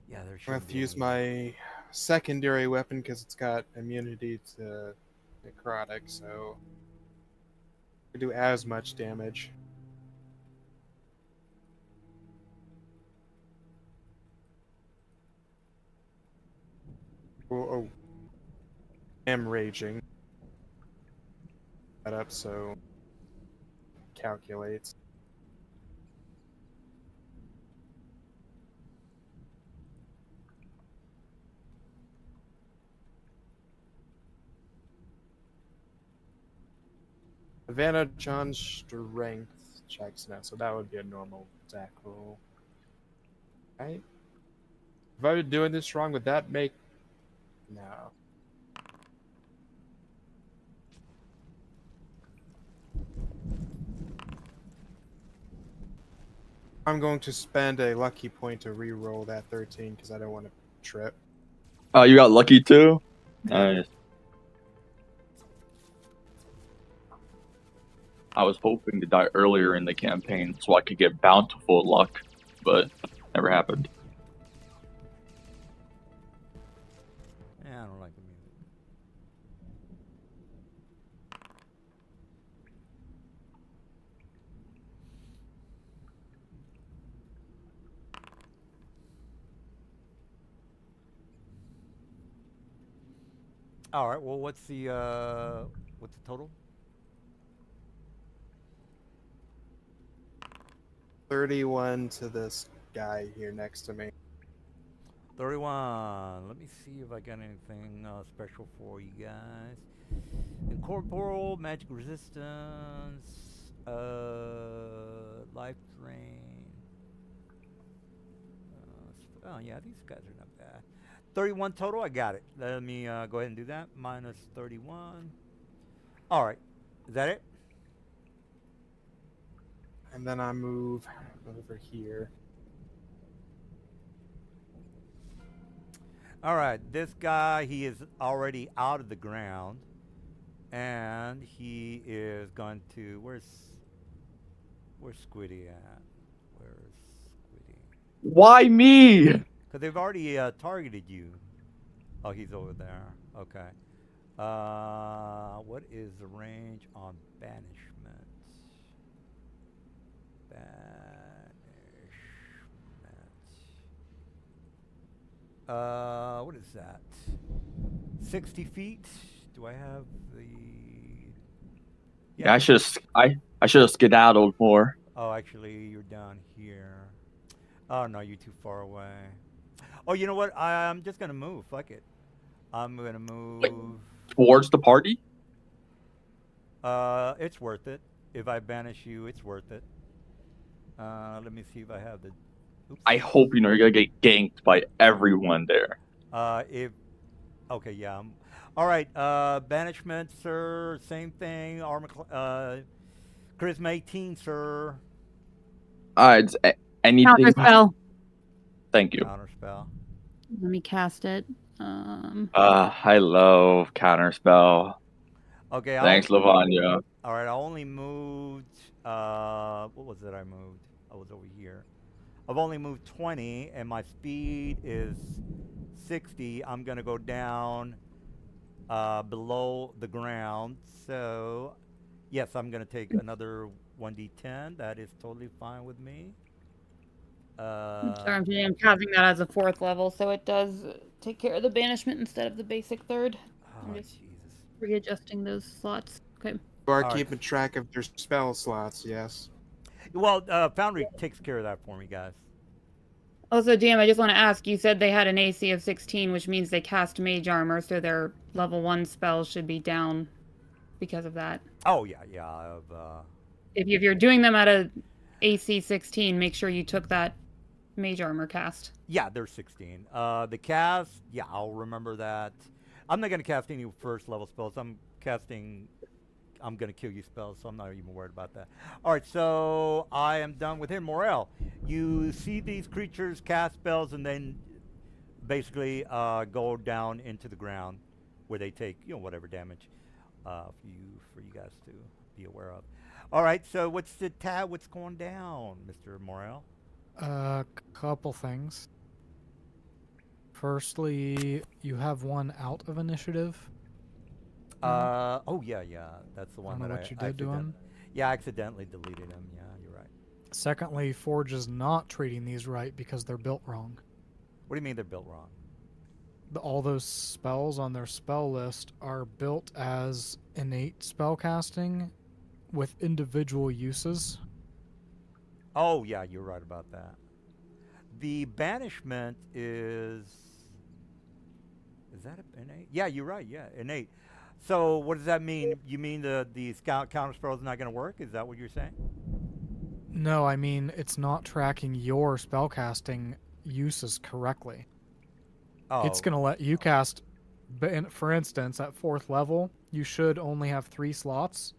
Yeah, there I should have to be. use my secondary weapon because it's got immunity to necrotic, so I do as much damage. Oh. I am raging. That up, so calculates. Advantage on strength checks now, so that would be a normal attack roll. Right? If I were doing this wrong, would that make... No. I'm going to spend a lucky point to re-roll that 13 because I don't want to trip. Oh, you got lucky too? Nice. I was hoping to die earlier in the campaign so I could get bountiful luck, but never happened. Yeah, I don't like the music. All right. Well, what's the total? 31 to this guy here next to me. 31. Let me see if I got anything special for you guys. Incorporeal, magic resistance, life drain. Oh yeah, these guys are not bad. 31 total. I got it. Let me go ahead and do that. Minus 31. All right. Is that it? And then I move over here. All right, this guy, he is already out of the ground, and he is going to, where's Squiddy at? Where's Squiddy? Why me? Because they've already targeted you. Oh, he's over there. Okay. What is the range on banishment? What is that? 60 feet? Do I have the... Yeah, I should have skedaddled more. Oh, actually, you're down here. Oh, no, you're too far away. Oh, you know what? I'm just going to move. Fuck it. I'm going to move... Like, towards the party? It's worth it. If I banish you, it's worth it. Let me see if I have the Oops. I hope you know you're gonna get ganked by everyone there. If okay, yeah. All right. Banishment, sir. Same thing. Charisma 18, sir. It's anything. Counter spell. Thank you. Counter spell. Let me cast it. I love counterspell. Okay. Thanks, Lavanya. All right. I only moved. What was it? I moved. I was over here. I've only moved 20, and my speed is 60. I'm gonna go down below the ground. So, yes, I'm gonna take another 1d10. That is totally fine with me. Sorry, I'm casting that as a 4th level, so it does take care of the banishment instead of the basic 3rd. Oh, I'm just Jesus. readjusting those slots. Okay. You are All right. keeping track of your spell slots, yes. Well, Foundry takes care of that for me, guys. Also, DM, I just want to ask, you said they had an AC of 16, which means they cast mage armor, so their level 1 spells should be down because of that. Oh, yeah. If you're doing them at a AC 16, make sure you took that mage armor cast. Yeah, they're 16. The cast, yeah, I'll remember that. I'm not going to cast any first level spells. I'm going to kill you spells, so I'm not even worried about that. All right, so I am done with him. Morel, you see these creatures cast spells and then basically go down into the ground where they take, whatever damage for you guys to be aware of. All right, so what's going down, Mr. Morel? Couple things. Firstly, you have one out of initiative. Oh yeah, that's the one I don't know that what you did to him. Yeah, I accidentally deleted him. Yeah, you're right. Secondly, Forge is not treating these right because they're built wrong. What do you mean they're built wrong? All those spells on their spell list are built as innate spellcasting with individual uses. Oh yeah, you're right about that. The banishment is that innate? Yeah, you're right. Yeah, innate. So what does that mean? You mean the counter spell is not going to work? Is that what you're saying? No, I mean it's not tracking your spellcasting uses correctly. Oh, It's going to let you cast, for instance, at 4th level, you should only have 3 slots,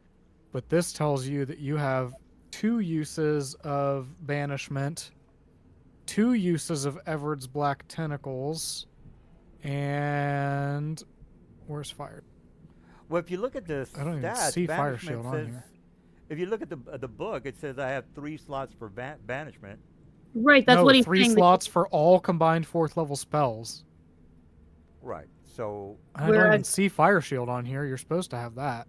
but this tells you that you have 2 uses of banishment, 2 uses of Everard's Black Tentacles, and where's fire? well, if you look at the I don't even stats, see Fire banishment Shield on says, here. if you look at the book, it says I have 3 slots for banishment. Right, that's no, what he's 3 saying. slots for all combined 4th level spells. Right. So I don't even see Fire Shield on here. You're supposed to have that.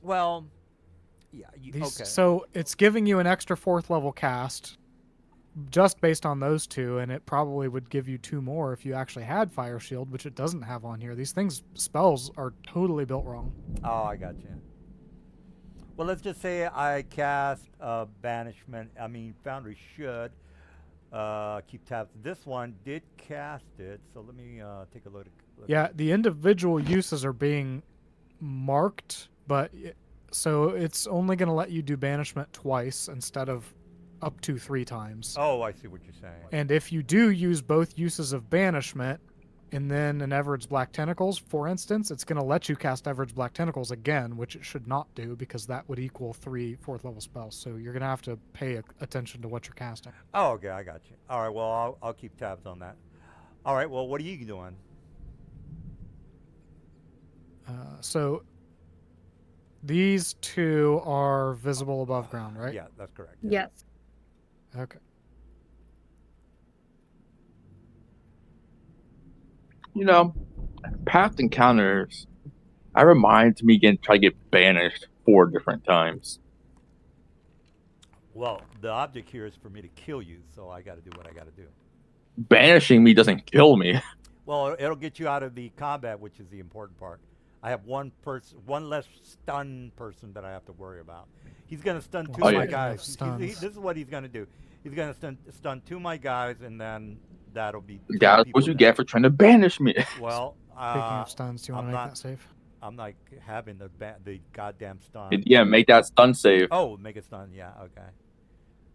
well, yeah. Okay. So it's giving you an extra 4th level cast just based on those 2, and it probably would give you 2 more if you actually had Fire Shield, which it doesn't have on here. These spells are totally built wrong. Oh, I got you. Well, let's just say I cast banishment. I mean, Foundry should keep tabs. This one did cast it, so let me take a look. Yeah, the individual uses are being marked, but so it's only going to let you do banishment twice instead of up to 3 times. Oh, I see what you're saying. And if you do use both uses of banishment, and then an Everard's Black Tentacles, for instance, it's going to let you cast Everard's Black Tentacles again, which it should not do because that would equal 3 4th level spells. So you're going to have to pay attention to what you're casting. Oh, okay, I got you. All right, well, I'll keep tabs on that. All right, well, what are you doing? So these 2 are visible above ground, right? Yeah, that's correct. Yes. Okay. Past encounters, that reminds me again to try to get banished 4 different times. Well, the object here is for me to kill you, so I got to do what I got to do. Banishing me doesn't kill me. Well, it'll get you out of the combat, which is the important part. I have one less stun person that I have to worry about. He's going to stun 2 of my guys. This is what he's going to do. He's going to stun 2 of my guys, and then that'll be. That's what you get for trying to banish me. Well, Speaking of stuns, do you want to make that save? I'm not having the goddamn stun. Yeah, make that stun save. Oh, make it stun. Yeah, okay.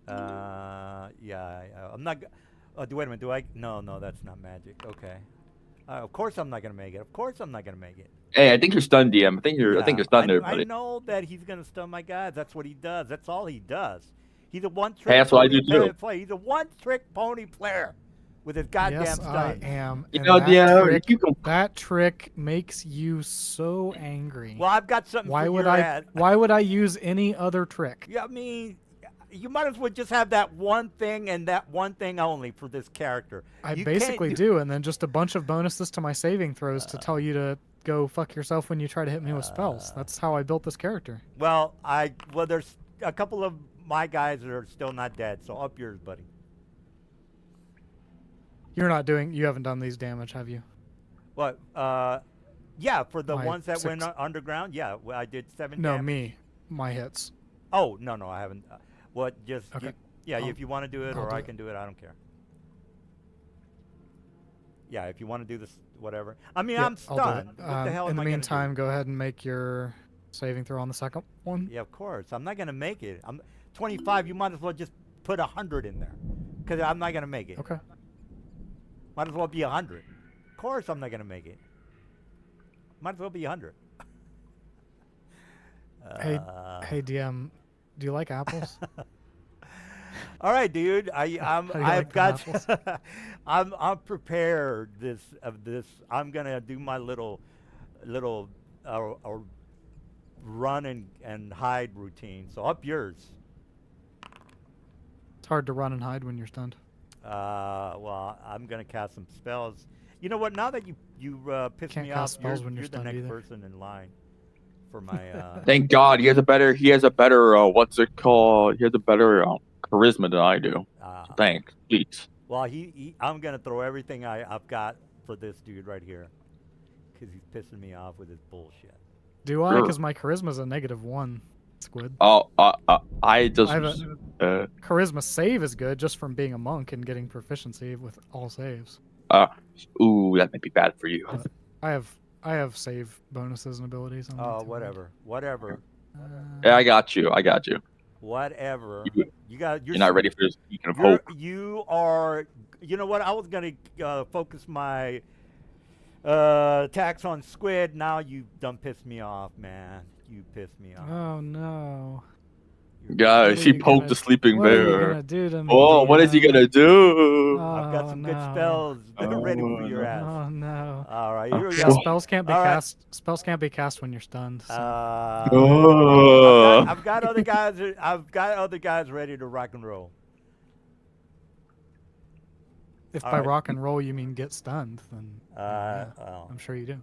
Yeah. I'm not. Wait a minute. Do I? No, that's not magic. Okay. Of course I'm not gonna make it. Of course I'm not gonna make it. Hey, I think you're stunned, DM. I think Yeah, you're stunned there, I buddy. know that he's gonna stun my guys. That's what he does. That's all he does. He's a Hey, one-trick that's what I pony do too. player. He's a one-trick pony player with his goddamn Yes, stun. I am. You and know, that DM, trick, you can. that trick makes you so angry. Well, I've got something Why for would your I? ad. Why would I use any other trick? Yeah, I mean, you might as well just have that one thing and that one thing only for this character. I You basically can't do, and then just a bunch of bonuses to my saving throws to tell you to go fuck yourself when you try to hit me with spells. That's how I built this character. Well, there's a couple of my guys that are still not dead, so up yours, buddy. You're not doing. You haven't done these damage, have you? What? Yeah, for the My ones that went 6 underground. Yeah, well, I did 7 No, damage. me. My hits. Oh no, I haven't. What? Just Okay. yeah. I'll- if you want to do it, I'll or do I it. can do it. I don't care. Yeah, if you want to do this, whatever. I mean, Yeah, I'm I'll do stunned. it. What the hell in am the I gonna do? meantime, go ahead and make your saving throw on the second one. Yeah, of course. I'm not gonna make it. I'm 25. You might as well just put 100 in there, because I'm not gonna make it. Okay. Might as well be 100. Of course, I'm not gonna make it. Might as well be 100. Hey, DM, do you like apples? All right, dude. How do you I've like got. the I'm prepared. This. I'm gonna do my little run and hide routine. So up yours. It's hard to run and hide when you're stunned. Well, I'm gonna cast some spells. You know what? Now that you pissed Can't me cast off, spells when you're you're the stunned next either. person in line for my. Thank God, he has a better. What's it called? He has a better charisma than I do. So thanks, please. Well, I'm gonna throw everything I've got for this dude right here, because he's pissing me off with his bullshit. Do I? Sure. Because my charisma's a -1. Squid. I just. I have charisma save is good just from being a monk and getting proficiency with all saves. Ooh, that might be bad for you. I have save bonuses and abilities. I'm not Oh, too worried. whatever. Yeah, I got you. Whatever. You- You're You're not ready for this beacon of hope. You are. You know what? I was gonna focus my attacks on Squid. Now you done pissed me off, man. You pissed me off. Oh no. Yeah, What are she you poked gonna- the sleeping What are you bear. gonna do to me? Oh, what is he DM? gonna do? I've got Oh, some good no. spells ready for your ass. Oh no. All right, here we Yeah, go. spells can't be All right. cast. Spells can't be cast when you're stunned. So. Oh. I've got other guys. I've got other guys ready to rock and roll. If all by right. rock and roll you mean get stunned, then yeah, Well, I'm sure you do.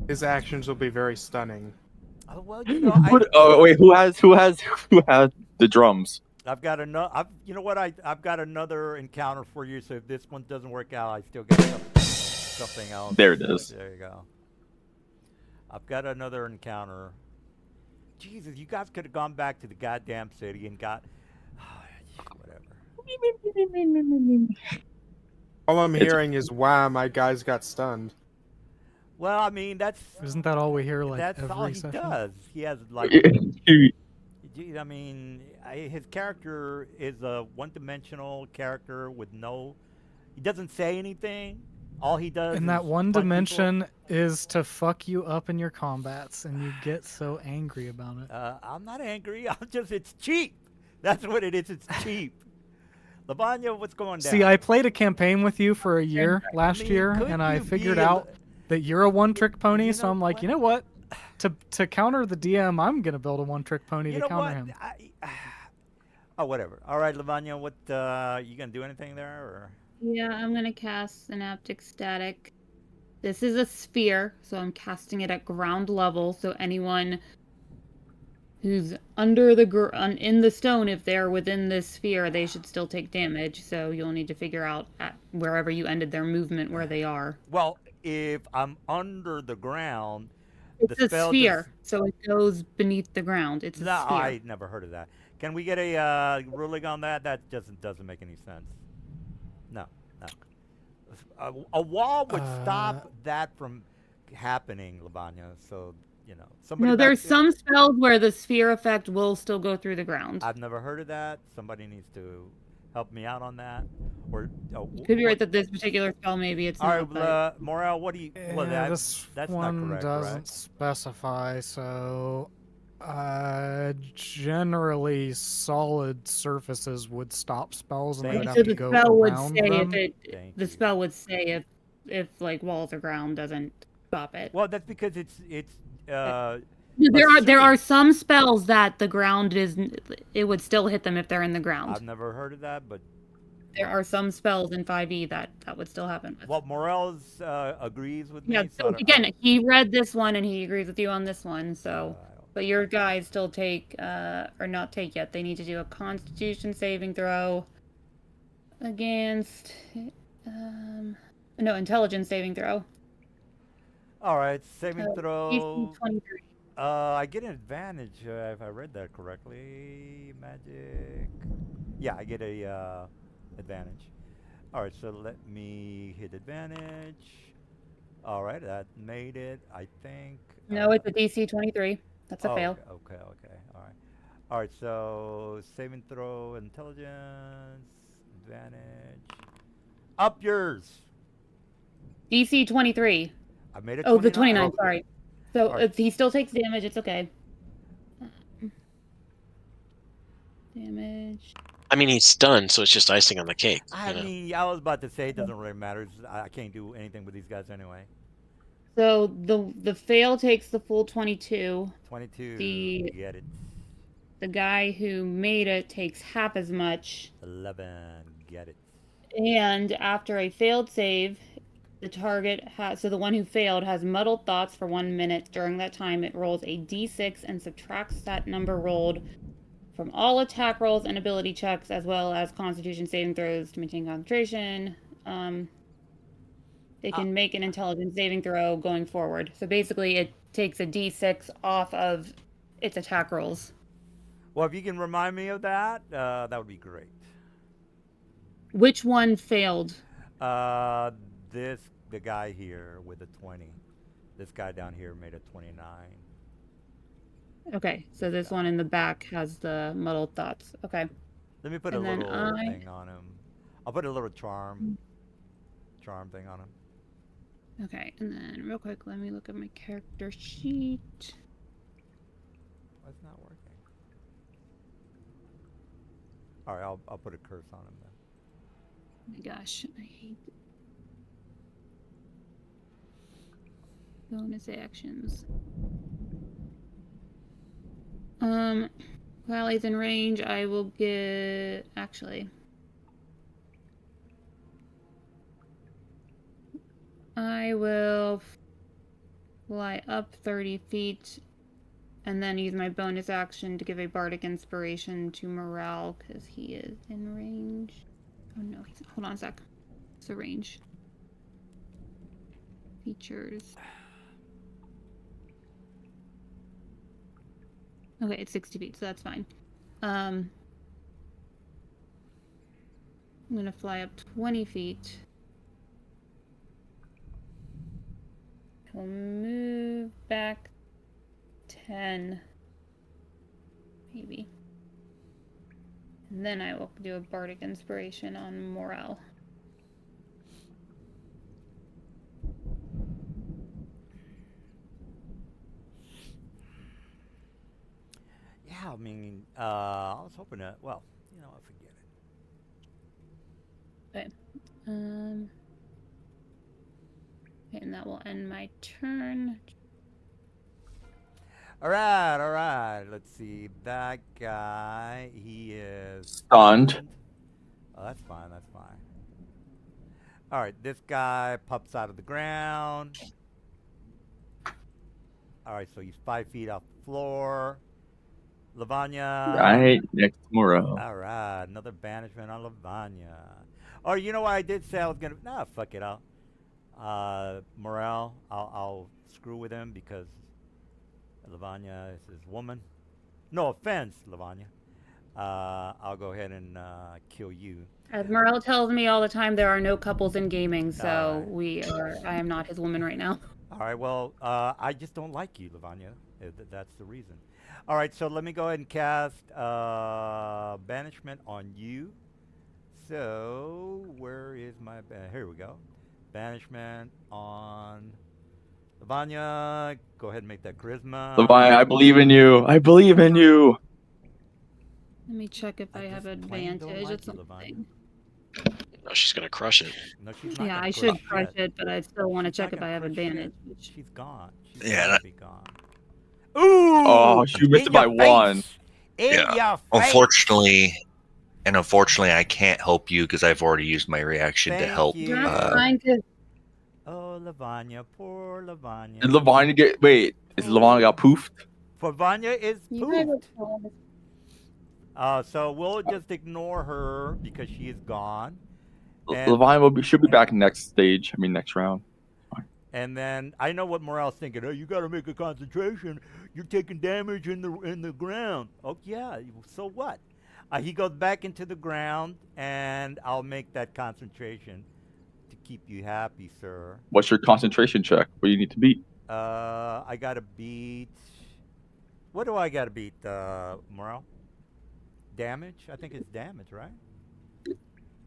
His actions will be very stunning. well, you know, Wait, who has the drums? I've got another. You know what? I've got another encounter for you. So if this one doesn't work out, I still got something else. There it is. There you go. I've got another encounter. Jesus, you guys could have gone back to the goddamn city and got whatever. All I'm hearing is, wow, my guys got stunned. Well, I mean Isn't that all we hear like that's every all he session? does. He has like. Gee, I mean, his character is a one-dimensional character with no. He doesn't say anything. All he does. And is that one punch dimension is to fuck you up in your combats, and you get so angry about it. people. I'm not angry. It's cheap. That's what it is. It's cheap. Lavanya, what's going down? See, I played a campaign with you for a year last mean, year, could and I you figured be a out that you're a one-trick pony. You So know I'm like, what? you know what? To counter the DM, I'm gonna build a one-trick pony You to know counter what? him. Oh, whatever. All right, Lavanya, what you gonna do anything there or? Yeah, I'm gonna cast Synaptic Static. This is a sphere, so I'm casting it at ground level. So anyone who's under in the stone, if they're within this sphere, they should still take damage. So you'll need to figure out at wherever you ended their movement where they are. Well, if I'm under the ground, It's the a spell sphere, so it goes beneath the ground. It's a No, sphere. I never heard of that. Can we get a ruling on that? That doesn't make any sense. No. A wall would stop that from happening, Lavanya. So somebody. No, back there's there- some spells where the sphere effect will still go through the ground. I've never heard of that. Somebody needs to help me out on that. Or Could be what- right that this particular spell maybe it's All not. right, But Morel, what do you? Well, Yeah, this that's one not correct, doesn't right? specify, so generally solid surfaces would stop spells and they would Thank have so to the go spell would around say them. Thank the you. spell would say if like walls or ground doesn't stop it. Well, that's because it's There are stream. some spells that the ground is it would still hit them if they're in the ground. I've never heard of that, but There are some spells in 5e that would still happen with. well, Morel's agrees with me. Yeah, so so again, he read this one and he agrees with you on this one, so but your guys still take or not take yet. They need to do a constitution saving throw against no, intelligence saving throw. All right, saving DC throw. 23. I get an advantage if I read that correctly. Magic. Yeah, I get a advantage. All right, so let me hit advantage. All right, that made it. I think. No, it's a DC 23. That's a fail. Okay. All right. All right. So saving throw, intelligence, advantage. Up yours. DC 23. I made it. Oh, the 29. Okay. Sorry. So Alright. he still takes damage. It's okay. Damage. I mean, he's stunned, so it's just icing on the cake. I you know? mean, I was about to say it doesn't really matter. I can't do anything with these guys anyway. So the fail takes the full 22. 22. The- Get it. The guy who made it takes half as much. 11. Get it. And after a failed save, the target has so the one who failed has muddled thoughts for 1 minute. During that time, it rolls a d6 and subtracts that number rolled from all attack rolls and ability checks, as well as Constitution saving throws to maintain concentration. They can make an intelligence saving throw going forward. So basically, it takes a d6 off of its attack rolls. Well, if you can remind me of that, that would be great. Which one failed? The guy here with a 20. This guy down here made a 29. Okay, so this one in the back has the muddled thoughts. Okay. Let me put And a then little thing on him. I'll put a little charm thing on him. Okay, and then real quick, let me look at my character sheet. Why it's not working? All right, I'll put a curse on him then. Oh my gosh, I hate bonus actions. While he's in range, I will get actually. I will fly up 30 feet and then use my bonus action to give a bardic inspiration to Morale because he is in range. Oh no, hold on a sec. It's a range. Features. Okay, it's 60 feet, so that's fine. I'm gonna fly up 20 feet. We'll move back 10, maybe. And then I will do a bardic inspiration on Morale. Yeah, I mean, I was hoping to. Well, I forget it. Okay. Okay, and that will end my turn. All right. Let's see. That guy, he is Stunned. Oh, that's fine. All right, this guy pops out of the ground. All right, so he's 5 feet off the floor. Lavanya. Right next to Morel. All right, another banishment on Lavanya. Oh, you know what I did say I was gonna? Nah, fuck it. Morale. I'll screw with him because Lavanya is his woman. No offense, Lavanya. I'll go ahead and kill you. As Morel tells me all the time, there are no couples in gaming, so Alright. I am not his woman right now. All right. Well, I just don't like you, Lavanya. That's the reason. All right. So let me go ahead and cast banishment on you. So where is my here we go. Banishment on Lavanya. Go ahead and make that charisma. Levi, I believe in you. I believe in you. Let me check if I have just plain don't advantage like or you, Lavanya. something. No, she's gonna crush it. No, she's not Yeah, gonna I crush should crush shit. it, but I still want to She's not check if gonna I have crush shit. advantage. Which... She's gone. She's Yeah, gonna be gone. Ooh! Oh, you missed In it by your one. face! In Yeah. your face! Unfortunately, I can't help you because I've already used my reaction to Thank help. you. That's fine, 'cause Oh, Lavanya, poor Lavanya. Did Lavanya get? Wait, is Lavanya got poofed? Lavanya is you guys poofed. are So we'll just ignore her because she is gone. And, Lavanya should be back next stage. I mean, next round. and then I know what Morale's thinking. Oh, you got to make a concentration. You're taking damage in the ground. Oh yeah. So what? He goes back into the ground, and I'll make that concentration to keep you happy, sir. What's your concentration check? What do you need to beat? I gotta beat. What do I gotta beat, Morale? Damage? I think it's damage, right?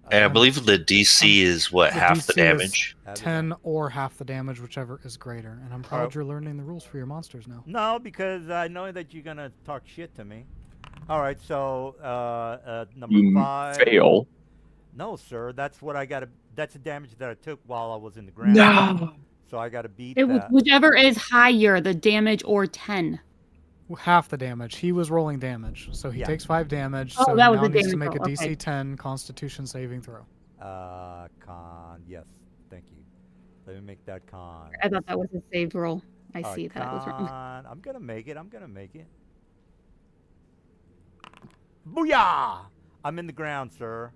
And I believe the DC is what, The half the DC is damage? 10 or half the damage, whichever is greater. And I'm proud Alright. you're learning the rules for your monsters now. No, because I know that you're gonna talk shit to me. All right, so number You 5. fail. No, sir. That's what I gotta. That's the damage that I took while I was in the ground. No. So I gotta beat it was that. whichever is higher, the damage or 10. Half the damage. He was rolling damage, so he Yeah. takes 5 damage. Oh, so that he was now a needs to damage make a roll, DC okay. 10 Constitution saving throw. Con. Yes. Thank you. Let me make that con. I thought that was a saved roll. I All see right, that was wrong. con. I'm gonna make it. I'm gonna make it. Booyah! I'm in the ground, sir.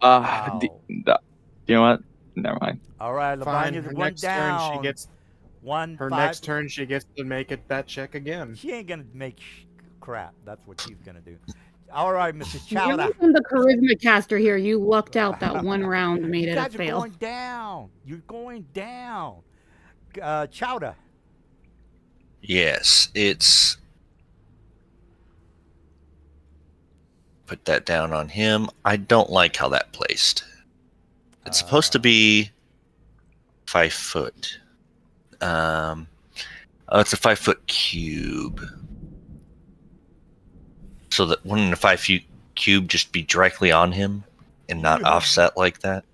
Wow. You know what? Never mind. All right, Fine. Lavanya's Her one next down. turn, she gets. One. Her 5. next turn, she gets to make it that check again. She ain't gonna make crap. That's what she's gonna do. All right, Mr. You're Chowder. from the charisma caster here. You lucked out that one round made You it a guys are fail. going down. You're going down. Chowder. Yes, it's. Put that down on him. I don't like how that placed. It's supposed to be 5 foot. Oh, it's a 5 foot cube. So that wouldn't a 5 foot cube just be directly on him and not offset like that?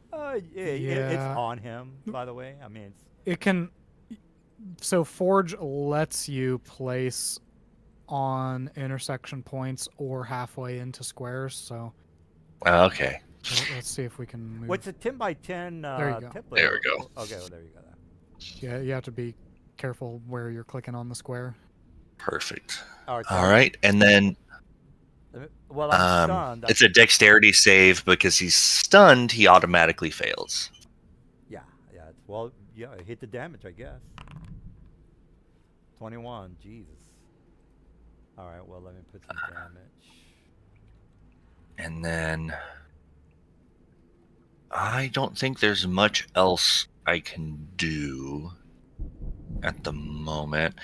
It's Yeah. on him, by the way. I mean, it's It can. So Forge lets you place on intersection points or halfway into squares. So Okay. let's see if we can move. what's a 10 by 10 There you go. template? There we go. Okay, well, there you go. Yeah, you have to be careful where you're clicking on the square. Perfect. All right. All right, and then Well, I'm stunned. it's a dexterity save because he's stunned. He automatically fails. Yeah. Well, yeah, hit the damage, I guess. 21. Jesus. All right. Well, let me put some damage. And then I don't think there's much else I can do at the moment.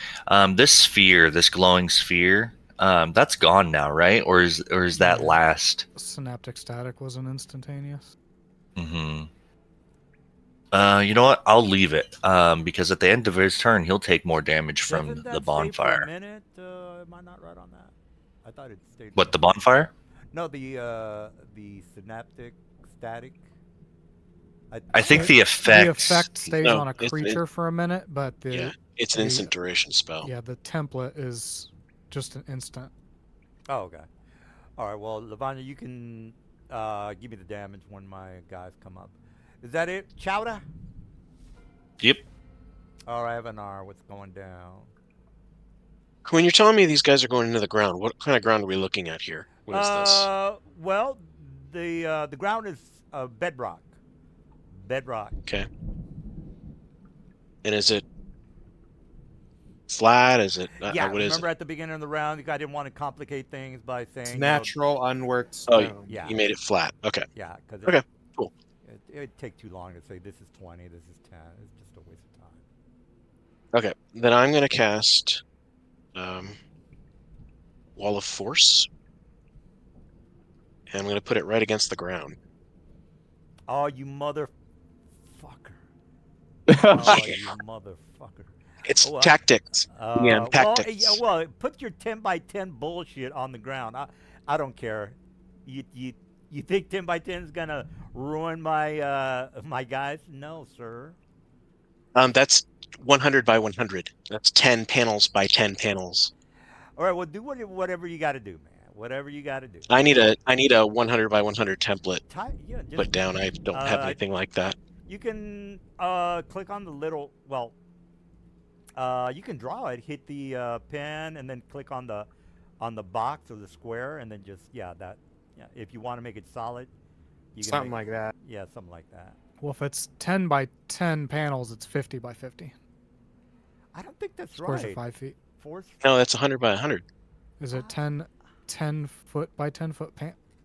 This sphere, this glowing sphere, that's gone now, right? Or is that Yeah. last? Synaptic static wasn't instantaneous. Mm-hmm. You know what? I'll leave it. Because at the end of his turn, he'll take more damage from Doesn't that the stay for a bonfire. minute? Am I not right on that? I thought it stayed. What, the bonfire? No, the synaptic static. I think the effect. The effect stays No, on a it's- creature for a minute, but the Yeah, it's an the- instant duration spell. yeah, the template is just an instant. Oh, okay. All right. Well, Lavanya, you can give me the damage when my guys come up. Is that it, Chowder? Yep. All right, Avanar, what's going down? When you're telling me these guys are going into the ground, what kind of ground are we looking at here? What is this? Well, the ground is bedrock. Bedrock. Okay. And is it flat? Is it? Yeah. What is Remember it? at the beginning of the round, the guy didn't want to complicate things by saying It's you know, natural, unworked Oh, stone. yeah. You made it flat. Okay. Yeah, because Okay, cool. It'd take too long to say this is 20, this is 10. It's just a waste of time. Okay, then I'm going to cast Wall of Force. And I'm going to put it right against the ground. Oh, you motherfucker. Oh, you motherfucker. It's Oh, tactics. Yeah, well, tactics. well, put your 10 by 10 bullshit on the ground. I don't care. You think 10 by 10 is gonna ruin my guys? No, sir. That's 100 by 100. That's 10 panels by 10 panels. All right, well, do whatever you got to do, man. Whatever you got to do. I need a 100 by 100 template Yeah, just put down. I don't have anything like that. you can click on the little. Well, you can draw it. Hit the pen and then click on the box or the square, and then just that. Yeah, if you want to make it solid, you can Something like that. Yeah, something like that. Well, if it's 10 by 10 panels, it's 50 by 50. I don't think that's Squares right. are 5 feet. Force. No, that's 100 by 100. Is it 10 foot by 10 foot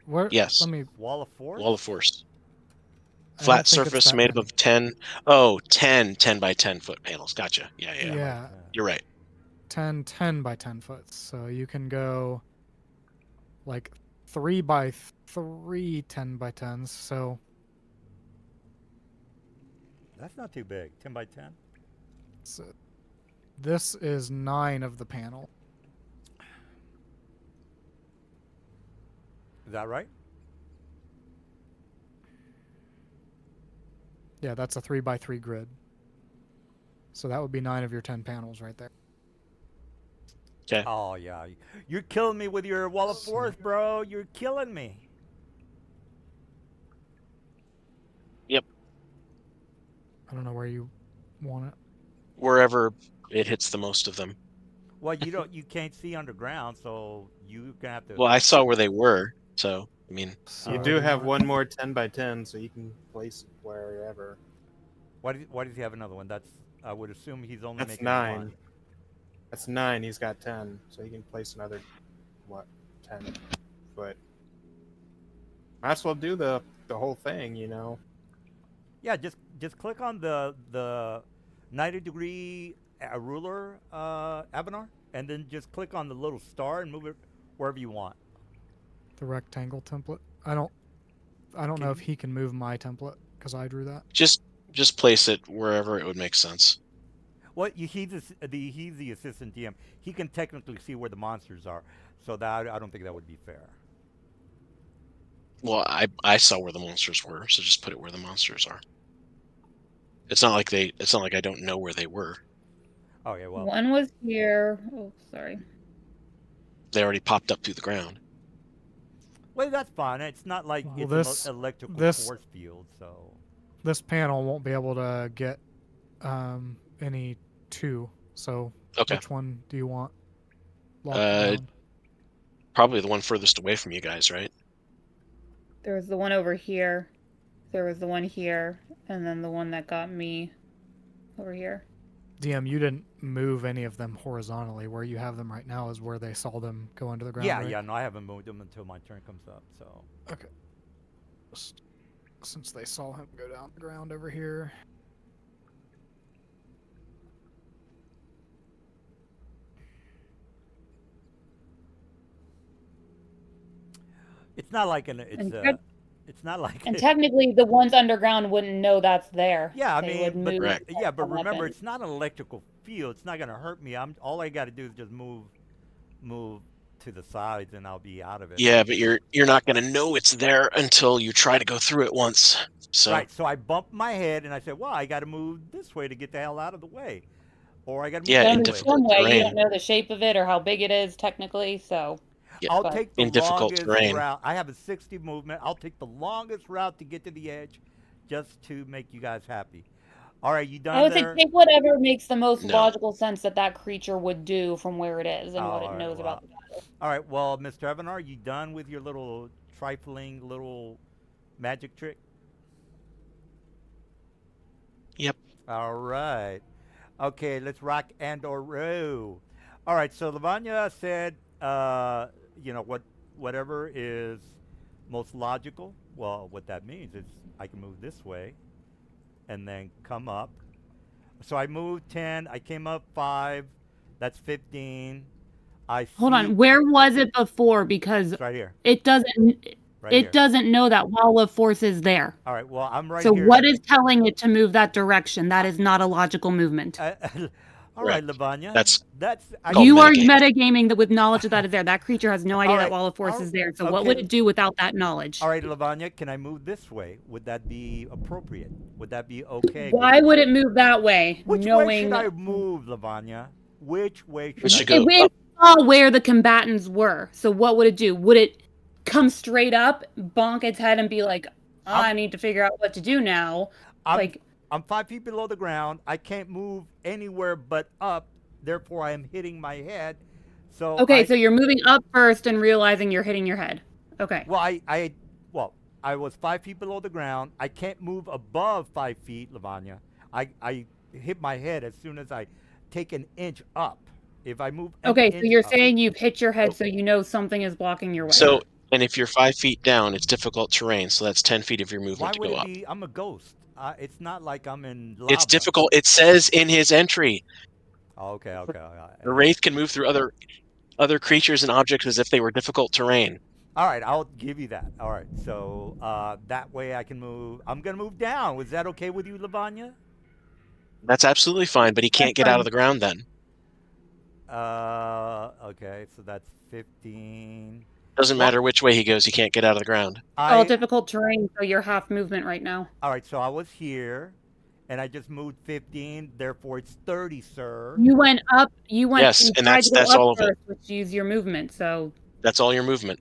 Where? Yes. Let me. Wall of force. Wall of Force. I don't Flat think it's surface that made up many. of 10. Oh, 10 10 by 10 foot panels. Gotcha. Yeah. Yeah, You're right. 10 by 10 foot. So you can go like 3 by 3 10 by 10s. So That's not too big. 10 by 10. so this is 9 of the panel. Is that right? Yeah, that's a 3 by 3 grid. So that would be 9 of your 10 panels right there. Okay. Oh yeah, you're killing me with your wall of force, bro. You're killing me. Yep. I don't know where you want it. Wherever it hits the most of them. Well, you can't see underground, so you're gonna have to. Well, I saw where they were, so I mean. So You where do you have want it? one more 10 by 10, so you can place it wherever. Why does he have another one? I would assume he's only That's making 9. one. That's 9. He's got 10, so he can place another 10 foot. Might as well do the whole thing, you know. Yeah, just click on the 90-degree ruler, Avanar, and then just click on the little star and move it wherever you want. The rectangle template. I don't know if he can move my template because I drew that. Just place it wherever it would make sense. Well, he's the assistant DM. He can technically see where the monsters are, so that I don't think that would be fair. Well, I saw where the monsters were, so just put it where the monsters are. It's not like I don't know where they were. Okay, well, One was here. Oh, sorry. They already popped up through the ground. well, that's fine. It's not like Well, it's an electrical this- force field, so. This panel won't be able to get any 2. So Okay. which one do you want? Locked down? Probably the one furthest away from you guys, right? There was the one over here. There was the one here, and then the one that got me over here. DM, you didn't move any of them horizontally. Where you have them right now is where they saw them go into the ground. Yeah, right? yeah. No, I haven't moved them until my turn comes up. So. Okay. Since they saw him go down the ground over here. It's not like it's not like. And technically, the ones underground wouldn't know that's there. Yeah, I They would mean, but move Right. yeah, but the remember, weapon. it's not an electrical field. It's not gonna hurt me. All I got to do is just move to the sides, and I'll be out of it. Yeah, but you're not gonna know it's there until you try to go through it once. So Right. So I bumped my head, and I said, "Well, I got to move this way to get the hell out of the way, or I got to move Yeah, But that in in the way." difficult some way, you terrain. don't know the shape of it or how big it is technically, so. Yeah, I'll but- take the in difficult longest terrain. route. I have a 60 movement. I'll take the longest route to get to the edge, just to make you guys happy. All right, you done I would say there? take whatever makes the most No. logical sense that creature would do from where it is and what Oh, it all right, knows well, about the battle. All right. Well, Mr. Evan, are you done with your little trifling little magic trick? Yep. All right. Okay, let's rock and or roll. All right. So Lavanya said, whatever is most logical. Well, what that means is I can move this way, and then come up. So I moved 10. I came up 5. That's 15. Hold on. Where was it before? Because It's right here. it doesn't. Right It here. doesn't know that wall of force is there. All right. Well, I'm right So here. what is telling it to move that direction? That is not a logical movement. All right, Lavanya. That's I, You are metagaming. metagaming with knowledge that is there. That creature has no idea All that right, wall of force all- is there. So what would okay. it do without that knowledge? all right, Lavanya. Can I move this way? Would that be appropriate? Would that be okay? Why would it move that way? Which way knowing should I move, Lavanya? Which way should It I should It go we up. saw where the combatants were. So what would it do? Would it come straight up, bonk its head, and be like, I need to figure out what to do now? I'm 5 feet below the ground. I can't move anywhere but up. Therefore, I am hitting my head. So Okay, so you're moving up first and realizing you're hitting your head. Okay. Well, I was 5 feet below the ground. I can't move above 5 feet, Lavanya. I hit my head as soon as I take an inch up. If I move an Okay, so inch you're up- saying you've hit your head, so you know something is blocking your way. So, and if you're 5 feet down, it's difficult terrain. So that's 10 feet of your why movement to would go it up. be? I'm a ghost. It's not like I'm in lava. It's difficult. It says in his entry, Oh, okay. the wraith can move through other creatures and objects as if they were difficult terrain. All right, I'll give you that. All right, so that way I can move. I'm gonna move down. Was that okay with you, Lavanya? That's absolutely fine, but he can't get out of the ground then. Okay, so that's 15. Doesn't matter which way he goes, he can't get out of the ground. All difficult terrain, so you're half movement right now. All right, so I was here, and I just moved 15. Therefore, it's 30, sir. You went up. Yes, you and tried to go that's up all of it. first, which use your movement. So That's all your movement.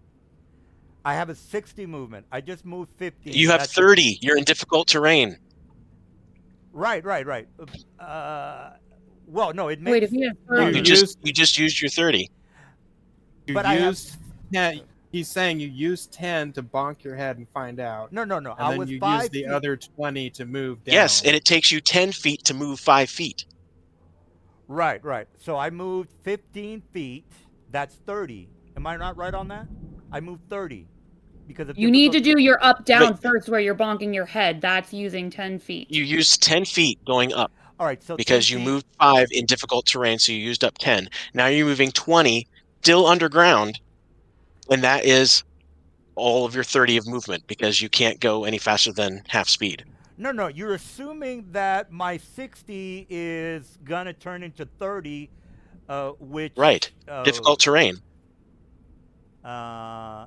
I have a 60 movement. I just moved 15. You have That's- 30. You're in difficult terrain. Right. Well, no, it makes. wait, if you have No, 30, You just used your 30. You But I have- used, yeah, he's saying you used 10 to bonk your head and find out. No. And I then was you 5 use the feet. other 20 to move down. Yes, and it takes you 10 feet to move 5 feet. Right. So I moved 15 feet. That's 30. Am I not right on that? I moved 30 because of you need to difficult- do your up down Wait. first, where you're bonking your head. That's using 10 feet. You used 10 feet going up All right, so because 10 you feet- moved 5 in difficult terrain, so you used up 10. Now you're moving 20, still underground, and that is all of your 30 of movement because you can't go any faster than half speed. No. You're assuming that my 60 is gonna turn into 30, which Right. Difficult terrain. Yeah.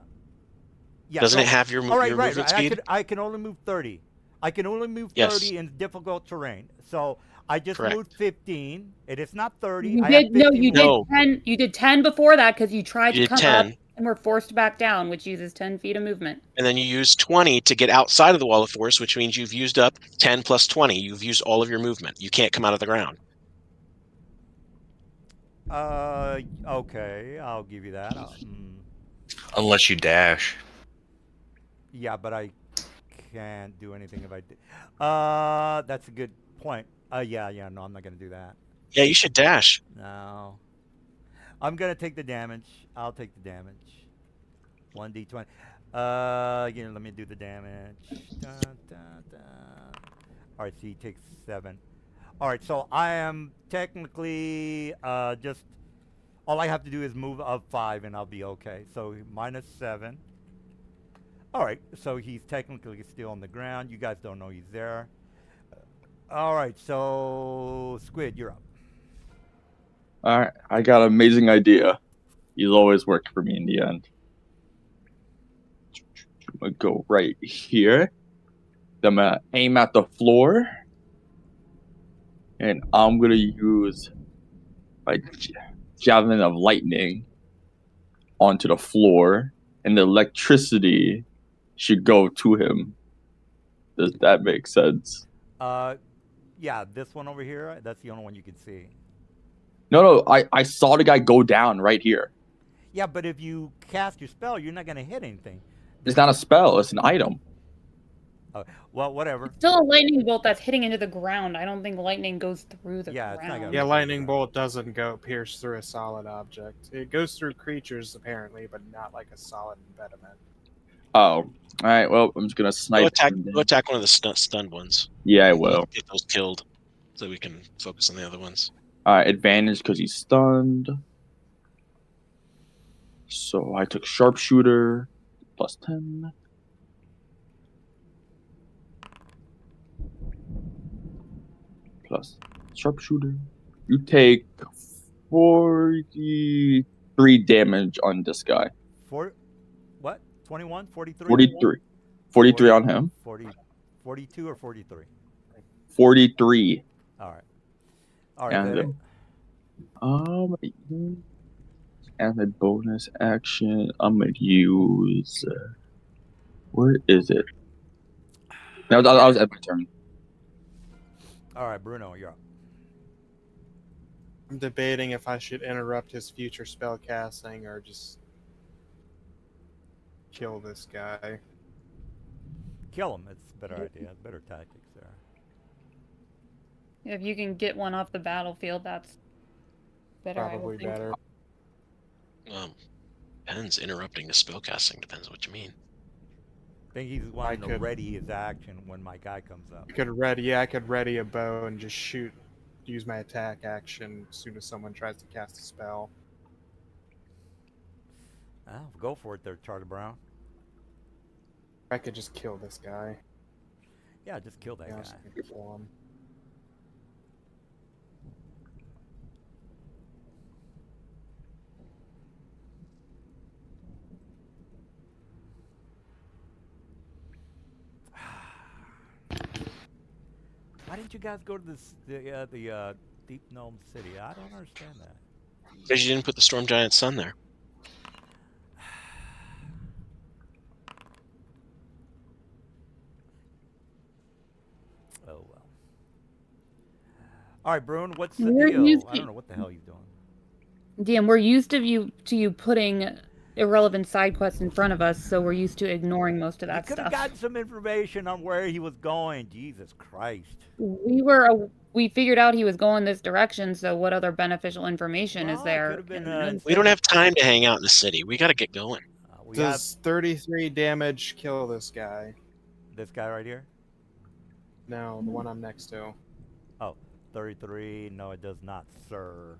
Doesn't no, it have your, all right, your right. movement I speed? can only move 30. I can only move Yes. 30 in difficult terrain. So I just Correct. moved 15. It is not 30. You I have did no, 50 you movement. did 10. You did 10 before that because you tried You to did come up 10. and were forced back down, which uses 10 feet of movement. And then you use 20 to get outside of the wall of force, which means you've used up 10 plus 20. You've used all of your movement. You can't come out of the ground. Okay, I'll give you that. Unless you dash. Yeah, but I can't do anything if I did. That's a good point. Yeah, no, I'm not gonna do that. Yeah, you should dash. No. I'm gonna take the damage. I'll take the damage. 1d20. Let me do the damage. All right, so he takes 7. All right, so I am technically just all I have to do is move up 5 and I'll be okay. So minus 7. All right, so he's technically still on the ground. You guys don't know he's there. All right, so Squid, you're up. All right, I got an amazing idea. He's always worked for me in the end. I'm gonna go right here. I'm gonna aim at the floor, and I'm gonna use my javelin of lightning onto the floor, and the electricity should go to him. Does that make sense? Yeah, this one over here, that's the only one you can see. No, I saw the guy go down right here. Yeah, but if you cast your spell, you're not going to hit anything. It's not a spell, it's an item. Well, whatever. It's still a lightning bolt that's hitting into the ground. I don't think lightning goes through the Yeah, it's not ground. gonna- Yeah, lightning bolt doesn't go pierce through a solid object. It goes through creatures apparently, but not like a solid impediment. Oh, alright, well, I'm just gonna snipe. Go attack one of the stunned ones. Yeah, I will. Get those killed. so we can focus on the other ones. Advantage because he's stunned. So I took sharpshooter plus 10. Plus sharpshooter. You take 43 damage on this guy. What? 21? 43? 43. 43 on him. 42 or 43? 43. All right. All right. Is that it? As a bonus action, I'm gonna use. Where is it? No, I was at my turn. All right, Bruno, you're up. I'm debating if I should interrupt his future spell casting or just kill this guy. Kill him. It's a better idea. Better tactics there. If you can get one off the battlefield, that's better. I Probably would think. better. Depends. Interrupting the spellcasting depends what you mean. I think he's wanting to ready his action when my guy comes up. I could ready a bow and just shoot. Use my attack action as soon as someone tries to cast a spell. Go for it there, Charlie Brown. I could just kill this guy. Yeah, just kill that guy. Kill him. Why didn't you guys go to the Deep Gnome City? I don't understand that. Because you didn't put the Storm Giant Sun there. Oh well. All right, Bruin, what's the We're deal? used I don't know what the hell you're doing. DM, we're used to you putting irrelevant side quests in front of us, so we're used to ignoring most of that You could have stuff. gotten some information on where he was going. Jesus Christ. We figured out he was going this direction, so what other beneficial information is Well, it there? could have been, We don't have time to hang out in the city. We got to get going. Does 33 damage kill this guy? This guy right here? No, the one I'm next to. Oh, 33. No, it does not, sir.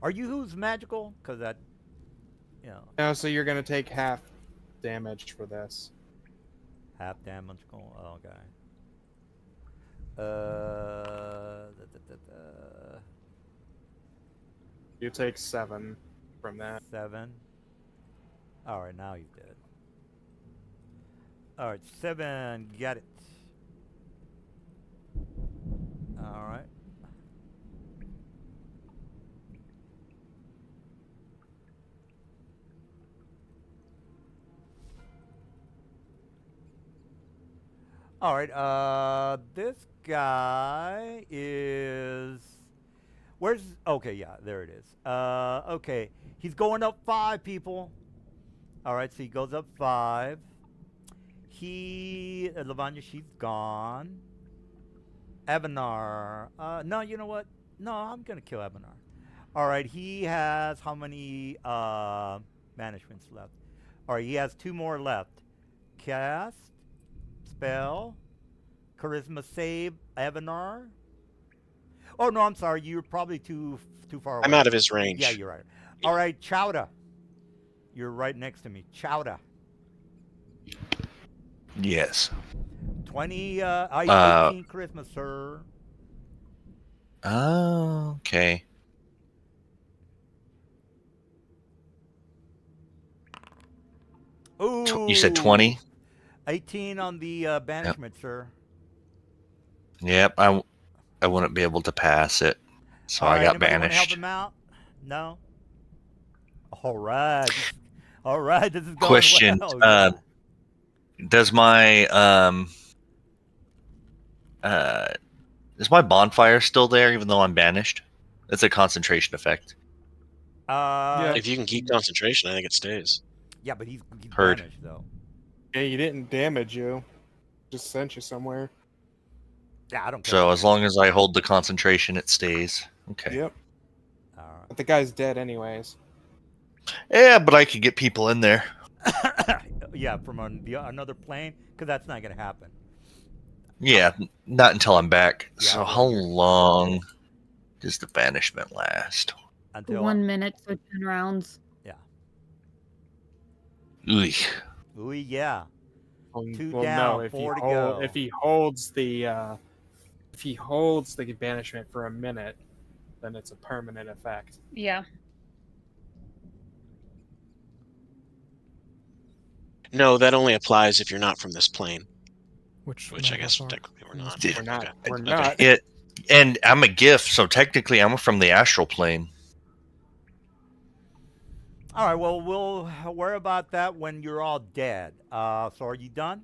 Are you who's magical? Because that, you know. No, so you're gonna take half damage for this. Half damage. Oh, okay. You take 7 from that. 7. All right, now he's dead. All right, 7. Got it. All right. All right, this guy is... Where's... Okay, yeah, there it is. Okay, he's going up 5, people. All right, so he goes up 5. Lavanya, she's gone. Avanar. No, you know what? No, I'm going to kill Avanar. All right, he has how many banishments left? All right, he has 2 more left. Cast. Spell, charisma save, Avanar. Oh no, I'm sorry. You're probably too far away. I'm out of his range. Yeah, you're right. All right, Chowda. You're right next to me, Chowda. Yes. 18 charisma, sir. Oh, okay. Ooh. You said 20? 18 on the banishment, sir. Yep, I wouldn't be able to pass it, so All I right, got anybody wanna banished. help him out? No. All right. All right, this is going Question: well. Does my is my bonfire still there even though I'm banished? It's a concentration effect. If you can keep concentration, I think it stays. Yeah, but he's Heard. banished though. Yeah, he didn't damage you. Just sent you somewhere. Yeah, I don't care. So as long as I hold the concentration, it stays. Okay. Yep. All right. But the guy's dead anyways. Yeah, but I could get people in there. another plane, because that's not gonna happen. Yeah, not until I'm back. Yeah, So I'll how go here. long does the banishment last? Until 1 minute, so 10 rounds. yeah. Ooh. Ooh, yeah. Two Well, down, no. If he 4 to go. holds the banishment for a minute, then it's a permanent effect. Yeah. No, that only applies if you're not from this plane, Which which I none of guess us are. technically we're not. Did- We're not. Okay. We're Okay. not. It, and I'm a gift, so technically I'm from the astral plane. All right. Well, we'll worry about that when you're all dead. So are you done?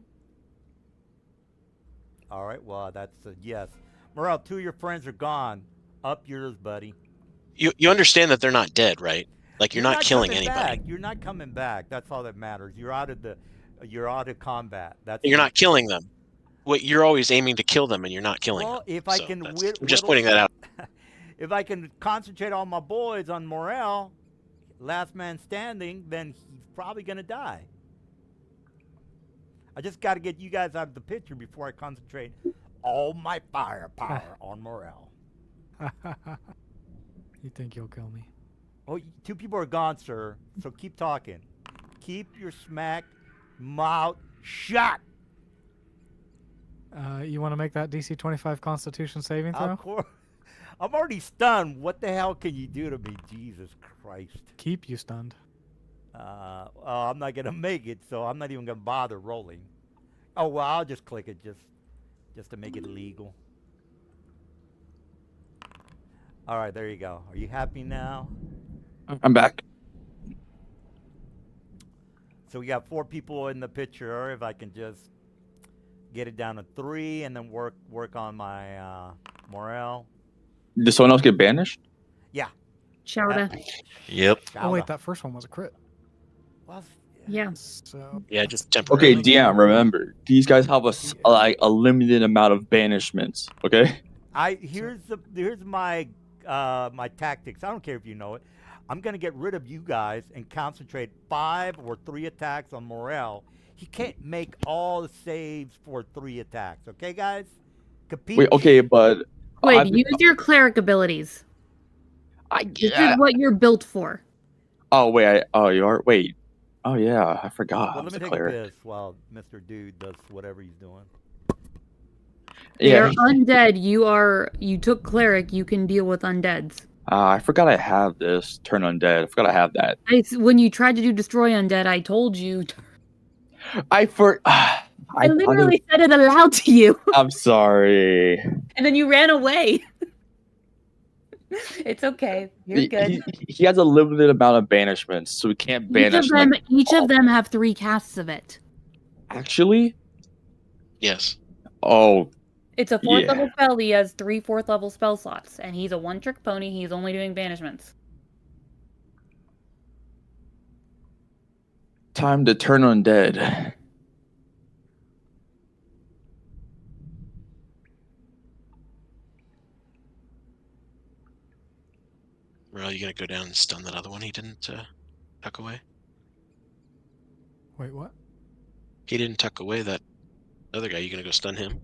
All right. Well, that's a yes. Morel, 2 of your friends are gone. Up yours, buddy. You understand that they're not dead, right? Like you're not killing coming anybody. back. You're not coming back. That's all that matters. You're out of combat. That's You're the not killing them. What you're always aiming to kill them, and you're not killing Well, them. if I So can that's- whittle, I'm just pointing that out. if I can concentrate all my boys on Morel, last man standing, then he's probably gonna die. I just got to get you guys out of the picture before I concentrate all my firepower on Morel. You think you'll kill me? Oh, 2 people are gone, sir. So keep talking. Keep your smack mouth shut. You want to make that DC 25 Constitution saving throw? Of course. I'm already stunned. What the hell can you do to me? Jesus Christ. Keep you stunned. I'm not gonna make it, so I'm not even gonna bother rolling. Oh well, I'll just click it just to make it legal. All right, there you go. Are you happy now? I'm back. So we got 4 people in the picture. If I can just get it down to 3, and then work on my morale. Did someone else get banished? Yeah. Chowder. Yep. Oh wait, that first one was a crit. Well, Yeah. So Yeah, just Okay, temporarily. DM, remember, these guys have a limited amount of banishments, okay? Here's my my tactics. I don't care if you know it. I'm gonna get rid of you guys and concentrate 5 or 3 attacks on Morel. He can't make all the saves for 3 attacks. Okay, guys? Capiche? Wait, okay, but... Wait, use your cleric abilities. This is what you're built for. Oh, wait, you are? Wait. Oh, yeah, I forgot. Well, I let was me a take cleric. this while Mr. Dude does whatever he's doing. They're Yeah, undead. You took cleric. You can deal with undeads. I forgot I have this. Turn undead. I forgot I have that. When you tried to do destroy undead, I told you. I literally said it aloud to you, I'm sorry. and then you ran away. It's okay. You're good. He has a limited amount of banishments, so we can't banish him. Each of them have 3 casts of it. Actually? Yes. Oh, It's a 4th level spell. He has 3 4th level spell slots, and he's a 1-trick pony. He's only doing banishments. time to turn undead. Are you gonna go down and stun that other one he didn't tuck away? wait, what? He didn't tuck away that other guy. You gonna go stun him?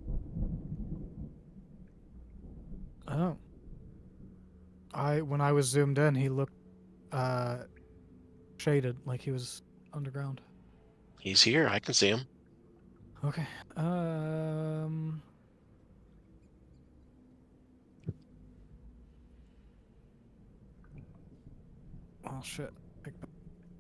Oh. When I was zoomed in, he looked shaded, like he was underground. He's here. I can see him. Okay. Oh shit.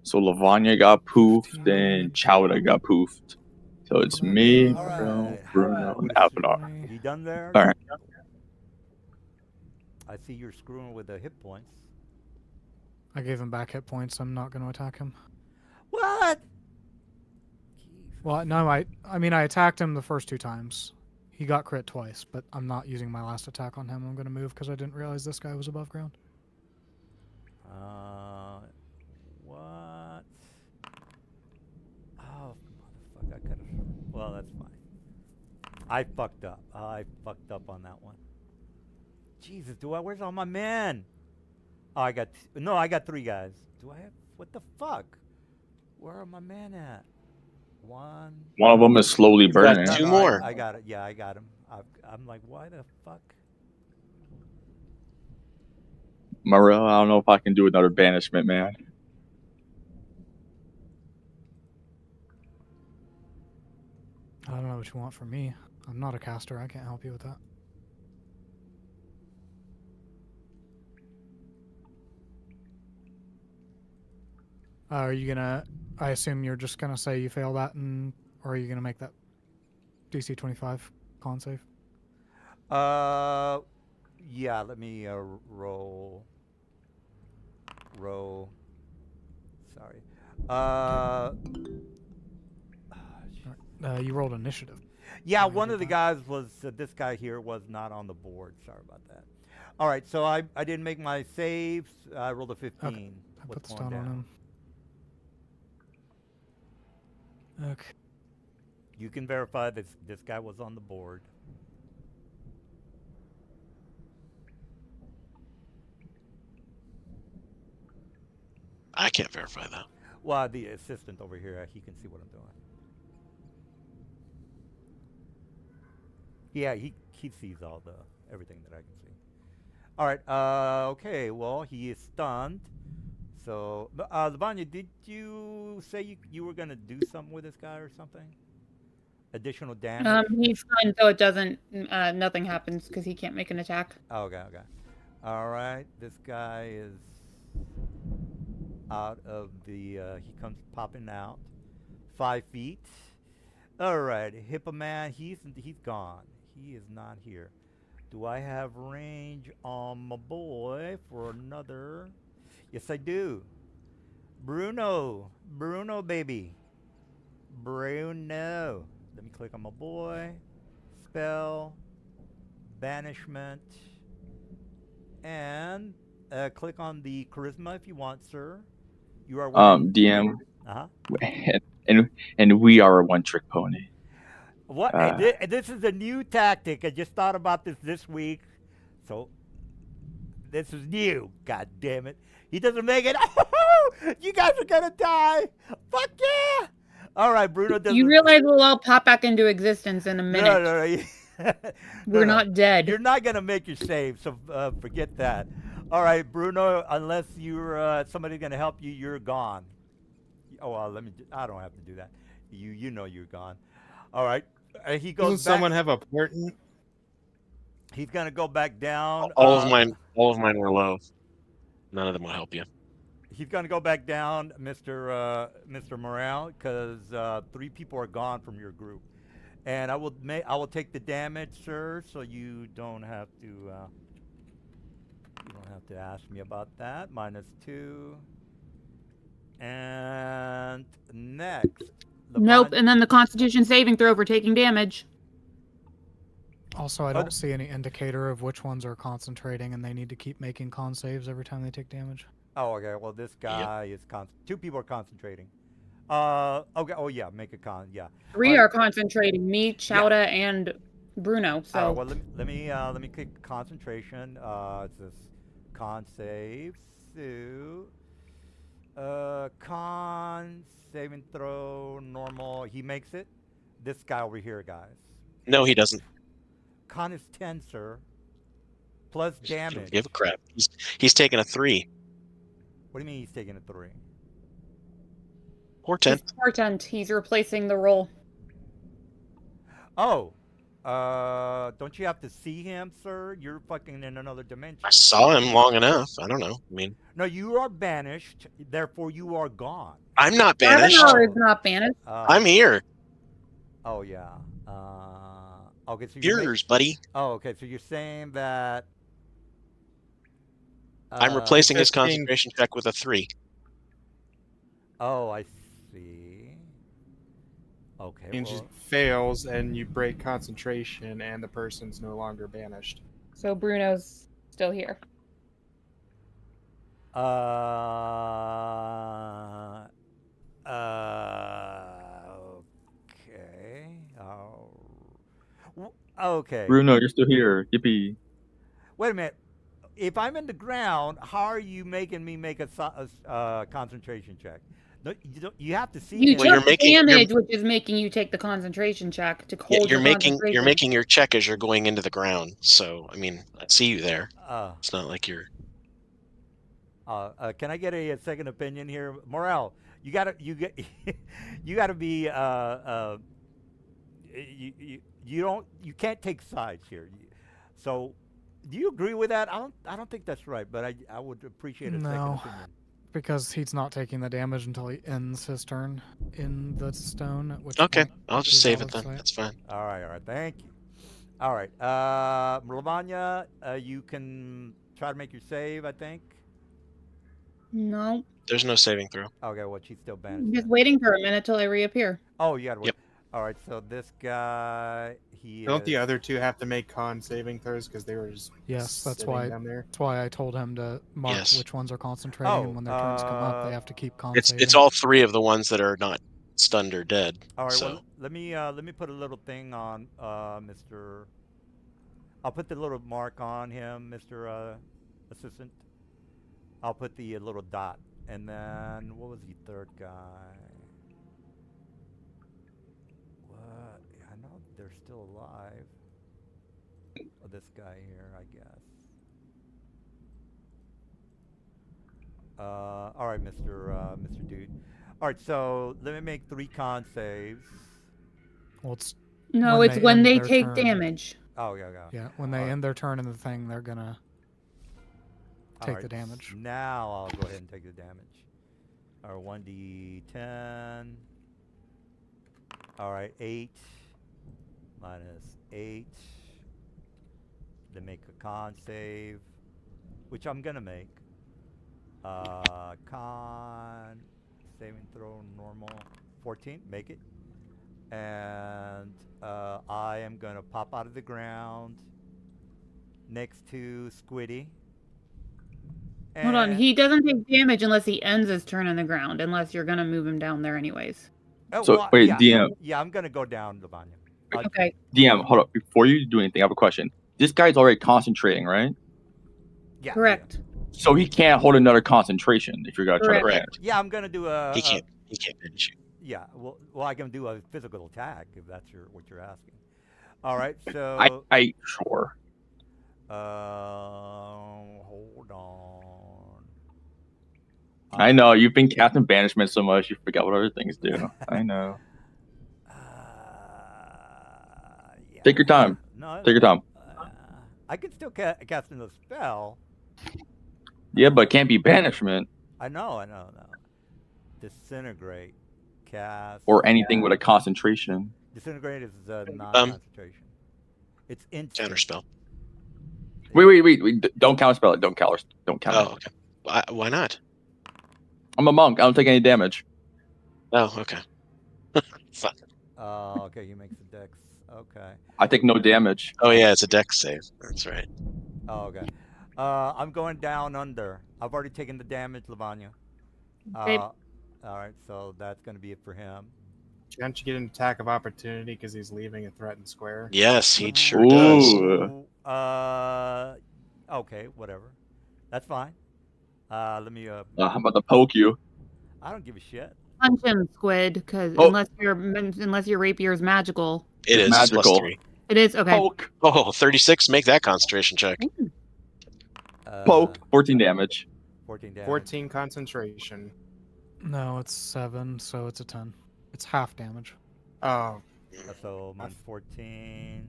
So Lavanya got poofed and Chowda got poofed. So it's me, All right. Bruno, and Avatar. You done there? All right. I see you're screwing with the hit points. I gave him back hit points. I'm not going to attack him. What? Well, no, I mean, I attacked him the first 2 times. He got crit twice, but I'm not using my last attack on him. I'm going to move because I didn't realize this guy was above ground. What? Oh, motherfucker! I could have. Well, that's fine. I fucked up. I fucked up on that one. Jesus, where's all my men? Oh, I got 3 guys. Do I have? What the fuck? Where are my men at? One. One of them is slowly You've got burning. two more. I got it. Yeah, I got him. I'm like, why the fuck? Morel, I don't know if I can do another banishment, man. I don't know what you want from me. I'm not a caster. I can't help you with that. Are you gonna? I assume you're just gonna say you fail that, or are you gonna make that DC 25 con save? Yeah. Let me roll. Sorry. You rolled initiative. Yeah, Why you one did of the that? guys was this guy here was not on the board. Sorry about that. All right, so I didn't make my saves. I rolled a 15. I put What's the going stun on down? him. Okay. You can verify this guy was on the board. I can't verify that. Well, the assistant over here, he can see what I'm doing. Yeah, he sees all everything that I can see. All right. Okay. Well, he is stunned. So, Lavanya, did you say you were gonna do something with this guy or something? Additional damage? He's fine, so it doesn't. Nothing happens because he can't make an attack. Oh, okay. All right. This guy is out of the. He comes popping out. 5 feet. All right. Hippoman. He's gone. He is not here. Do I have range on my boy for another? Yes, I do. Bruno, baby. Bruno. Let me click on my boy. Spell. Banishment. And click on the charisma if you want, sir. You are winning. DM, Uh-huh. and we are a one-trick pony. What? This is a new tactic. I just thought about this week. So, this is new. God damn it. He doesn't make it. Oh, you guys are going to die. Fuck yeah. All right, Bruno doesn't. You realize we'll all pop back into existence in a minute. No. We're not dead. You're not going to make your save, so forget that. All right, Bruno, unless you're somebody's going to help you, you're gone. Oh, well, I don't have to do that. You know you're gone. All right. He goes Doesn't someone have a portent? He's gonna go back down. All of mine were low. None of them will help you. He's gonna go back down, Mr. Morale, because 3 people are gone from your group, and I will take the damage, sir. So you don't have to ask me about that. -2. And next. Nope, and then the Constitution saving throw for taking damage. Also, I don't see any indicator of which ones are concentrating, and they need to keep making con saves every time they take damage. Oh, okay. Well, this guy is 2 people are concentrating. Okay. Oh, yeah. Make a con. Yeah. 3 are concentrating. Me, Chowda, and Bruno. So. Well, let me click concentration. It's this con save. Con saving throw normal. He makes it. This guy over here, guys. No, he doesn't. Con is 10, sir. Plus damage. Give a crap. He's taking a 3. What do you mean he's taking a 3? Portent. It's Portent. He's replacing the roll. Oh. Don't you have to see him, sir? You're fucking in another dimension. I saw him long enough. I don't know. I mean, No, you are banished. Therefore, you are gone. I'm not banished. Ravenor is not banished. I'm here. Oh yeah. Okay, so Yours, buddy. Oh, okay. So you're saying that I'm replacing his 15. concentration check with a 3. Oh, I see. Okay. And Well, just fails, and you break concentration, and the person's no longer banished. So Bruno's still here. Okay. Okay. Bruno, you're still here. Yippee. Wait a minute. If I'm in the ground, how are you making me make a concentration check? No, you have to see You him. Well, you're took making- you're- damage, which is making you take the concentration check to Yeah, hold you're your making concentration. your check as you're going into the ground. So I mean, I see you there. Uh, It's not like you're. can I get a second opinion here, Morel? You gotta you gotta be you can't take sides here. So, do you agree with that? I don't think that's right, but I would appreciate a second No. opinion. Because he's not taking the damage until he ends his turn in the stone. At which Okay, point I'll just he's save out it of then. sight. That's fine. All right, thank you. All right, Lavanya, you can try to make your save, I think. No, There's no saving throw. Okay, well, she's still I'm banished. just then. waiting for a minute till I reappear. Oh, you gotta wait. Yep. All right, so this guy, Don't the is- other two have to make con saving throws because they were just Yes, that's sitting why. down there? That's why I told him to mark Yes. which ones are concentrating, Oh, and when their turns come up, they have to keep con It's saving. all three of the ones that are not stunned or dead. All right, so well, let me put a little thing on Mr. I'll put the little mark on him, Mr. Assistant. I'll put the little dot, and then what was the third guy? What? I know they're still alive. Oh, this guy here, I guess. All right, Mr. Dude. All right, so let me make 3 con saves. Well, it's No, When it's they when end they their take turn. damage. Oh, yeah. yeah. When they Alright. end their turn in the thing, they're gonna take the Alright, damage. Now I'll go ahead and take the damage. Our 1d10. All right, 8 minus 8. Then make a con save, which I'm gonna make. Con saving throw normal 14. Make it. And I am gonna pop out of the ground next to Squiddy. Hold on, And- he doesn't take damage unless he ends his turn on the ground, unless you're gonna move him down there anyways. Oh, So, wait, yeah, DM. Yeah, I'm gonna go down, Lavanya. Okay. DM, hold up. Before you do anything, I have a question. This guy's already concentrating, right? Yeah. Correct. So he can't hold another concentration if you're gonna try to Correct. banish. Yeah, I'm gonna do a. he can't finish you. Yeah. Well, I can do a physical attack if that's what you're asking. All right. So. I sure. Hold on. I know you've been casting banishment so much you forgot what other things do. I know. Yeah. Take your time. No. Take your time. I can still cast another spell. Yeah, but it can't be banishment I know. Disintegrate. Cast. or anything with a concentration. Disintegrate is non-concentration. It's instant. Counterspell. Wait. Don't counterspell it. Don't counter. Oh, okay. Why not? I'm a monk. I don't take any damage. Oh, okay. Fine. Oh, okay. He makes a dex. Okay. I take no damage. Oh yeah, it's a dex save. That's right. Oh, okay. I'm going down under. I've already taken the damage, Lavanya. Okay. All right, so that's going to be it for him. Can't you get an attack of opportunity because he's leaving a threatened square? Yes, he sure does. Ooh. Okay, whatever. That's fine. Let me. I'm about to poke you. I don't give a shit. Punch him, Squid, because Oh. unless your rapier is magical, It is. It's magical. +3. it is okay. Poke. Oh, 36. Make that concentration check. Poke. 14 damage. 14 damage. 14 concentration. No, it's 7, so it's a 10. It's half damage. Oh, So mine's 14.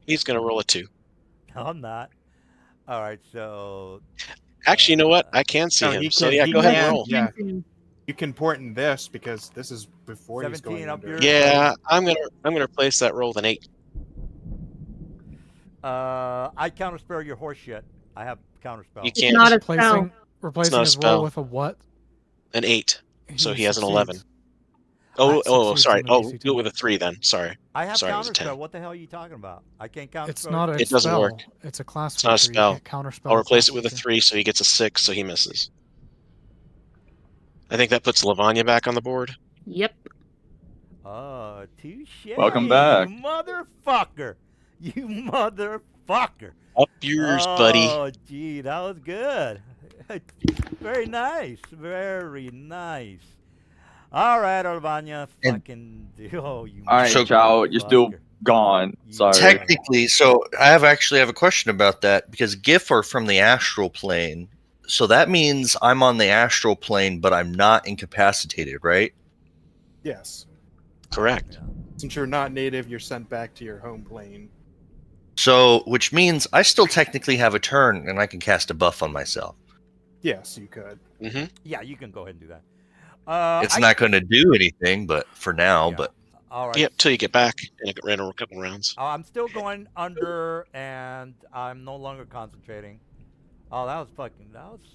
He's gonna roll a 2. No, I'm not. All right, so. Actually, you know what? I can see No, him. he So can- yeah, he go ahead can. and roll. Yeah. Fencing. you can port in this because this is before he's 17 going up under. here. Yeah, I'm gonna replace that roll with an 8. I counterspell your horse shit. I have counterspell. You It's can't. not a spell. Replacing not a his spell. roll with a what? An 8. So he has an succeeds. 11. Oh, succeeds sorry. on the Oh, AC do it with a 3 then. Sorry. I have Sorry, it was a counterspell. 10. What the hell are you talking about? I can't counterspell. It's not a It doesn't spell. work. It's a class It's not a feature. spell. You can't counterspell. I'll a replace class it with a feature. 3 so he gets a 6 so he misses. I think that puts Lavanya back on the board. Yep. Oh, touche. Welcome back. You motherfucker. You motherfucker. Up yours, buddy. Oh, gee, that was good. Very nice. Very nice. All right, Olvania, And- fucking oh, you. All right, So- Chow, you're still motherfucker. gone. You Sorry. Technically, so I actually have a question about that because GIF are from the astral plane. So that means I'm on the astral plane, but I'm not incapacitated, right? Yes. Correct. Yeah. Since you're not native, you're sent back to your home plane. So, which means I still technically have a turn and I can cast a buff on myself. Yes, you could. Mm-hmm. Yeah, you can go ahead and do that. It's not going to do anything, but for now, Yeah. but All right. Yep, till you get back and ran a couple rounds. I'm still going under, and I'm no longer concentrating. Oh, that was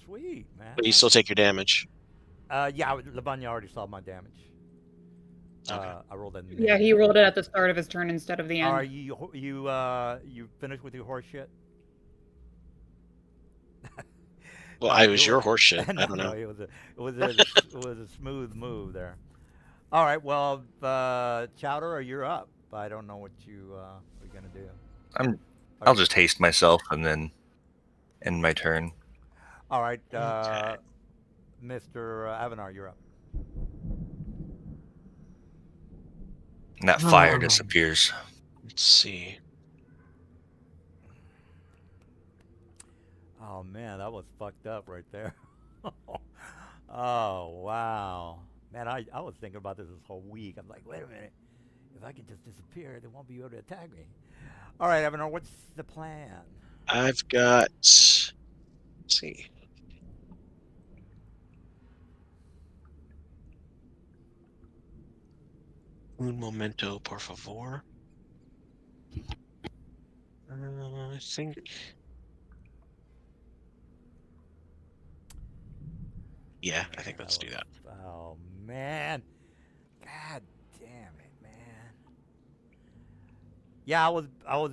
sweet, man. But you still take your damage. Yeah, Lavanya already saw my damage. Okay. I rolled that. Yeah, he rolled it at the start of his turn instead of the end. Are you finished with your horse shit? Well, No, I it was your horse shit. no, I don't know. it was a smooth move there. All right, well, Chowder, you're up. I don't know what you are gonna do. I'll just haste myself and then end my turn. All right, Okay. Mr. Avanar, you're up. And that fire Oh. disappears. Let's see. Oh man, that was fucked up right there. Oh wow, man, I was thinking about this whole week. I'm like, wait a minute, if I can just disappear, they won't be able to attack me. All right, Avanar, what's the plan? I've got. Let's see. Un momento, por favor. I think. Yeah, I think let's do that. Oh man, god damn it, man. Yeah, I was I was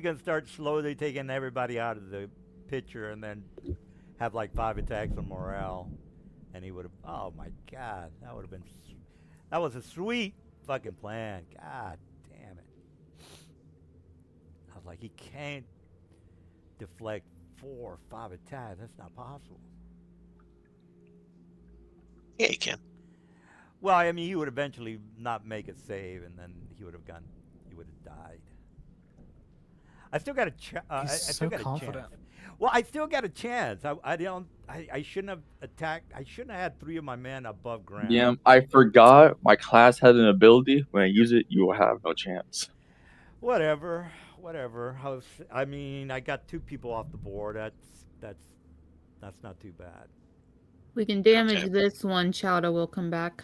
gonna start slowly taking everybody out of the picture and then have like 5 attacks on morale, and he would have. Oh my god, that would have been. That was a sweet fucking plan. God damn it. I was like, he can't deflect 4 or 5 attacks. That's not possible. Yeah, you can. Well, I mean, he would eventually not make a save, and then he would have died. I still got a I He's still so got confident. a chance. Well, I still got a chance. I shouldn't have attacked. I shouldn't have had 3 of my men above ground. Yeah, I forgot my class had an ability. When I use it, you will have no chance. Whatever. I mean, I got 2 people off the board. That's not too bad. We can damage Okay. this one. Chowda will come back.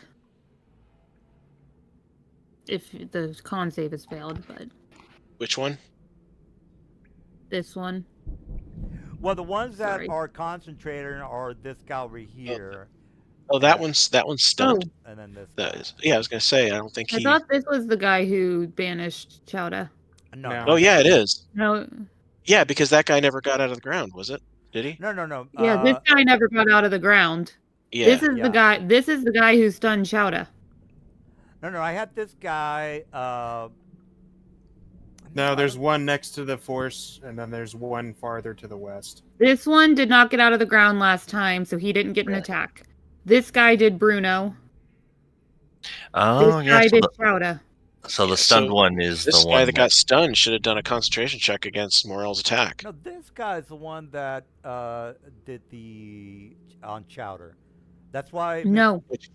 If the con save has failed, but Which one? this one. Well, the ones that Sorry. are concentrating are this guy over here, Oh, that one's stunned. and then this. That guy. is, yeah, I was gonna say I don't think I he. thought this was the guy who banished Chowda. No. No. Oh yeah, it is. No, Yeah, because that guy never got out of the ground, was it? Did he? No. yeah, this guy never got out of the ground. Yeah. This is Yeah. the guy. This is the guy who stunned Chowda. No. I had this guy. No, there's one next to the force, and then there's one farther to the west. This one did not get out of the ground last time, so he didn't get an Really? attack. This guy did Bruno. Oh, This yeah. guy So did the, Chowda. so the Yeah, stunned so one is This the guy one. that got stunned should have done a concentration check against Morel's attack. No, this guy's the one that did the on Chowder. That's why. No. Which-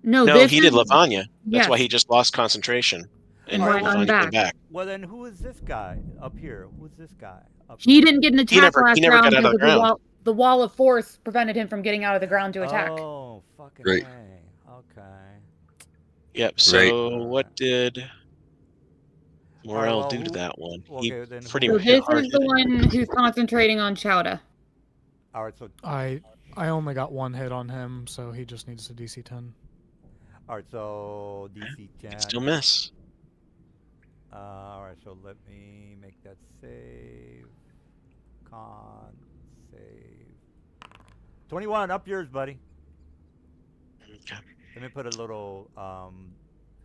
No, No, this he did is- Lavanya. That's yes. why he just lost concentration. And went Lavanya back. came back. Well, then who is this guy up here? Who's this guy? Up He here? didn't get an He attack never- last he never round got out of because the ground. the wall of force prevented him from getting out of the ground to attack. Oh, fucking Great. way. Okay. Yep. So what did Morel well, do to who- that one? okay, He then pretty who- So much this hard is the hit it. one who's concentrating on Chowda. All right. So. I only got 1 hit on him, so he just needs a DC 10. All right. So DC 10. Can still miss. All right. So let me make that save. Con save. 21. Up yours, buddy. Okay. Let me put a little.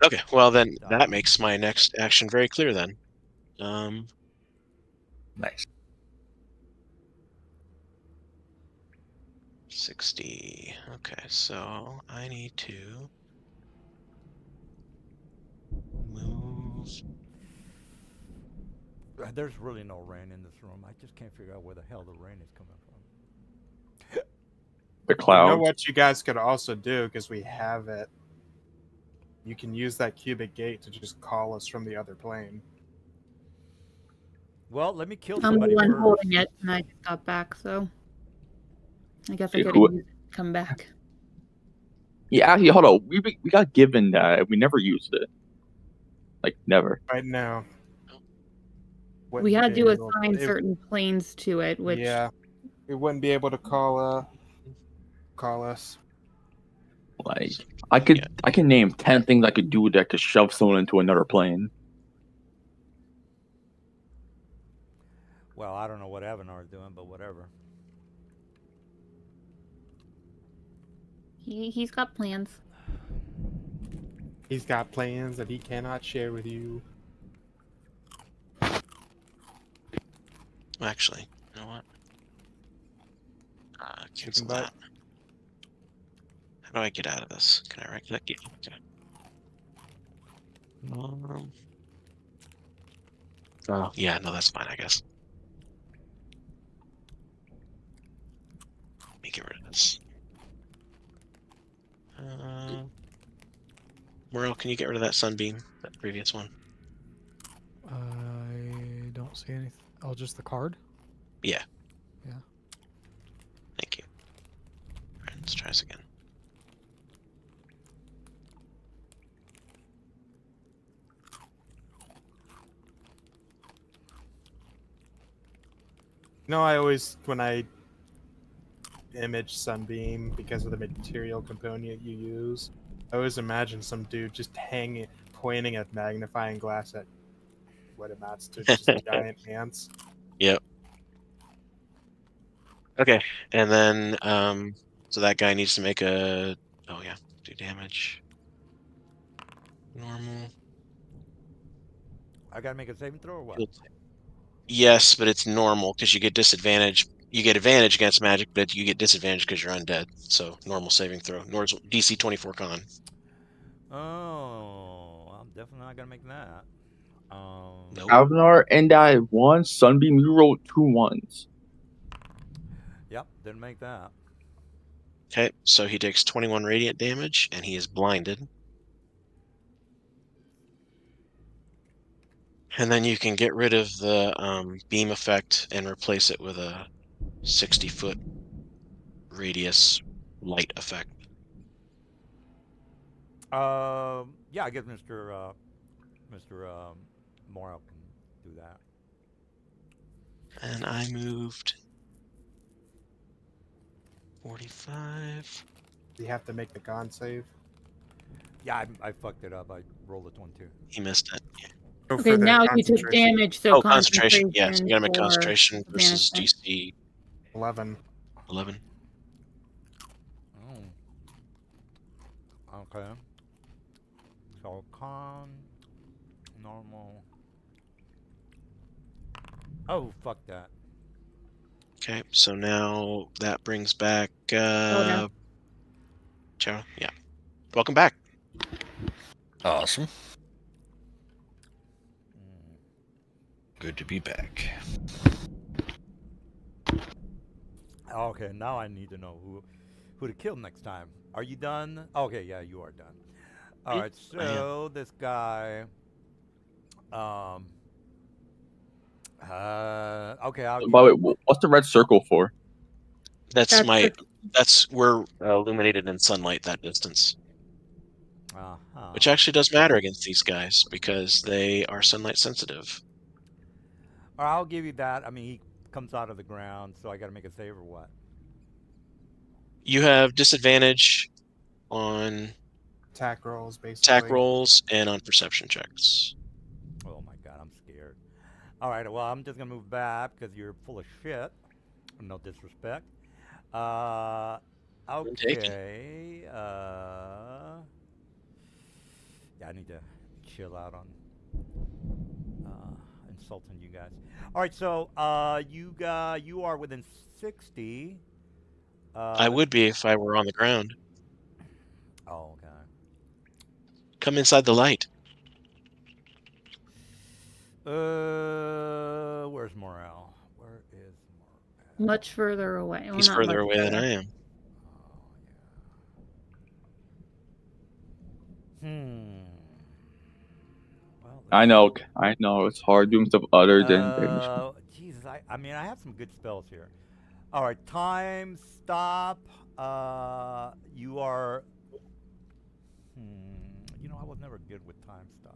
Okay. Well, then that makes my next action very clear. Then, Nice. let's 60. Okay, so I need to move. There's really no rain in this room. I just can't figure out where the hell the rain is coming from. The You know clouds. what you guys could also do, because we have it. You can use that cubic gate to just call us from the other plane. Well, let me kill I'm the somebody one first. holding it, and I just got back, so I guess I Hey, could who- use it to come back. Yeah, actually, hold on. We got given that. We never used it. Like, never. Right now. We Wouldn't had be to able- assign it- certain planes to it, which Yeah. We wouldn't be able to call us. Like, I can name 10 things I could do that could shove someone into another plane. Well, I don't know what Avanar's doing, but whatever. he's got plans. He's got plans that he cannot share with you. Actually, you know what? Cancel butt. that. How do I get out of this? Can I right click? Yeah. Okay. Oh, yeah, no, that's fine, I guess. Let me get rid of this. Morel, can you get rid of that sunbeam? That previous one? I don't see anything. Oh, just the card? Yeah. Yeah. Thank you. Alright, let's try this again. No, I always, when I image Sunbeam because of the material component you use, I always imagine some dude just hanging, pointing at magnifying glass at what amounts to just giant ants. Yep. Okay, and then so that guy needs to make a do damage. Normal. I gotta make a saving throw or what? Yes, but it's normal because you get disadvantage. You get advantage against magic, but you get disadvantage because you're undead. So normal saving throw. DC 24 con. Oh, I'm definitely not gonna make that. Nope. Alvenar and I one Sunbeam. You rolled 2 1s. Yep, didn't make that. Okay, so he takes 21 radiant damage and he is blinded. And then you can get rid of the beam effect and replace it with a 60-foot radius light effect. Yeah, I guess Mr. Morrow can do that. And I moved 45. You have to make the con save. Yeah, I fucked it up. I rolled a 22. He missed it. Yeah. Go Okay, for the now you took concentration. damage, so concentration. Yes, you gotta make for concentration versus management. DC 11. 11. Oh. Okay. So con, normal. Oh, fuck that. Okay, so now that brings back no. Charo. Yeah. Welcome back. Awesome. Good to be back. Okay, now I need to know who to kill next time. Are you done? Okay, yeah, you are done. All right, so this guy. Okay, I'll. By the way, what's the red circle for? That's we're illuminated in sunlight that distance. Which actually does matter against these guys because they are sunlight sensitive. Or I'll give you that. I mean, he comes out of the ground, so I got to make a save or what? You have disadvantage on Attack rolls, basically. attack rolls and on perception checks. Oh my god, I'm scared. All right, well, I'm just gonna move back because you're full of shit. No disrespect. Okay. Yeah, I need to chill out on insulting you guys. All right, so you are within 60 I would be if I were on the ground. Oh, okay. Come inside the light. Where's Morale? Where is Morale? Much further away. Well, He's not further much away than further. I am. Well, I know, it's hard doing stuff other than damage. Jesus, I mean, I have some good spells here. All right, time stop. You are. You know, I was never good with time stop.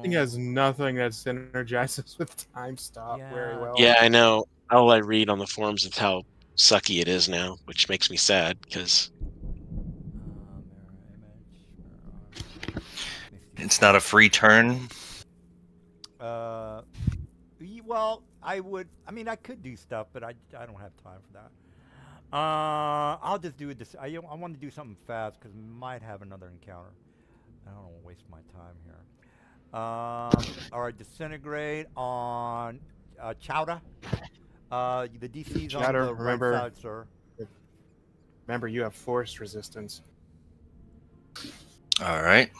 He has nothing that synergizes with time stop very Yeah. well. Yeah, I know. All I read on the forums is how sucky it is now, which makes me sad because It's not a free turn. Well, I would. I mean, I could do stuff, but I don't have time for that. I'll just do it. I want to do something fast because we might have another encounter. I don't want to waste my time here. All right, disintegrate on Chowder. The DC's on Chowder, the remember- right side, sir. Remember, you have force resistance. All right.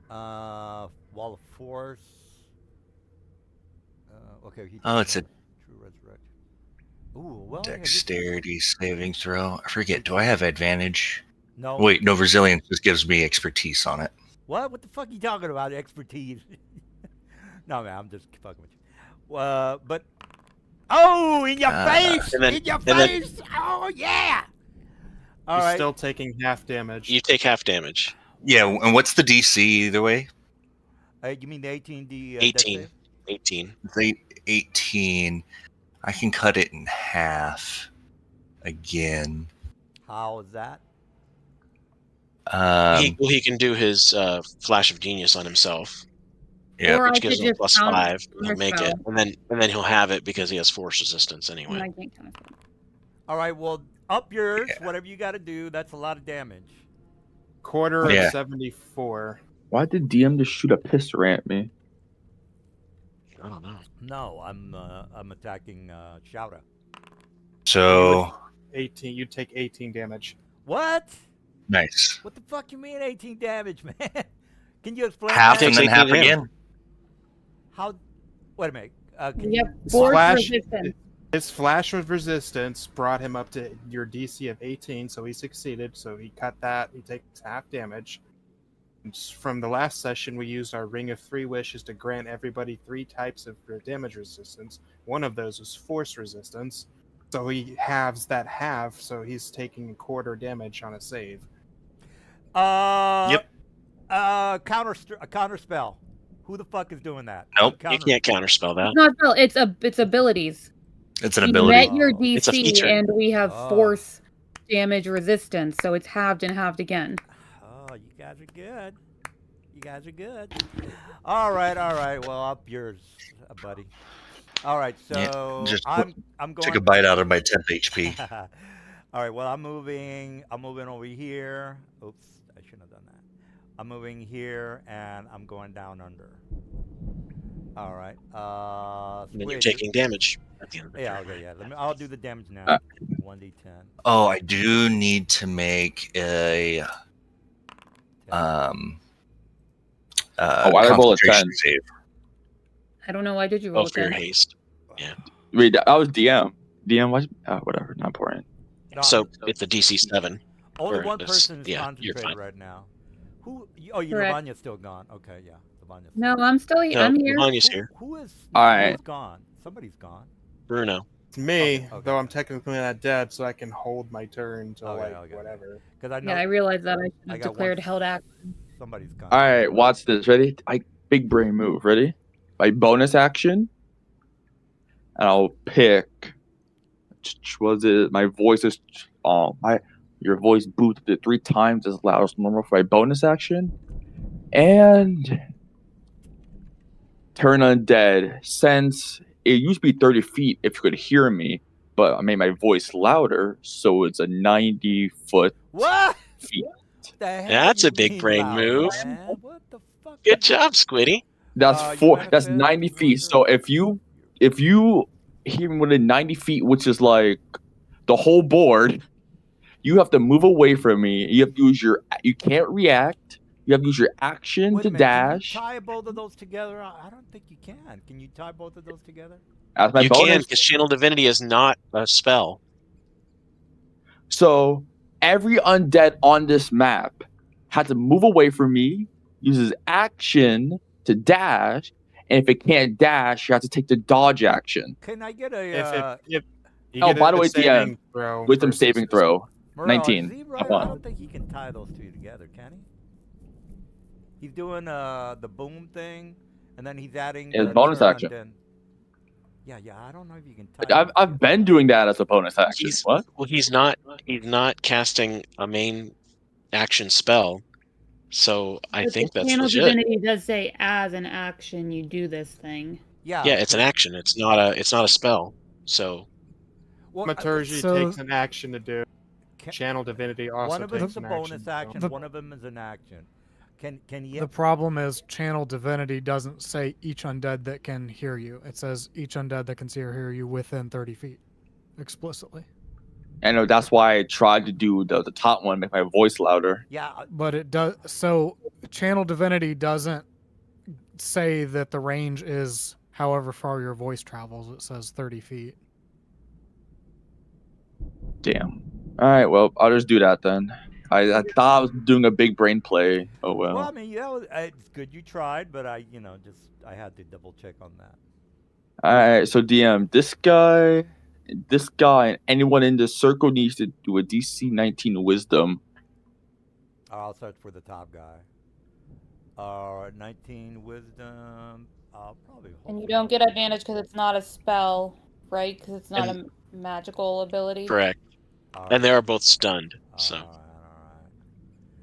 Wall of Force. Okay. Oh, it's a True Resurrect. Ooh, well. dexterity saving throw. I forget. Do I have advantage? No. Wait, no. Resilience just gives me expertise on it. What? What the fuck are you talking about? Expertise? No, man. I'm just fucking with you. But. Oh, in your face! And then- In your and then- face! Oh, yeah! All He's right. still taking half damage. you take half damage. Yeah, and what's the DC either way? You mean the 18D? 18. 18. It's 18. I can cut it in half again. How is that? He can do his flash of genius on himself, Yeah. Or I which could gives him just plus count 5. He'll counter make spell. it, and then he'll have it because he has force resistance And anyway. I can't counter spell. All right. Well, up yours. Yeah. Whatever you got to do. That's a lot of damage. Quarter Yeah. of 74. Why did DM just shoot a pistol at me? I don't know. No, I'm attacking Shouta. So 18. You take 18 damage. What? nice. What the fuck you mean 18 damage, man? Can you explain Half that? and then Takes half 18 damage. again. How? Wait a minute. Can Yep. you? Force Flash- resistance. His flash of resistance brought him up to your DC of 18, so he succeeded. So he cut that. He takes half damage. And from the last session, we used our Ring of Three Wishes to grant everybody 3 types of damage resistance. One of those was force resistance. So he halves that half, so he's taking a quarter damage on a save. Yep. Counter spell. Who the fuck is doing that? Nope. You can't counterspell that. It's not spell. It's abilities. It's an You ability. met your Oh. It's a DC, feature. and we have Oh. force damage resistance, so it's halved and halved again. Oh, you guys are good. You guys are good. All right. Well, up yours, buddy. All right. Yeah, So just I'm going. Took a bite out of my 10th HP. All right. Well, I'm moving over here. Oops, I shouldn't have done that. I'm moving here, and I'm going down under. All right. And then you're Squid, taking damage at the end of the Yeah. turn. Okay. Yeah. I'll do the damage now. 1d10. Oh, I do need to make a 10. Oh, I roll a concentration 10. save. I don't know why did you Oh, roll for your 10? haste. Wait, that was DM. DM was whatever, not important. No, So it's a DC 7. only or one this- person is yeah, you're concentrated fine. right now. Who? Oh, Correct. Lavanya's still gone. Okay. Yeah. Lavanya's No, I'm still No, I'm here. Lavanya's here. Who is? All right. Who's gone? Somebody's gone. Bruno. It's me, Okay. though I'm technically not dead, so I can hold my turn till Okay, like okay. whatever. Because I know Yeah, I realized that I should I have got declared one. held act. somebody's gone. All right, watch this. Ready? Big brain move. Ready? My bonus action, and I'll pick. Was it my voice is your voice boosted it 3 times as loud as normal for my bonus action, and turn undead. Since it used to be 30 feet if you could hear me, but I made my voice louder, so it's a 90-foot What? feet. The hell That's you a big mean brain loud, move. man? What the fuck? Good job, Squiddy. That's You That's manifest 90 the feet. So wonder- if you him within 90 feet, which is like the whole board, you have to move away from me. You have to use you can't react. You have to use your action Wait to a minute. dash. Can you tie both of those together? I don't think you can. Can you tie both of those together? As my You can, bonus. because Channel Divinity is not a spell. So every undead on this map had to move away from me, uses action to dash, and if it can't dash, you have to take the dodge action. Can I get a If you Oh, get by a the way, saving DM, throw wisdom versus saving this- throw. Morel, 19. Is he right? Come on. I don't think he can tie those two together, can he? He's doing the boom thing, and then he's adding His the bonus turn action. undead. Yeah. I don't know if you can tie. those I've together. been doing that as a bonus action. What? Well, he's not casting a main action spell, so I But think the that's Channel legit. Divinity does say as an action you do this thing. Yeah. Yeah, it's an action. It's not a spell. So Well, Thaumaturgy So- takes an action to do. can- Channel Divinity also one of them takes is a an bonus action. The- One of them is an action. Can you? The problem is Channel Divinity doesn't say each undead that can hear you. It says each undead that can see or hear you within 30 feet, explicitly. I know that's why I tried to do the top one, make my voice louder. Yeah. But it does. So Channel Divinity doesn't say that the range is however far your voice travels. It says 30 feet. Damn. All right, well, I'll just do that then. I thought I was doing a big brain play. Oh well. Well, I mean, it's good you tried, but I had to double check on that. All right, so DM, this guy, and anyone in this circle needs to do a DC 19 Wisdom. I'll search for the top guy. 19 wisdom. I'll probably. And you don't get advantage because it's not a spell, right? Because it's not a magical ability. correct, and they are both stunned. So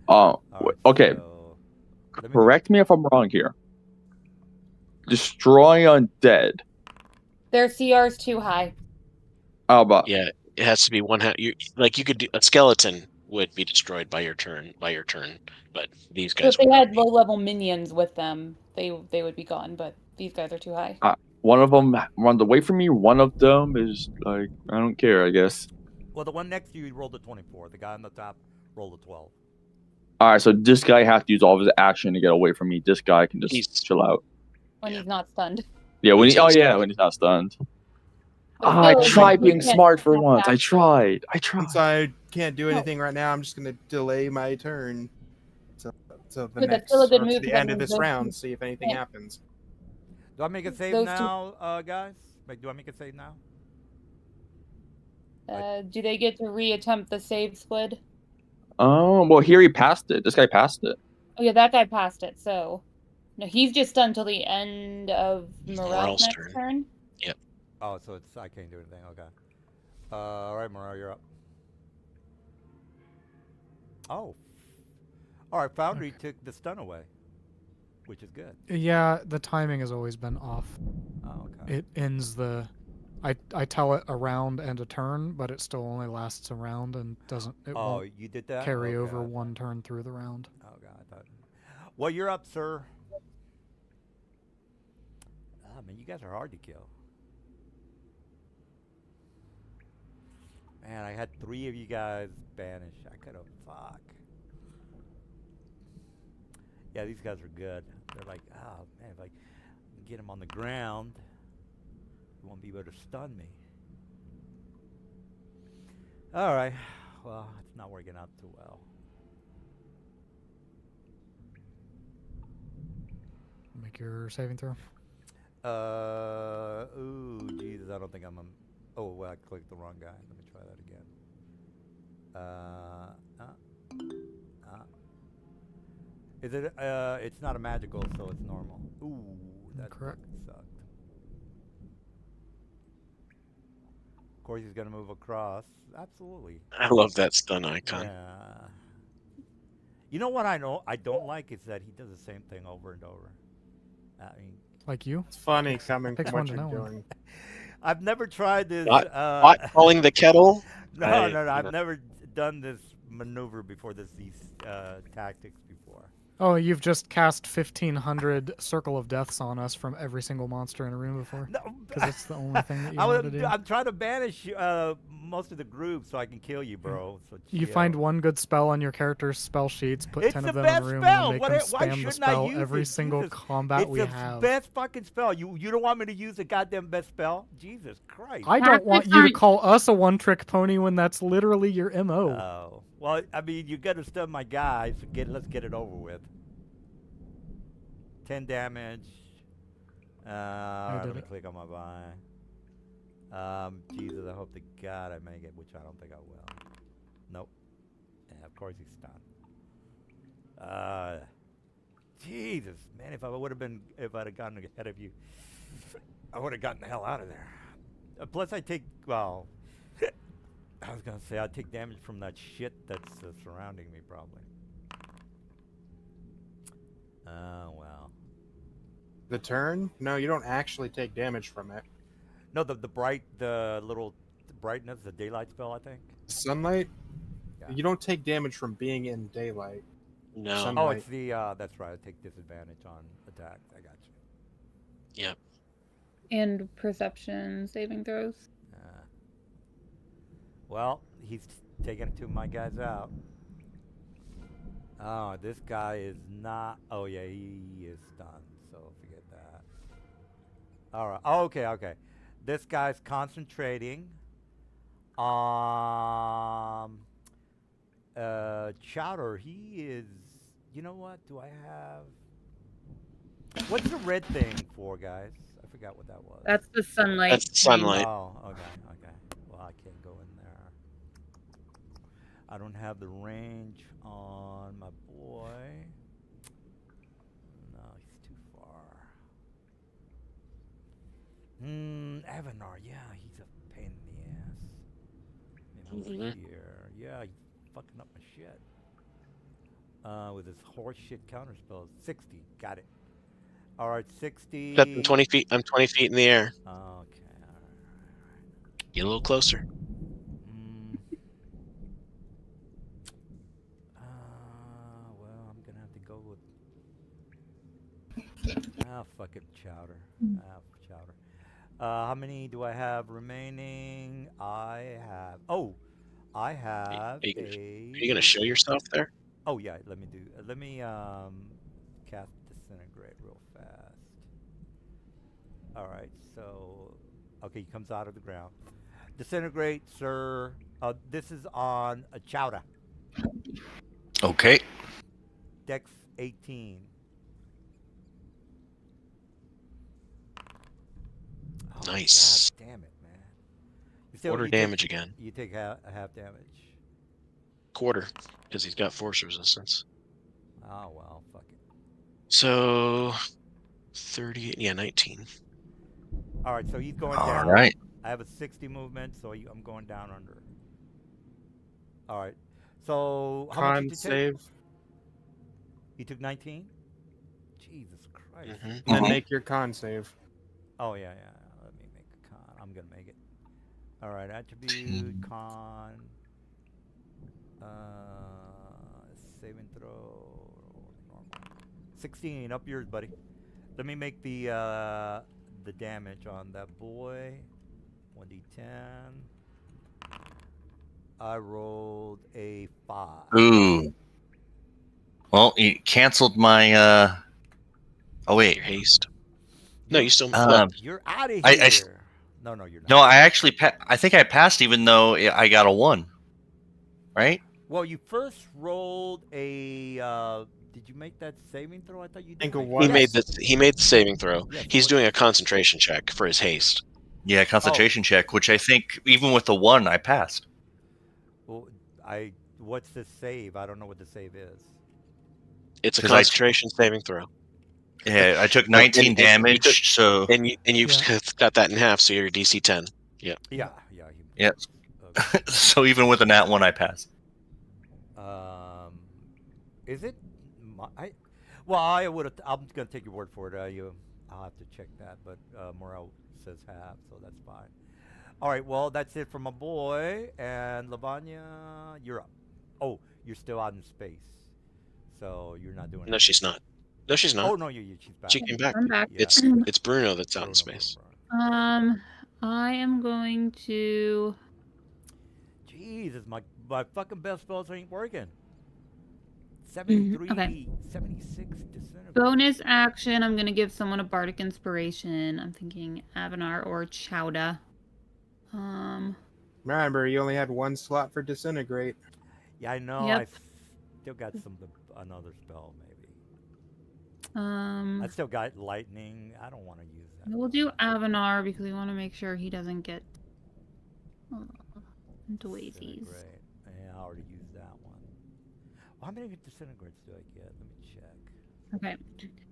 Oh, All right, okay. so let me- Correct me if I'm wrong here. Destroy undead. Their CR is too high. How about? yeah, it has to be one. You could do a skeleton would be destroyed by your turn. But these So guys. if they would not had be. low-level minions with them, they would be gone. But these guys are too high. One of them runs away from me. One of them is like, I don't care, I guess. Well, the one next to you rolled a 24. The guy on the top rolled a 12. All right, so this guy has to use all of his action to get away from me. This guy can just He's- chill out. When he's not stunned. Yeah, when Until he's when stunned. he's not stunned. But I still, tried you being can't smart for attack once. I back. tried. Since I can't do anything right now, I'm just gonna delay my turn till the But that's next still a good or to move the for end them of to this go round. through. See if anything Yeah. happens. Do I make a save Those two- now, guys? Do I make a save now? Do they get to reattempt the save squid? Oh, well, here he passed it. This guy passed it. Oh yeah, that guy passed it. So no, he's just done till the end of Morel's Morel's next turn. turn. Oh, so I can't do anything. Okay. All right, Morel, you're up. Oh. All right, Foundry took the stun away, which is good. Yeah, the timing has always been off. Oh, okay. It ends the. I tell it a round and a turn, but it still only lasts a round and doesn't. It Oh, won't you did that? carry Okay, over I thought- one turn through the round. Oh, God. I thought... Well, you're up, sir. Ah, man, you guys are hard to kill. Man, I had 3 of you guys banish. I could have. Fuck. Yeah, these guys are good. They're like, oh, man, if I get them on the ground, you won't be able to stun me. All right. Well, it's not working out too well. Make your saving throw. Ooh, Jesus, I don't think I'm. Oh, well, I clicked the wrong guy. Let me try that again. Is it? It's not a magical, so it's normal. Ooh, that Correct. sucked. Of course, he's gonna move across. Absolutely. I love that stun icon. Yeah. You know what I don't like is that he does the same thing over and over. I mean, Like you? It's funny coming Takes from one what to you're know one. doing. I've never tried this. Pot calling the kettle. No, I've never done this maneuver before. These tactics before. Oh, you've just cast 1,500 Circle of Deaths on us from every single monster in a room before. No, Because it's the only thing that you want to do. I'm trying to banish most of the group so I can kill you, bro. So You find chill. one good spell on your character's spell sheets, put It's 10 the of them in a best room, spell. and then make them Why spam the shouldn't I spell use every it? single Jesus. combat It's we the have. best fucking spell. You don't want me to use the goddamn best spell? Jesus Christ. I don't want Tactics you to aren't- call us a one-trick pony when that's literally your MO. Oh. Well, I mean, you gotta stun my guy, so let's get it over with. 10 damage. Alright, did let me it. click on my buy. Jesus, I hope to God I make it, which I don't think I will. Nope. Yeah, of course he's stunned. Jesus, man, if I'd have gotten ahead of you, I would have gotten the hell out of there. Plus, I take, well, I was gonna say I take damage from that shit that's surrounding me, probably. Oh well. The turn? No, you don't actually take damage from it. No, the little brightness, the daylight spell, I think. Sunlight? Yeah. You don't take damage from being in daylight. No. Sun- Oh, Right. it's the that's right. I take disadvantage on attacks. I got you. Yep. And perception saving throws. Well, he's taking two of my guys out. Oh, this guy is not. Oh yeah, he is stunned. So forget that. All right. Oh, okay. This guy's concentrating. Chowder. He is. You know what? Do I have? What's the red thing for, guys? I forgot what that was. That's the sunlight. That's the sunlight. Oh, okay. Well, I can't go in there. I don't have the range on my boy. No, he's too far. Avanar, yeah, he's a pain in the ass. Maybe over here. Yeah, he's fucking up my shit. With his horse shit counter spells. 60, got it. All right, 60. Except I'm 20 feet. I'm 20 feet in the air. Okay, all right. Get a little closer. Well, I'm gonna have to go with. Fuck it, Chowder. Chowder. How many do I have remaining? I have. Oh, I have Are you gonna show yourself there? Oh yeah, let me cast Disintegrate real fast. All right, so okay, he comes out of the ground. Disintegrate, sir. This is on a Chowder. Okay. Dex 18. Oh, Nice. God damn it, man. Quarter you damage take, again. You take half damage. Quarter, because he's got force resistance. Oh, well, fuck it. So 38, yeah, 19. All right, so he's going All down. right. I have a 60 movement, so I'm going down under. All right. So how much Con did you take? save, You took 19? Jesus Christ. Hmm and then make your con save. Oh, yeah. Let me make a con. I'm going to make it. All right, attribute, con, saving throw, normal. 16, up yours, buddy. Let me make the damage on that boy. 1d10. I rolled a 5. Ooh. Well, you canceled my. Oh wait. Your haste. No, you still. You're out of here. I No, you're not. No, I actually. I think I passed, even though I got a 1. Right? Well, you first rolled a. Did you make that saving throw? I thought you did. Think of make what? he it. made the saving throw. Yes, He's what- doing a concentration check for his haste. Yeah, concentration check, which I think even with the 1, I passed. Well, what's the save? I don't know what the save is. It's a 'Cause concentration saving throw, Yeah, I took 19 and you damage, took- so and you've cut that in half, so you're DC 10. Yeah. Yeah. Okay. so even with a nat 1, I passed. Is it? Well, I would have. I'm gonna take your word for it. I'll have to check that, but Morel says half, so that's fine. All right. Well, that's it for my boy and Lavanya. You're up. Oh, you're still out in space. So you're not doing No, it. she's not. No, she's not. Oh no, she's back. She came back. I'm back. Yeah. It's Bruno that's out in Bruno, space. Bruno. I am going to. Jesus, my fucking best spells ain't working. 73, Okay. 76 disintegrate. Bonus action, I'm going to give someone a bardic inspiration. I'm thinking Avanar or Chowda. Remember, you only had one slot for disintegrate. Yeah, I know. Yep. I still got another spell maybe. I I still got lightning. I don't want to use that. We'll do Avanar because we want to make sure he doesn't get into wazies. Disintegrate. Yeah, I already used that one. Well, how many disintegrates do I get? Let me check. Okay.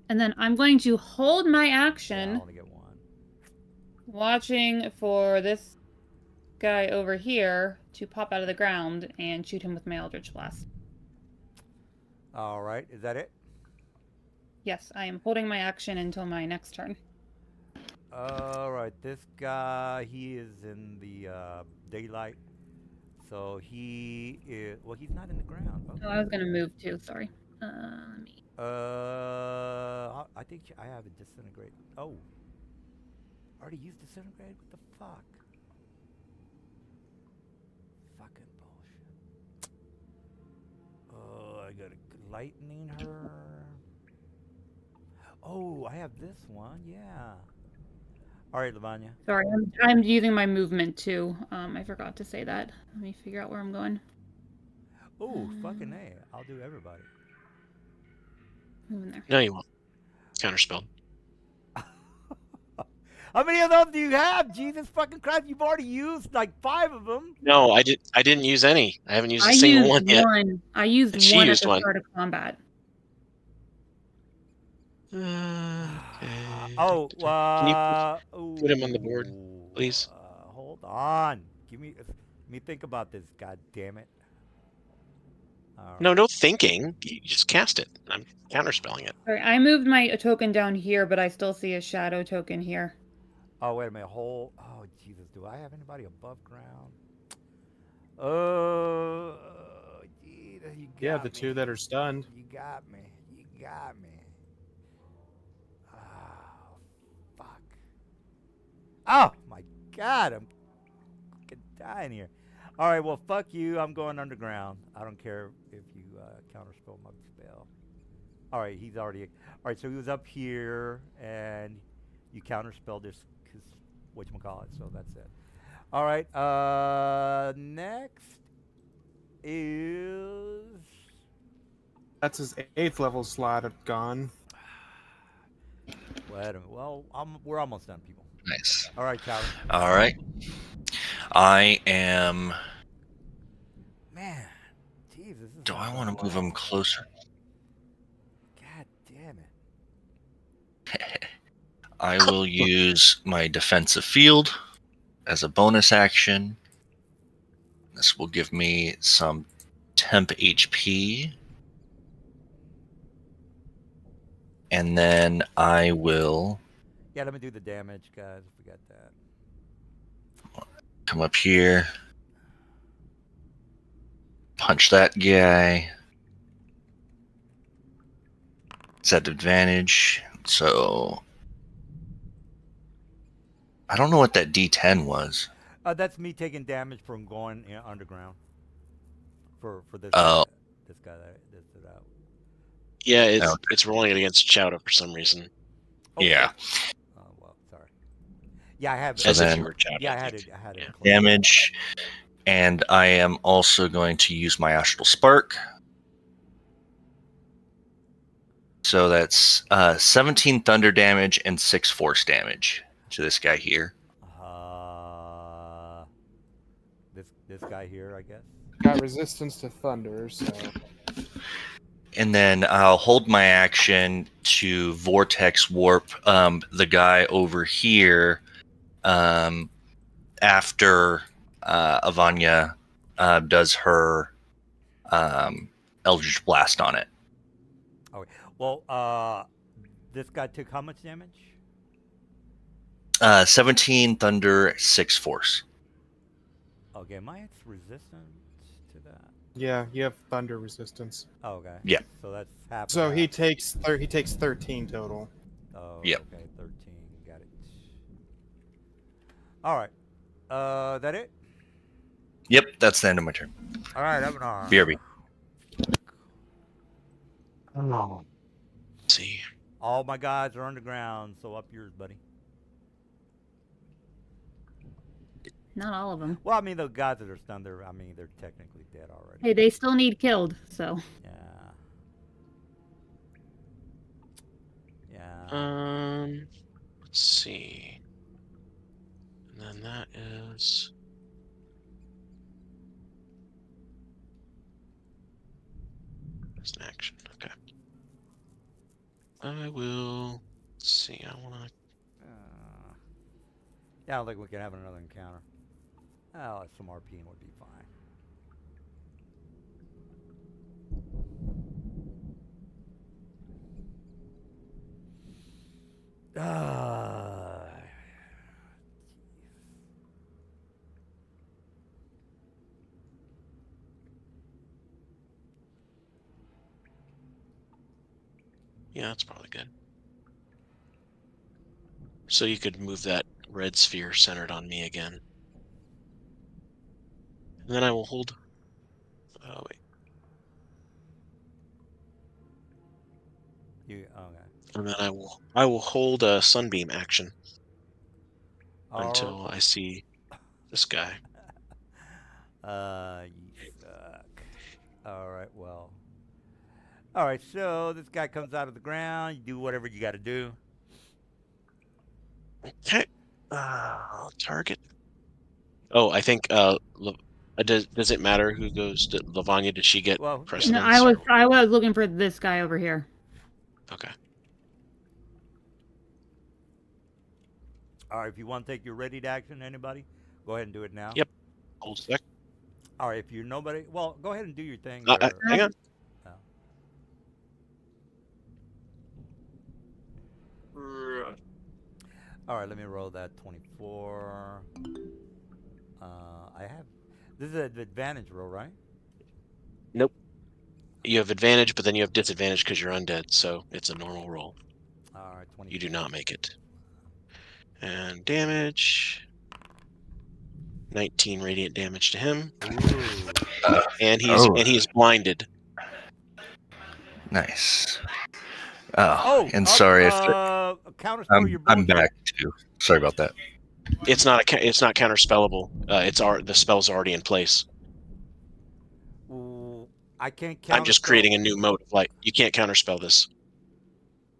And then I'm going to hold my Yeah, action, I only get one. watching for this guy over here to pop out of the ground and shoot him with my Eldritch Blast. All right, is that it? Yes, I am holding my action until my next turn. All right, this guy, he is in the daylight. So he is, well, he's not in the ground. Oh, I was going to move too, sorry. Let me... I think I have a disintegrate. Oh. Already used disintegrate? What the fuck? Fucking bullshit. Oh, I gotta lightning her. Oh, I have this one, yeah. Alright, Lavanya. Sorry, I'm using my movement too. I forgot to say that. Let me figure out where I'm going. Oh, fucking A. I'll do everybody. Moving there. No, you won't. Counterspell. How many of those do you have? Jesus fucking Christ, you've already used like 5 of them. No, I didn't use any. I haven't used a single one yet. I used She one used at the one. start of combat. Okay. Oh, Can you put him on the board, please? Hold on. Let me think about this. God damn it. All No, right. no thinking. You just cast it. I'm counterspelling it. Sorry, I moved my token down here, but I still see a shadow token here. Oh, wait a minute. Oh, Jesus. Do I have anybody above ground? Jesus, you got Yeah, the me. 2 that are stunned. You got me. You got me. Oh, fuck. Oh, my God. I'm fucking dying here. All right, well, fuck you. I'm going underground. I don't care if you counterspell my spell. All right, he's already... All right, so he was up here, and you counterspelled this because whatchamacallit, so that's it. All right, next is... That's his 8th level slot gone. Wait a minute. Well, we're almost done, people. Nice. All right, Calvin. All right. I am. Man, Jesus. This is Do I going want to move well. him closer? God damn it. I will use my defensive field as a bonus action. This will give me some temp HP. And then I will Yeah, let me do the damage, guys. Forget that. come up here, punch that guy. It's at advantage, so I don't know what that D10 was. That's me taking damage from going underground. For this Oh. guy. This guy that out. Yeah, Okay. it's rolling it against Chowda for some reason. Okay. Yeah. Oh well, sorry. Yeah, I have. So As if then- you were Chowda. Yeah, I I had think. it. I had Yeah. it. close. Damage, and I am also going to use my Astral Spark. So that's 17 thunder damage and 6 force damage to this guy here. This guy here, I guess. Got resistance to thunder, so And then I'll hold my action to Vortex Warp the guy over here after Avanya does her Eldritch Blast on it. Okay. Well, this guy took how much damage? 17 thunder, 6 force. Okay, am I resistant to that? Yeah, you have thunder resistance. Oh, okay. Yeah. So that's half. So of he that. takes 13 total. Oh, Yep. okay, 13. Got it. All right. That it? Yep, that's the end of my turn. All right, Avanar. BRB. Let's see. All my guys are underground, so up yours, buddy. Not all of them. Well, I mean, the guys that are stunned, they're technically dead already. Hey, they still need killed, so. Yeah. Yeah. Let's see. And then that is. That's an action. Okay. I will. Let's see. I want to. Yeah, I don't think we can have another encounter. Oh, some RPing would be fine. Yeah, that's probably good. So you could move that red sphere centered on me again. And then I will hold. Oh, wait. Okay. And then I will hold a sunbeam action All until I see this guy. You suck. All right, well. All right, so this guy comes out of the ground. You do whatever you got to do. Okay. Target. Oh, I think. Does it matter who goes to Lavanya? Did she get Well, precedence? No, I was looking for this guy over here. Okay. All right, if you want to take your ready to action, anybody, go ahead and do it now. Yep. Hold a sec. All right, if you're nobody, well, go ahead and do your thing. Hang on. All right, let me roll that 24. I have. This is an advantage roll, right? Nope. You have advantage, but then you have disadvantage because you're undead, so it's a normal roll. All right, 20. You do not make it. And damage. 19 radiant damage to him. Ooh. And he's blinded. Nice. Oh, and sorry if counterspell your I'm bullshit. back too. Sorry about that. It's not counterspellable. The spell's already in place. Ooh, I can't counterspell. I'm just creating a new mode of light. You can't counterspell this.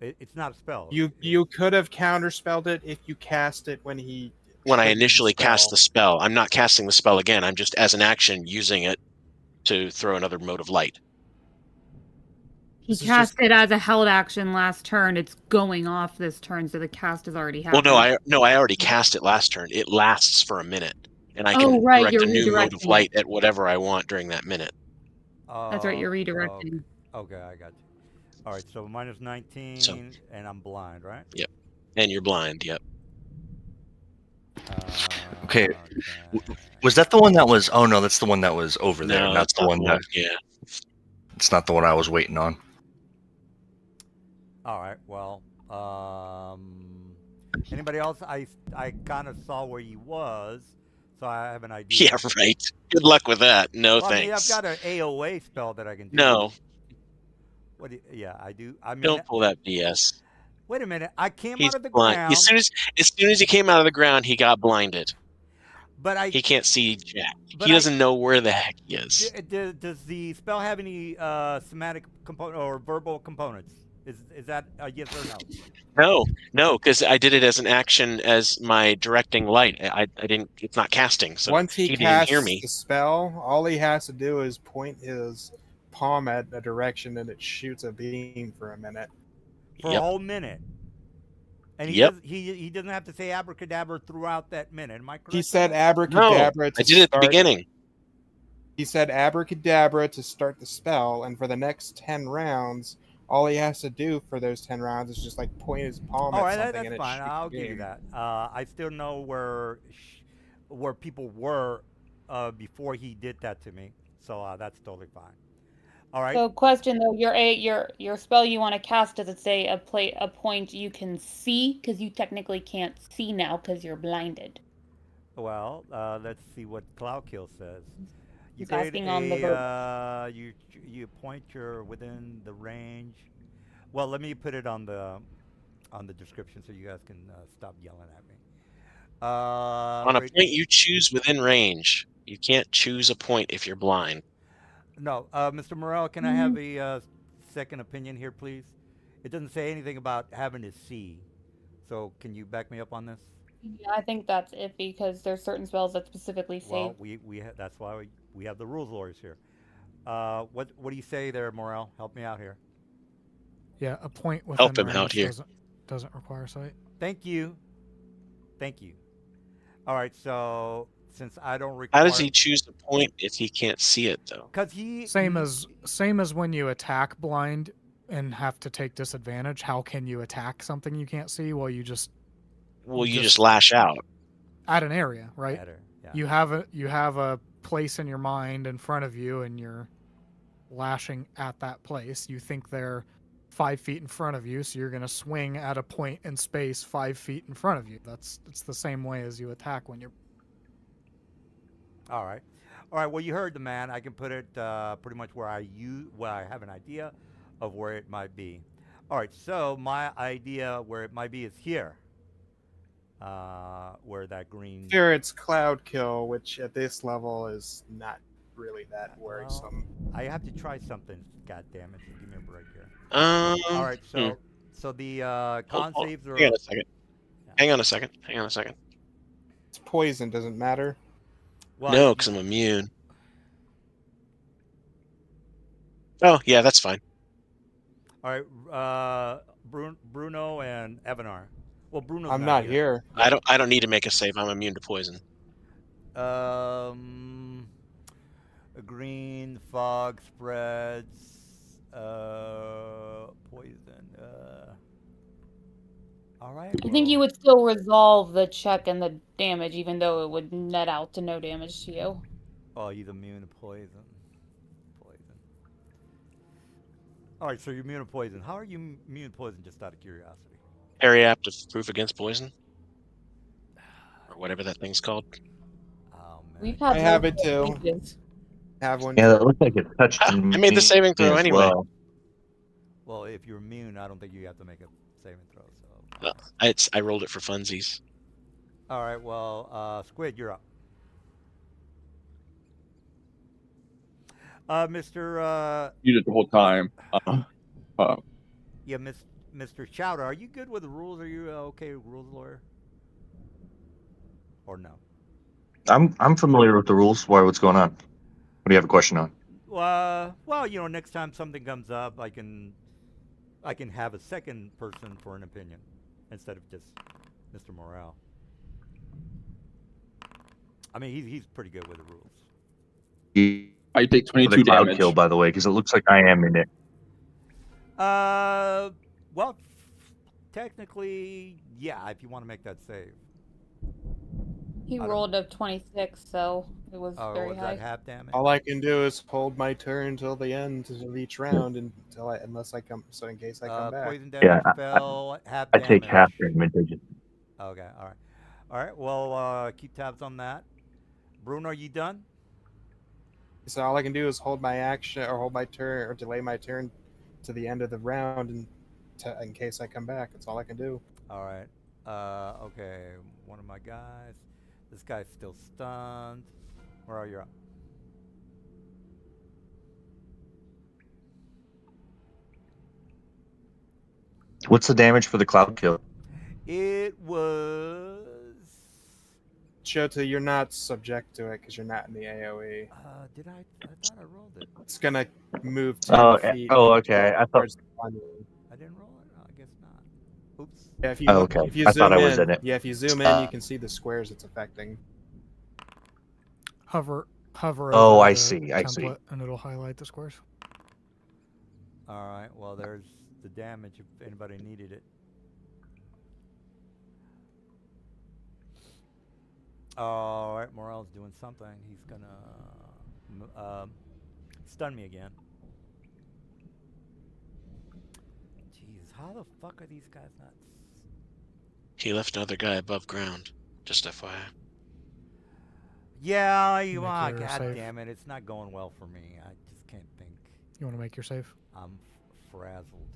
It's not a spell. You could have counterspelled it if you cast it when I initially cast the spell. I'm not casting the spell again. I'm just, as an action, using it to throw another mode of light. He cast it as a held action last turn. It's going off this turn, so the cast has already happened. Well, I already cast it last turn. It lasts for a minute, and I can direct a new mode of light at whatever I want during that minute. That's right, you're redirecting. Okay, I got you. All right, so minus 19, and I'm blind, right? Yep, and you're blind. Yep. Okay. Was that the one that was? Oh no, that's the one that was over there. No, not the one that. Yeah. It's not the one I was waiting on. All right. Well, anybody else? I kind of saw where he was, so I have an idea. Yeah, right. Good luck with that. No, well, thanks. I mean, I've got an AOA spell that I can do. No. What? Yeah, I do. I mean, don't pull that BS. Wait a minute. I came He's out of the blind. ground. As soon as he came out of the ground, he got blinded. But he can't see jack. He doesn't know where the heck he is. Does the spell have any somatic component or verbal components? Is that a yes or no? No, because I did it as an action as my directing light. I didn't. It's not casting. So once he didn't hear me. The spell, all he has to do is point his palm at a direction, and it shoots a beam for a minute. For a whole minute. And he doesn't have to say abracadabra throughout that minute. Am I correct? He said abracadabra. I did it at the beginning. He said abracadabra to start the spell, and for the next 10 rounds, all he has to do for those 10 rounds is just like point his palm at something. That's fine. I'll give you that. I still know where people were before he did that to me. So that's totally fine. All right. So, question though, your spell you want to cast, does it say a point you can see? Because you technically can't see now because you're blinded. Well, let's see what Cloud Kill says. You He's create asking on the vote. you point your within the range. Well, let me put it on the description so you guys can stop yelling at me. On a Right. point you choose within range. You can't choose a point if you're blind. No, Mr. Morel, can I have a second opinion here, please? It doesn't say anything about having to see. So can you back me up on this? Yeah, I think that's iffy because there's certain spells that specifically say. Well, that's why we have the rules lawyers here. What do you say there, Morel? Help me out here. Yeah, a point within Help him out range here. doesn't require sight. Thank you. Thank you. All right, so since I don't require, How does he choose the point if he can't see it though? Because he Same as when you attack blind and have to take disadvantage. How can you attack something you can't see? Well, you just lash out. at an area, right? better. Yeah. You have a place in your mind in front of you, and you're lashing at that place. You think they're 5 feet in front of you, so you're going to swing at a point in space 5 feet in front of you. It's the same way as you attack when you're. All right. All right. Well, you heard the man. I can put it pretty much where I have an idea of where it might be. All right. So my idea where it might be is here. Where that green. Here it's Cloud Kill, which at this level is not really that Well, worrisome. I have to try something. God damn it! Just give me a break here. All All right. So the con saves are. Hang on a second. Hang on a second. Hang on a second. It's poison, doesn't matter. Well, No, because I'm immune. Oh, yeah, that's fine. All right. Bruno and Evanar. Well, Bruno's I'm not here. I don't need to make a save. I'm immune to poison. A green fog spreads. Poison. All right. I think you would still resolve the check and the damage, even though it would net out to no damage to you. Oh, he's immune to poison. All right, so you're immune to poison. How are you immune to poison? Just out of curiosity. Area apt of proof against poison, or whatever that thing's called. Oh man. We've had I have it multiple too. changes. Have one. Yeah, that looked like it touched I made the me saving throw as anyway. well. Well, if you're immune, I don't think you have to make a saving throw. So. I rolled it for funsies. All right. Well, Squid, you're up. Mr. You did the whole time. Yeah, Mr. Chowder, are you good with the rules? Are you okay, rules lawyer? Or no? I'm familiar with the rules. Why? What's going on? What do you have a question on? Well, next time something comes up, I can have a second person for an opinion instead of just Mr. Morale. I mean, he's pretty good with the rules. I take For 22 the cloud damage. kill, by the way, because it looks like I am in it. Well, technically, yeah, if you want to make that save. He rolled a 26, so it was very was high. that half damage? All I can do is hold my turn until the end of each round, unless I come. So in case I come back. Poison damage Yeah, fell half I damage. take half damage. Okay, all right. Well, keep tabs on that. Bruno, are you done? So all I can do is hold my action, or hold my turn, or delay my turn to the end of the round, in case I come back. That's all I can do. All right. Okay. One of my guys. This guy's still stunned. Where are you? What's the damage for the cloud kill? It was. Shota, you're not subject to it because you're not in the AOE. Did I thought I rolled it. It's gonna move 10 feet. Okay. I thought. I didn't roll it. I guess not. Oops. Yeah, if you Oh, look, okay. if you I zoom thought I was in it. Yeah, if you zoom in, you can see the squares it's affecting. Hover Oh, over I the see, I see. template and it'll highlight the squares. All right. Well, there's the damage if anybody needed it. All right. Morel's doing something. He's gonna. stun me again. Jeez, how the fuck are these guys not? He left another guy above ground. Just FYI. Yeah, Make God your save. damn it, it's not going well for me. I just can't think. You want to make your save? I'm frazzled.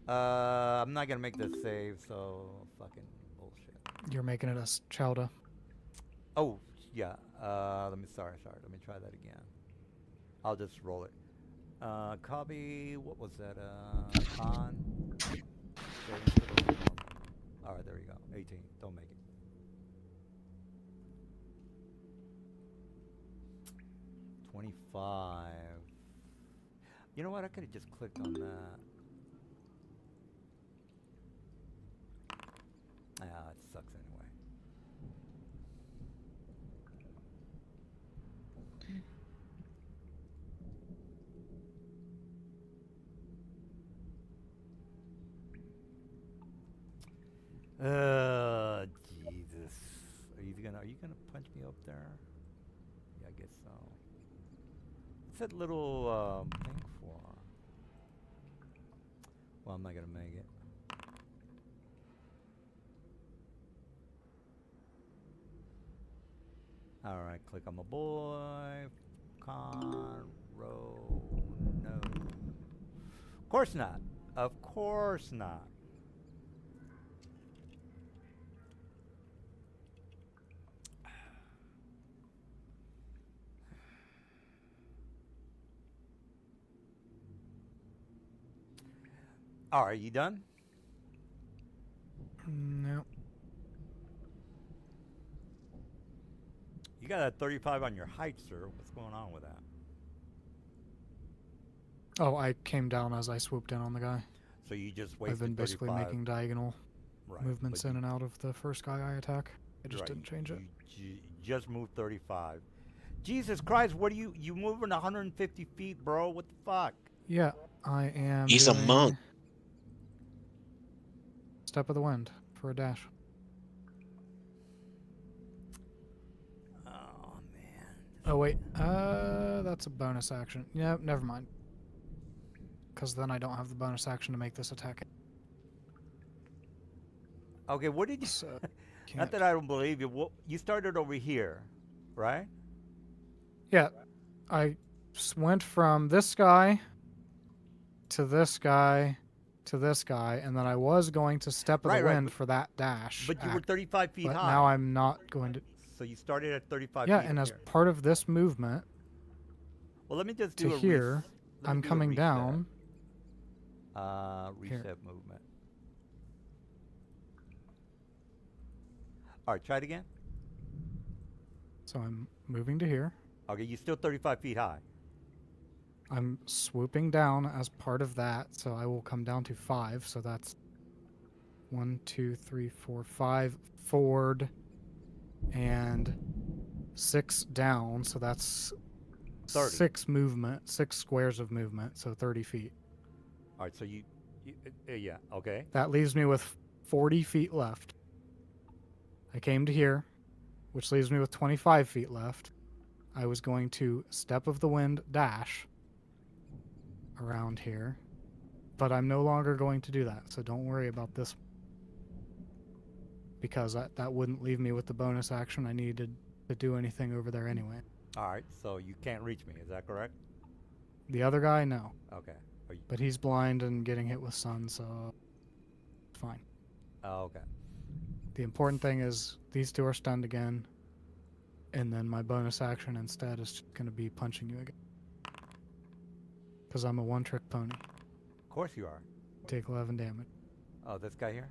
I'm not gonna make this save, so fucking bullshit. You're making it as Chowda. Oh, yeah. Let me try that again. I'll just roll it. Copy, what was that? Con. Alright, there you go. 18. Don't make it. $25. You know what? I could have just clicked on that. Ah, it sucks anyway. Jesus. Are you gonna punch me up there? Yeah, I guess so. What's that little thing for? Well, I'm not gonna make it. Alright, click on my boy. Conroe. No. Of course not. Of course not. Alright, you done? No. You got a 35 on your height, sir. What's going on with that? Oh, I came down as I swooped in on the guy. So you just wasted I've been basically 35. making diagonal Right, movements but in and out of the first guy I attack. I just right, didn't change it. You just moved 35. Jesus Christ, what are you moving 150 feet, bro? What the fuck? Yeah, I am. He's a doing monk. Step of the wind for a dash. Oh, man. Oh, wait. That's a bonus action. Yeah, never mind. Because then I don't have the bonus action to make this attack. Okay, what did you... So, Not can't. that I don't believe you. You started over here, right? Yeah, I went from this guy to this guy to this guy, and then I was going to step of Right, the right, wind but- for that dash. But you were act, 35 feet but high. now I'm not going to. So you started at 35 Yeah, feet. and up as here. part of this movement Well, let me just to do a here, let me I'm do a coming reset. down. Reset Here. movement. All right, try it again. So I'm moving to here. Okay, you're still 35 feet high. I'm swooping down as part of that, so I will come down to 5. So that's 1, 2, 3, 4, 5 forward and 6 down. So that's 30. 6 squares of movement, so 30 feet. All right, so you yeah, okay. That leaves me with 40 feet left. I came to here, which leaves me with 25 feet left. I was going to step of the wind dash around here, but I'm no longer going to do that, so don't worry about this, because that wouldn't leave me with the bonus action I needed to do anything over there anyway. All right, so you can't reach me. Is that correct? The other guy, no, Okay. but he's blind and getting hit with sun, so it's fine. Oh, okay. The important thing is these two are stunned again, and then my bonus action instead is just going to be punching you again. Because I'm a one-trick pony. Of course you are. Take 11 damage. Oh, this guy here?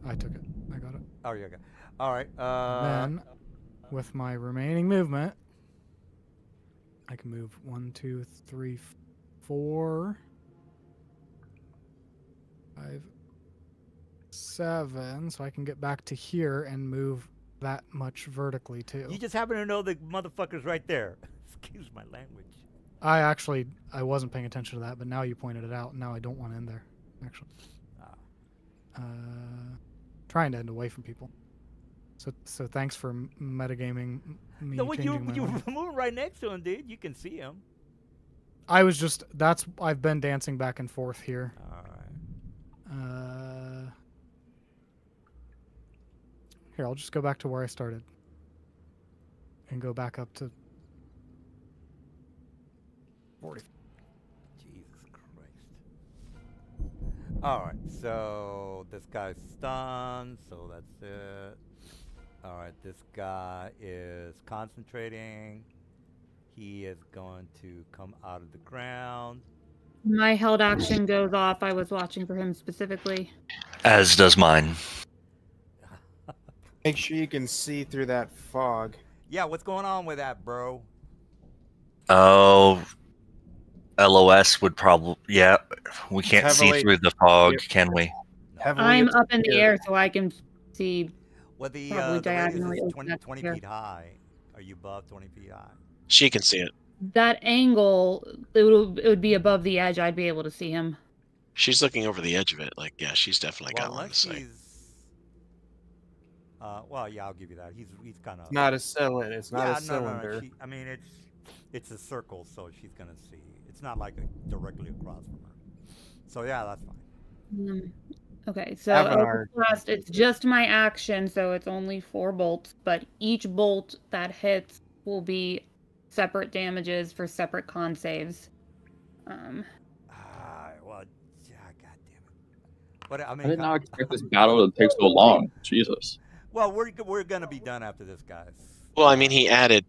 I took it. I got it. Oh, yeah, okay. All right. Then, with my remaining movement, I can move 1, 2, 3, 4, 5, 7, so I can get back to here and move that much vertically too. You just happen to know the motherfucker's right there. Excuse my language. I wasn't paying attention to that, but now you pointed it out. Now I don't want to end there, actually. Ah. Trying to end away from people. So thanks for metagaming me No, what you changing my mind. moving right next to him, dude. You can see him. I've been dancing back and forth here. All right. Here, I'll just go back to where I started. And go back up to 40. Jesus Christ. All right, so this guy's stunned, so that's it. All right, this guy is concentrating. He is going to come out of the ground. My held action goes off. I was watching for him specifically. As does mine. Make sure you can see through that fog. Yeah, what's going on with that, bro? Oh, LOS would probably. Yeah, we can't see heavily- through the fog, Yep. can we? Heavily I'm up in the obscured. air, so I can see. Well, the Probably radius diagonally is over 20, that 20 here. feet high. Are you above 20 feet high? She can see it. That angle, it would be above the edge. I'd be able to see him. She's looking over the edge of it. Like, yeah, she's definitely Well, got line of unless sight. he's. Well, yeah, I'll give you that. He's kind of. It's not a cylinder. It's not Yeah, a cylinder. No. I mean, it's a circle, so she's gonna see. It's not like directly across from her. So yeah, that's fine. Okay, so Avanar. Blast, it's just my action, so it's only 4 bolts, but each bolt that hits will be separate damages for separate con saves. Well, yeah, god damn it. But I mean, I did not expect this battle to take so long. Jesus. well, we're gonna be done after this, guys. Well, I mean, he added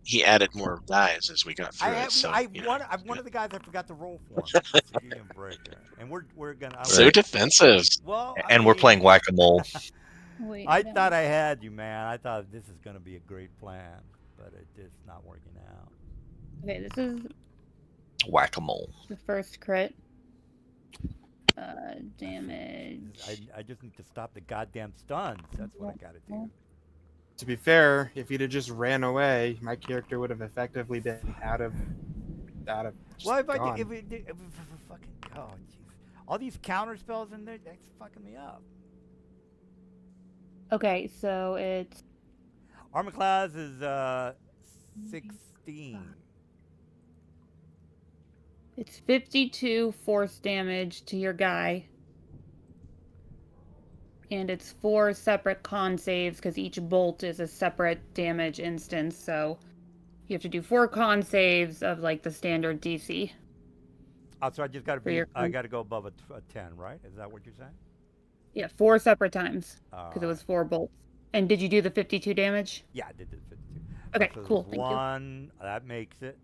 more guys as we got through it. So, I'm you know, one of the guys I forgot to roll for. Sigil and Breaker, and we're gonna. so Right. defensive. Well, I And we're mean, playing whack-a-mole. Wait, I no. thought I had you, man. I thought this is gonna be a great plan, but it's not working out. Okay, this is Whack-a-mole. the first crit. Damage. I just need to stop the goddamn stuns. That's what I gotta do. To be fair, if he'd have just ran away, my character would have effectively been out of. Just Well, if gone. if fucking oh jeez, all these counter spells in there, that's fucking me up. Okay, so it's Armor class is 16. it's 52 force damage to your guy. And it's 4 separate con saves because each bolt is a separate damage instance. So you have to do 4 con saves of like the standard DC. Oh, so I just gotta For be. your I con- gotta go above a 10, right? Is that what you're saying? Yeah, 4 separate times because it Alright. was 4 bolts. And did you do the 52 damage? Yeah, I did the 52. Okay, So cool. there's Thank you. one that makes it.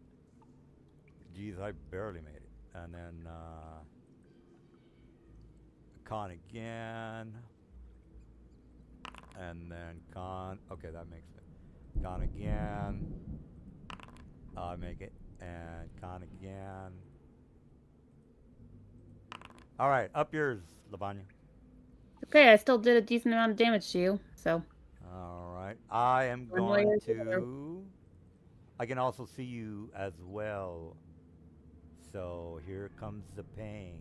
Jeez, I barely made it. And then con again. And then con. Okay, that makes it. Con again. I make it. And con again. All right, up yours, Lavanya. Okay, I still did a decent amount of damage to you. So All right, I am One way going or the other. to. I can also see you as well. So here comes the pain.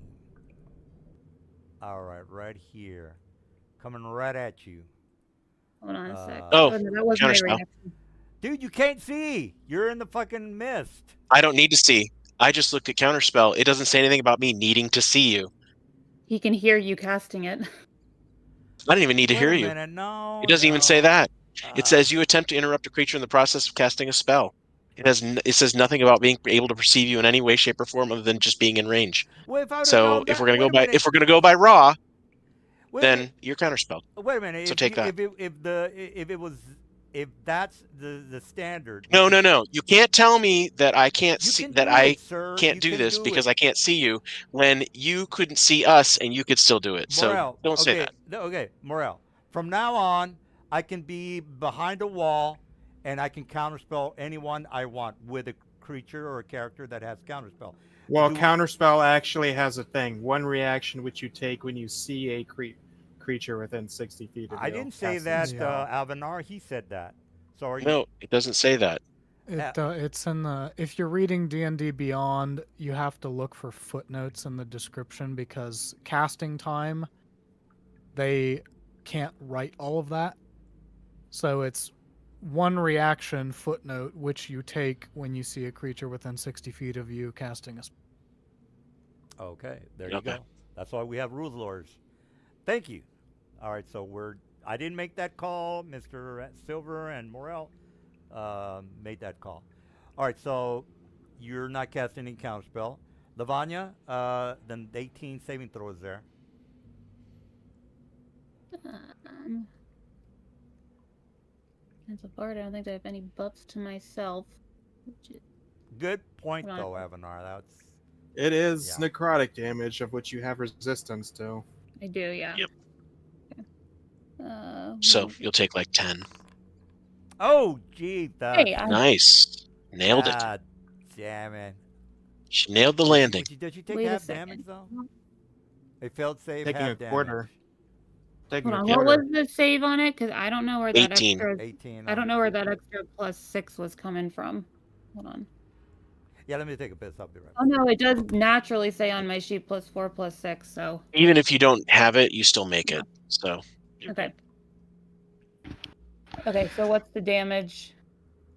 All right, right here, coming right at you. hold on a sec. Oh, no, that was my counterspell. reaction. Dude, you can't see. You're in the fucking mist. I don't need to see. I just looked at counterspell. It doesn't say anything about me needing to see you. He can hear you casting it. I didn't even need to Wait hear a you. minute, no. It doesn't even say no. that. It Uh, says you attempt to interrupt a creature in the process of casting a spell. It says nothing about being able to perceive you in any way, shape, or form other than just being in range. Well, if I would've So known if that- we're gonna wait go a by minute, if we're gonna go by raw, wait a then minute, you're counterspelled. wait a minute. So if take that. If that's the standard. No. You can't tell me that I can't You see can that do I it, sir. can't You do can this do because it. I can't see you when you couldn't see us and you could still do it. Morel, So don't say okay, that. Okay, Morel. From now on, I can be behind a wall, and I can counterspell anyone I want with a creature or a character that has counterspell. Well, Do- counterspell actually has a thing. One reaction which you take when you see a creature within 60 feet of you. I didn't say Cast that, a spell. Alvanar. He said that. So are you? No, it doesn't say that. It's in the. If you're reading D&D Beyond, you have to look for footnotes in the description because casting time, they can't write all of that. So it's one reaction footnote, which you take when you see a creature within 60 feet of you casting a spell. Okay, there you Okay. go. That's why we have rules lawyers. Thank you. All right, so I didn't make that call. Mr. Silver and Morel made that call. All right, so you're not casting any counter spell. Lavanya, then the 18 saving throw is there. As a bard, I don't think I have any buffs to myself. Which is, Good point, Hold though, on. Avanar. That's It is Yeah. necrotic damage, of which you have resistance to. I do, yeah. Yep. Okay. So you'll take like 10. oh, gee, that's Hey, Nice. Nailed it. God damn it. She nailed the landing. Did you take Wait a half second. damage though? A failed save, Taking half a quarter. damage. Taking Hold a on, Yep. what quarter. was the save on it? Because I don't know where that 18. extra. 18. I don't know where that extra +6 was coming from. Hold on. Yeah, let me take a piss. I'll be right Oh back. no, it does naturally say on my sheet +4 +6. So Even if you don't have it, you still make it. So you're okay. Okay, so what's the damage?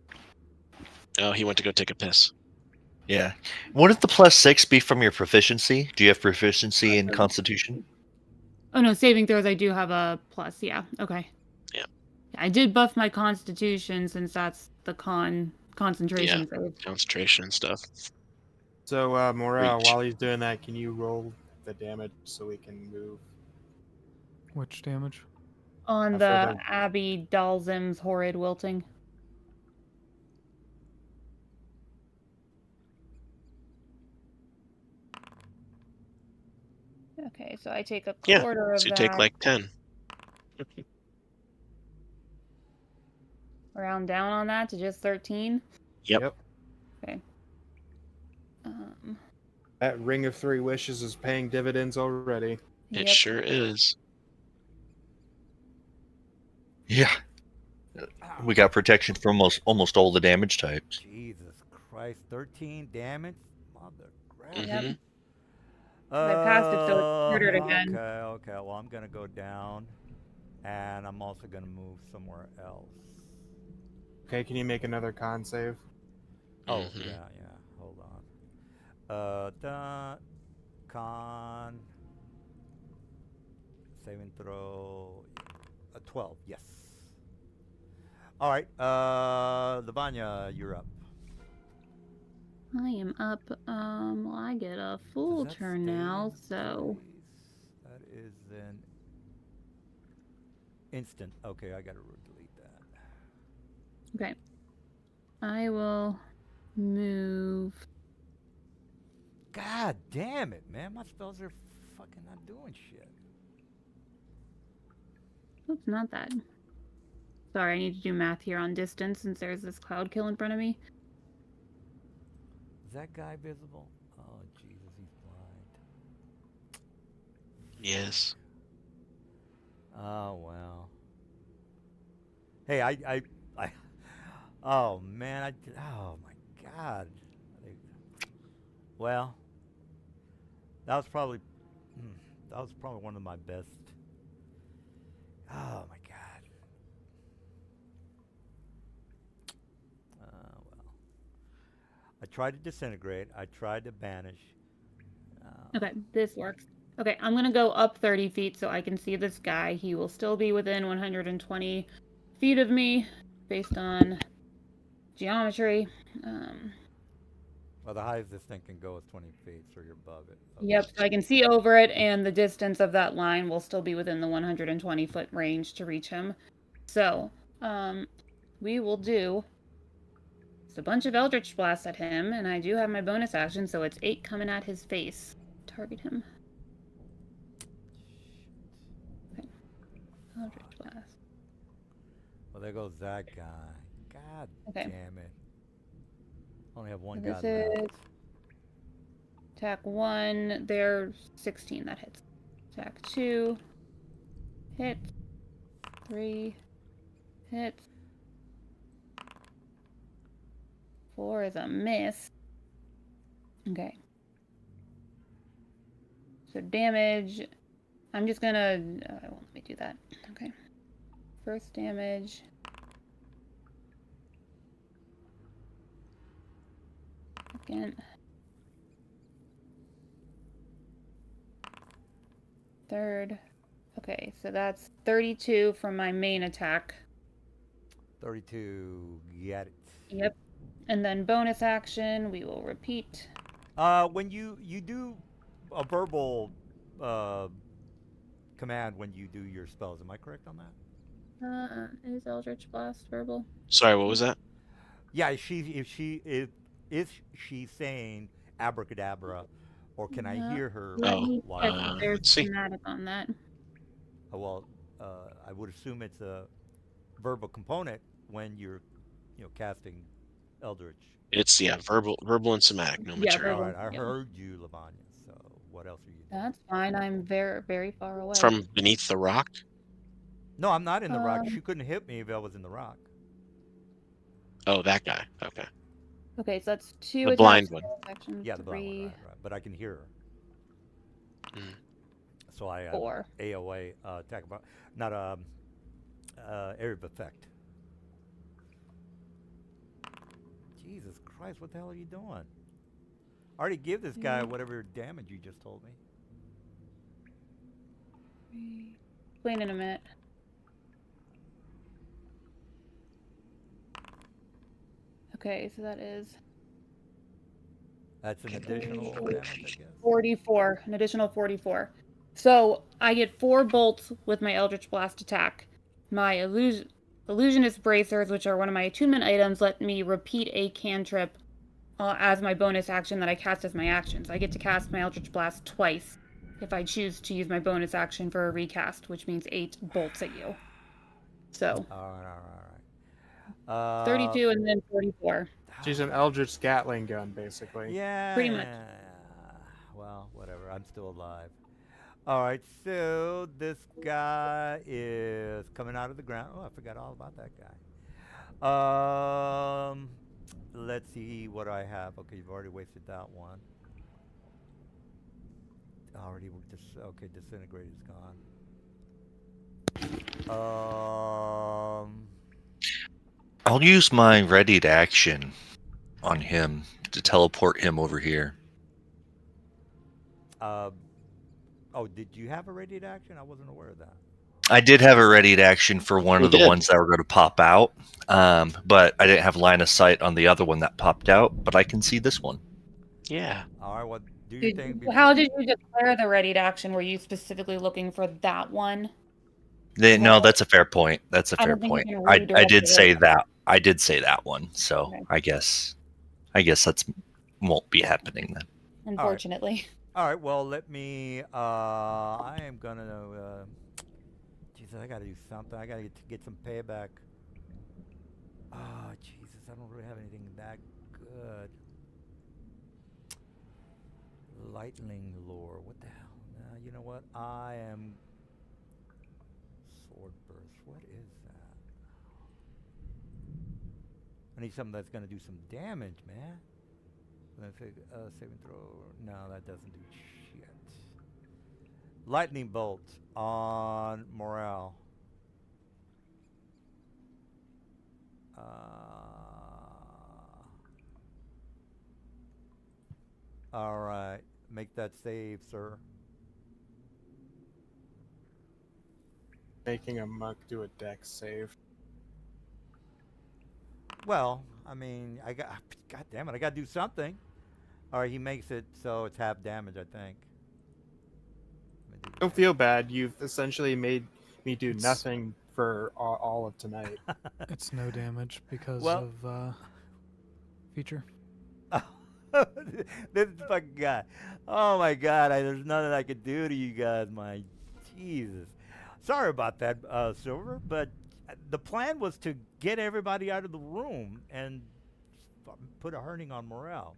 good. Oh, he went to go take a piss. Yeah. Wouldn't the +6 be from your proficiency? Do you have proficiency in Constitution? Oh no, saving throws. I do have a plus. Yeah. Okay. Yeah. I did buff my Constitution since that's the concentration save. Concentration and stuff. So, Morel, Reach. while he's doing that, can you roll the damage so we can move? Which damage? On For the the- Abby Dalzim's horrid wilting. Okay, so I take a Yeah, quarter of So you that. take like 10. Round down on that to just 13. Yep. Okay. Um, That Ring of Three Wishes is paying dividends already. It yep. sure is. Yeah. We got protection from almost all the damage types. Jesus Christ, 13 damage, mother. hmm I passed it, so it's quartered again. Okay. Well, I'm gonna go down, and I'm also gonna move somewhere else. Okay, can you make another con save? Oh Mhm. yeah. Hold on. Con saving throw. 12. Yes. All right. Lavanya, you're up. I am up. Well, I get a full Does that turn stay now, in so place? That is an instant. Okay, I gotta delete that. okay. I will move. God damn it, man! My spells are fucking not doing shit. Oops, not that. Sorry, I need to do math here on distance since there's this cloud kill in front of me. Is that guy visible? Oh Jesus, he's blind. Yes. Oh well. Hey, I oh man, oh my God. Well, that was probably one of my best. Oh my God. Well, I tried to disintegrate. I tried to banish. Okay, this works. Okay, I'm gonna go up 30 feet so I can see this guy. He will still be within 120 feet of me based on geometry. Well, the highest this thing can go is 20 feet, so you're above it. Yep, so I can see over it, and the distance of that line will still be within the 120 foot range to reach him. So, we will do just a bunch of Eldritch Blasts at him, and I do have my bonus action, so it's 8 coming at his face. Target him. Okay. Eldritch Blast. Well, there goes that guy. God Okay. damn it. Only have one So guy this is left. attack 1. There's 16 that hits. Attack 2. Hits. 3. Hits. 4 is a miss. Okay. So damage. I'm just gonna. I won't let me do that. Okay. First damage second. Third. Okay, so that's 32 from my main attack. 32. Get it. Yep. And then bonus action, we will repeat. When you do a verbal command when you do your spells, am I correct on that? Is Eldritch Blast verbal? Sorry, what was that? Yeah, is she saying abracadabra, or can I No. hear her? Let Oh, me while check I'm- if there's let's see. schematic on that. Well, I would assume it's a verbal component when you're, casting Eldritch. It's verbal and somatic, no Yeah, material. All right, I yeah. heard you, Lavanya. So what else are you doing? That's fine. I'm very, very far away. From beneath the rock. No, I'm not in the rock. Um, She couldn't hit me if I was in the rock. Oh, that guy. Okay. Okay, so that's 2 The attacks. blind one. Action, Yeah, the blind 3, one, right. But I can hear her. Mm. So I 4. AOA attack about not area of effect. Jesus Christ, what the hell are you doing? I already give this guy whatever damage you just told me. Explain in a minute. Okay, so that is That's an additional damage, I guess. 44, an additional 44. So I get 4 bolts with my Eldritch Blast attack. My Illusionist Bracers, which are one of my attunement items, let me repeat a cantrip as my bonus action that I cast as my action. So I get to cast my Eldritch Blast twice if I choose to use my bonus action for a recast, which means 8 bolts at you. So All right. 32 and then 44. She's an Eldritch Gatling gun, basically. Yeah. Pretty much. Well, whatever. I'm still alive. All right. So this guy is coming out of the ground. Oh, I forgot all about that guy. Let's see what I have. Okay, you've already wasted that one. Already. Okay, disintegrate is gone. I'll use my readied action on him to teleport him over here. Oh, did you have a radiant action? I wasn't aware of that. I did have a readied action for one You of the did. ones that were going to pop out, but I didn't have line of sight on the other one that popped out, but I can see this one. Yeah. All right, well, do your thing. How did you declare the readied action? Were you specifically looking for that one? No, that's a fair point. That's a I fair don't think you point. can I redirect did it say over. that. I did say that one, so Okay. I guess that's won't be happening then. Unfortunately. All right, well, let me. I am gonna. Jesus, I gotta do something. I gotta get some payback. Oh, Jesus, I don't really have anything that good. Lightning lore. What the hell? You know what? I am. Sword burst. What is that? I need something that's gonna do some damage, man. Saving throw. No, that doesn't do shit. Lightning bolt on morale. All right, make that save, sir. Making a monk do a dex save. Well, I mean, God damn it, I gotta do something. All right, he makes it so it's half damage, I think. Don't feel bad. You've essentially made me do It's- nothing for all of tonight. It's no damage because Well- of feature. This fucking guy. Oh my God, there's nothing I could do to you guys. My Jesus. Sorry about that, Silver. But the plan was to get everybody out of the room and put a hurting on morale.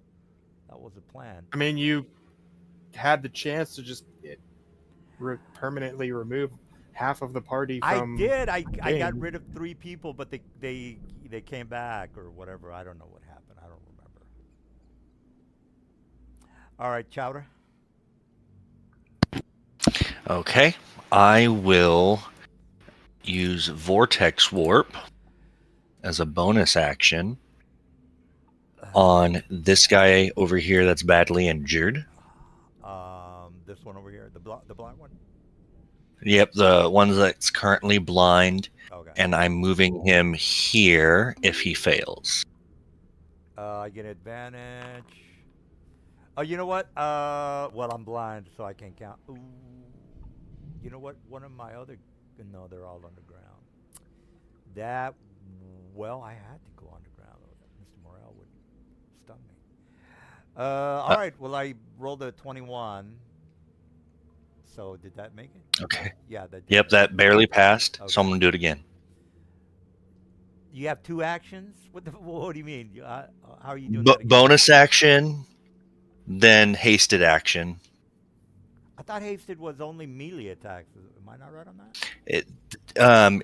That was the plan. I mean, you had the chance to just permanently remove half of the party from. I did. I got game. rid of 3 people, but they came back or whatever. I don't know what happened. I don't remember. All right, Chowder. Okay, I will use Vortex Warp as a bonus action. on this guy over here that's badly injured. This one over here, the black one. Yep, the one that's currently blind, Okay. and I'm moving him here if he fails. I get advantage. Oh, you know what? Well, I'm blind, so I can't count. Ooh. You know what? One of my other. No, they're all underground. That. Well, I had to go underground. Mr. Morel would stun me. All right. Well, I rolled a 21. So did that make it? Okay. Yeah, that did. Yep, that barely passed. Okay. So I'm gonna do it again. You have 2 actions? What do you mean? How are you doing that again? Bonus action, then hasted action. I thought hasted was only melee attacks. Am I not right on that?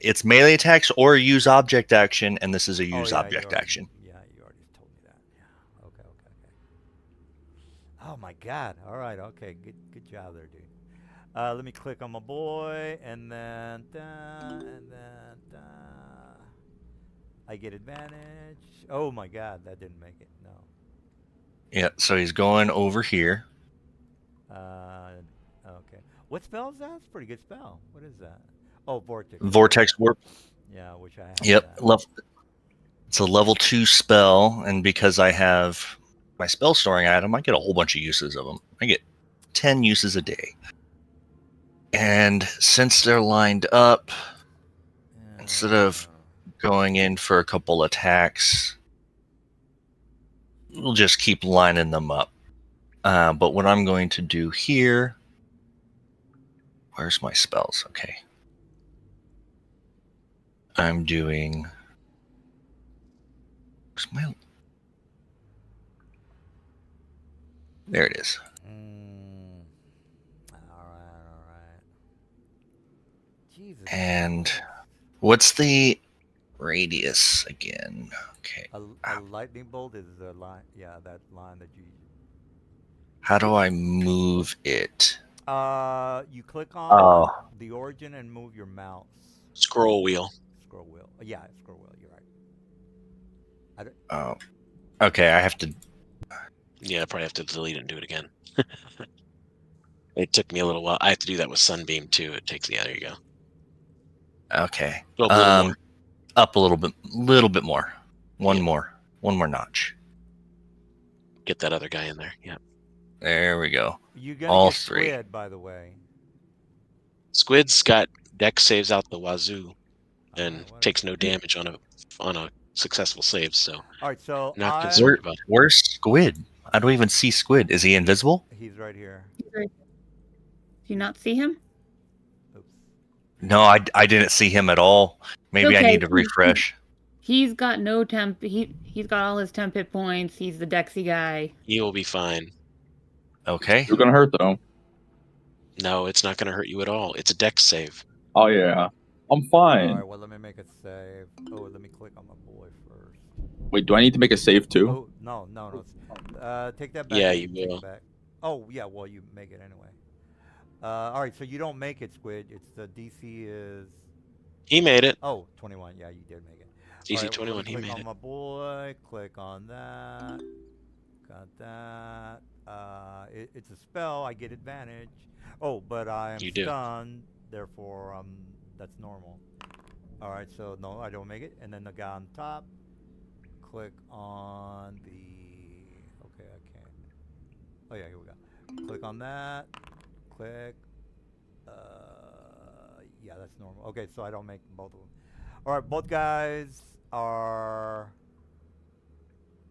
It's melee attacks or use object action, and this is a use yeah, object action. Yeah, you already told me that. Yeah. Okay. Oh my God. All right. Okay. Good job there, dude. Let me click on my boy, and then I get advantage. Oh my God, that didn't make it. No. Yeah. So he's going over here. Okay. What spell is that? It's a pretty good spell. What is that? Oh, Vortex. Vortex Warp. Yeah, which I have. Yep. It's a level 2 spell, and because I have my spell storing item, I get a whole bunch of uses of them. I get 10 uses a day. And since they're lined up, instead of going in for a couple attacks, we'll just keep lining them up. But what I'm going to do here, where's my spells? Okay. I'm doing, where's my, there it is. All right. Jesus. And what's the radius again? Okay. A lightning bolt is the line. Yeah, that line that you. How do I move it? You click on the origin and move your mouse. Scroll wheel. Scroll wheel. Yeah, scroll wheel. You're right. Oh. Okay, I have to. Yeah, I probably have to delete it and do it again. It took me a little while. I have to do that with Sunbeam too. It takes. Yeah, there you go. Okay. Go up a little more. Up a little bit more. One more notch. Get that other guy in there. Yeah. There we go. You gonna All get 3. Squid, by the way. Squid's got deck saves out the wazoo, and Alright, takes no damage on a successful save. So all right, so not concerned about it. Where's Squid? I don't even see Squid. Is he invisible? He's right here. Do you not see him? Oops. No, I didn't see him at all. Maybe I Okay. need to refresh. He's got no temp. He's got all his temp hit points. He's the Dexy guy. He will be fine. Okay. You're gonna hurt though. No, it's not going to hurt you at all. It's a deck save. Oh yeah, I'm All fine. right, well, let me make a save. Oh, let me click on my boy first. Wait, do I need to make a save too? Oh, no. Take that back. Yeah, Take you it will. back. Oh, yeah, well, you make it anyway. All right, so you don't make it, Squid. It's the DC is... He made it. Oh, 21. Yeah, you did make it. DC All right, 21. Well, He click made on it. my boy. Click on that. Got that. It's a spell. I get advantage. Oh, but I am You do. stunned. Therefore, that's normal. All right, so no, I don't make it. And then the guy on top. Click on the... Okay, I can't. Oh, yeah, here we go. Click on that. Click. Yeah, that's normal. Okay, so I don't make both of them. All right, both guys are...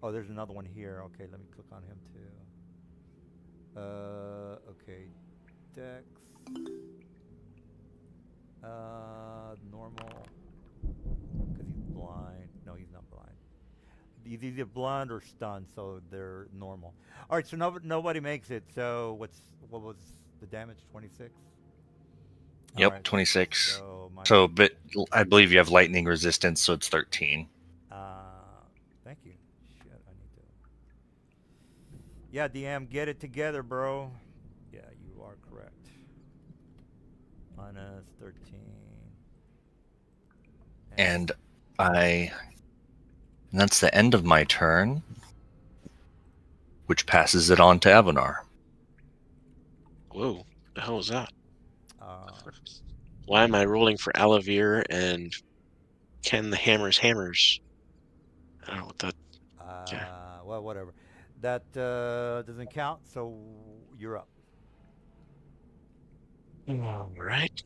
Oh, there's another one here. Okay, let me click on him too. Okay, Dex. Normal. Because he's blind. No, he's not blind. He's either blind or stunned, so they're normal. All right, so nobody makes it. So what was the damage? 26. Yep, Alright, 26. So, But I believe you have lightning resistance, so it's 13. thank you. Shit, I need to. Yeah, DM, get it together, bro. Yeah, you are correct. Minus 13. And that's the end of my turn. which passes it on to Avanar. Whoa, the hell is that? Uh, Why am I rolling for Alavir and Ken the Hammer's Hammers? I don't know what that. Yeah. Well, whatever. That doesn't count, so you're up. All right.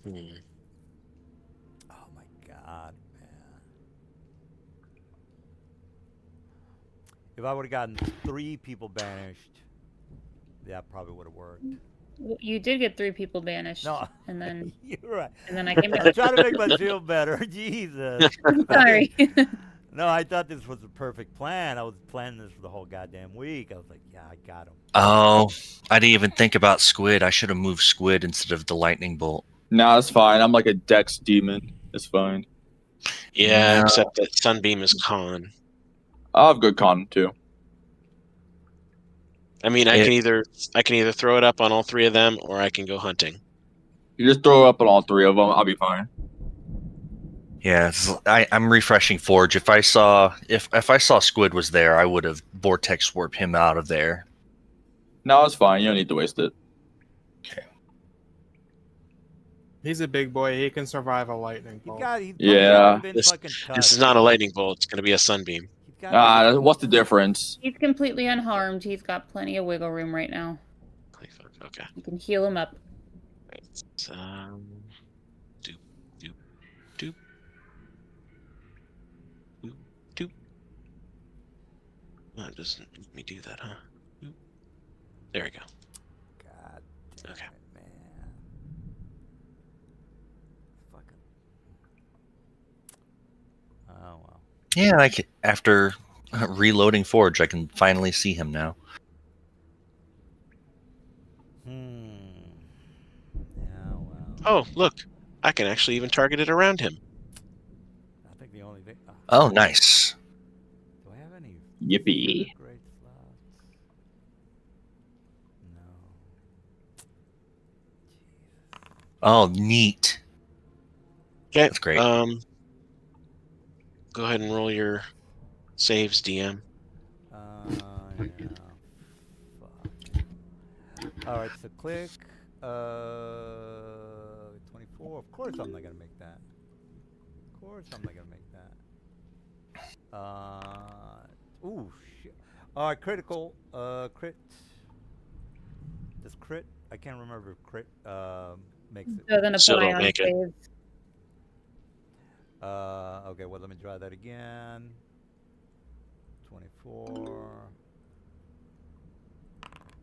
Hmm. Oh my God, man! If I would have gotten 3 people banished, that probably would have worked. Well, you did get 3 people banished, No, and then you're right. I came I'm back. trying to make myself better. Jesus. Sorry. No, I thought this was the perfect plan. I was planning this for the whole goddamn week. I was like, yeah, I got him. Oh, I didn't even think about Squid. I should have moved Squid instead of the lightning bolt. Nah, it's fine. I'm like a Dex demon. It's fine. Yeah, No. except that Sunbeam is con. I'll have good con too. I mean, I can either throw it up on all 3 of them, or I can go hunting. You just throw up on all 3 of them. I'll be fine. Yeah, I'm refreshing Forge. If I saw Squid was there, I would have vortex warped him out of there. No, it's fine. You don't need to waste it. He's a big boy. He can survive a lightning bolt. Yeah. This is not a lightning bolt. It's going to be a sunbeam. What's the difference? He's completely unharmed. He's got plenty of wiggle room right now. Okay. You can heal him up. Doop, doop, doop, doop, doop. Oh, it doesn't let me do that, huh? Doop. There we go. God damn Okay. it, man. Fucking. Oh well. Yeah, after reloading Forge, I can finally see him now. Yeah, well. Oh, look. I can actually even target it around him. I think the only thing. Oh, nice. Do I have any? Yippee. Great slots? No. Oh, neat. Okay. That's great. Go ahead and roll your saves, DM. Yeah. Fuck. All right, so click. 24. Of course, I'm not gonna make that. Of course, I'm not gonna make that. Ooh, shit. All right, critical. Crit. Does crit? I can't remember if crit makes it. Doesn't So apply don't on make it. saves. Okay, well, let me try that again. 24.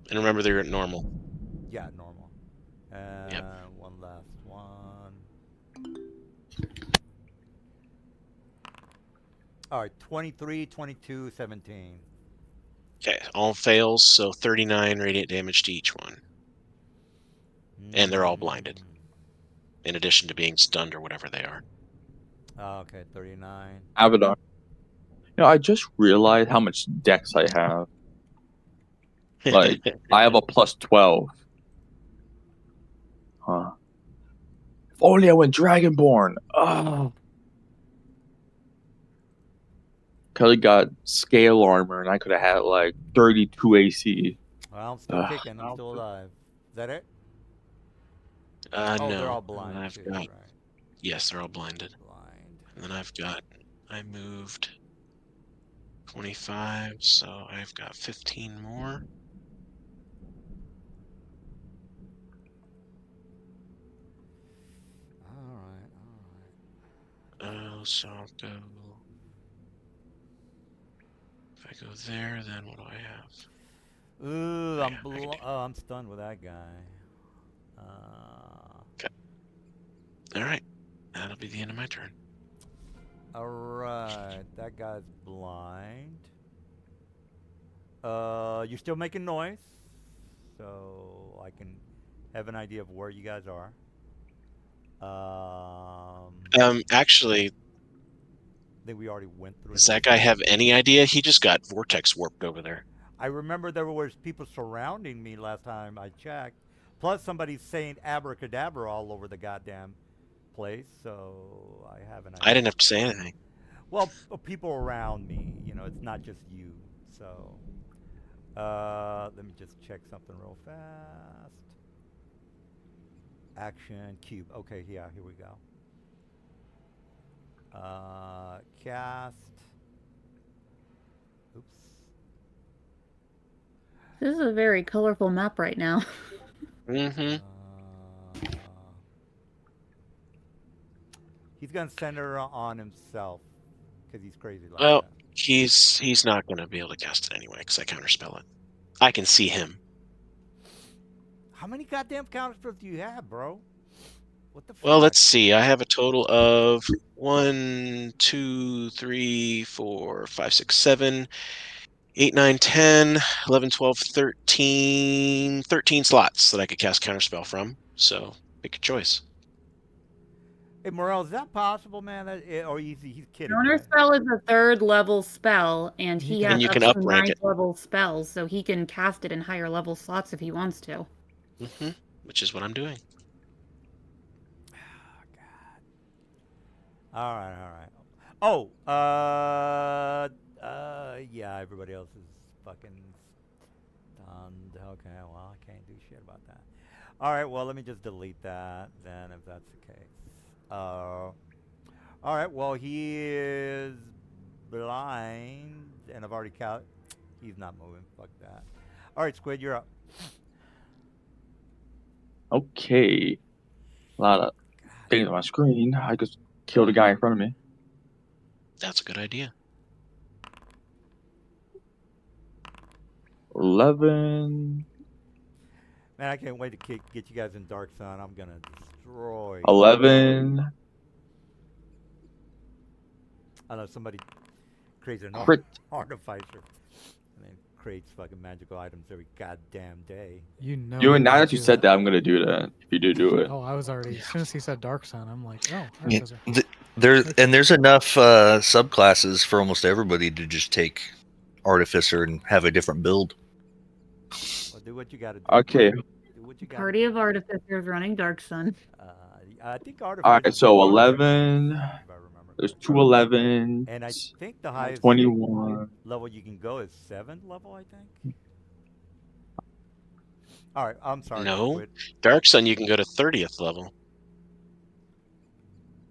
And remember, they're at normal. Yeah, normal. And Yep. one last one. All right, 23, 22, 17. Okay, all fails, so 39 radiant damage to each one. And they're all blinded, in addition to being stunned or whatever they are. Okay, 39. Avatar. I just realized how much Dex I have. Like, I have a plus 12. Huh. If only I went Dragonborn. Oh. Kelly got scale armor, and I could have had like 32 AC. Well, I'm still kicking. I'm still alive. Is that it? No. They're all blind. I've too, got, right? yes, they're all blinded. Blind. And then I moved 25, so I've got 15 more. All right. So I'll go. If I go there, then what do I have? Ooh, Yeah, I can do- I'm stunned with that guy. All right, that'll be the end of my turn. All right, that guy's blind. You're still making noise, so I can have an idea of where you guys are. Actually, I think we already went through. does that guy have any idea? He just got vortex warped over there. I remember there was people surrounding me last time I checked, Plus, somebody's saying abracadabra all over the goddamn place, so I have an idea. I didn't have to say anything. Well, people around me, you know, it's not just you. So, let me just check something real fast. Action cube. Okay, yeah, here we go. Cast. Oops. This is a very colorful map right now. Mm-hmm. He's gonna center on himself because he's crazy like Well, that. he's not going to be able to cast it anyway because I counterspell it. I can see him. How many goddamn counterspells do you have, bro? What the fuck? Well, let's see. I have a total of 1, 2, 3, 4, 5, 6, 7, 8, 9, 10, 11, 12, 13 slots that I could cast counterspell from. So pick your choice. Hey, Morel, is that possible, man? Or he's kidding, Counter right? spell is a 3rd level spell, and he has And you up can to uprank 9th it. level spells, so he can cast it in higher level slots if he wants to. Mm-hmm. Which is what I'm doing. All right. Oh, yeah, everybody else is fucking stunned. Okay, well, I can't do shit about that. All right, well, let me just delete that then if that's the case. All right, well, he is blind, and I've already he's not moving. Fuck that. All right, Squid, you're up. Okay. A lot of things on my screen. I just killed a guy in front of me. That's a good idea. 11. Man, I can't wait to get you guys in Dark Sun. I'm gonna destroy you. 11. I know somebody creates an Crit. artificer and then creates fucking magical items every goddamn day. You know. You he and now might that you do said that, I'm gonna do that. If you do it. Oh, I was already. As soon as he said Dark Sun, I'm like, oh, Yeah, Artificer. there's enough subclasses for almost everybody to just take Artificer and have a different build. Well, do what you gotta do. Okay. Do what you gotta Party of Artificers running Dark Sun. I think Artificer. Alright, so 11. If I remember There's correctly. 2 11. And I think the highest 21. level you can go is 7th level, I think. All right, I'm sorry. No. Squid. Dark Sun, you can go to 30th level.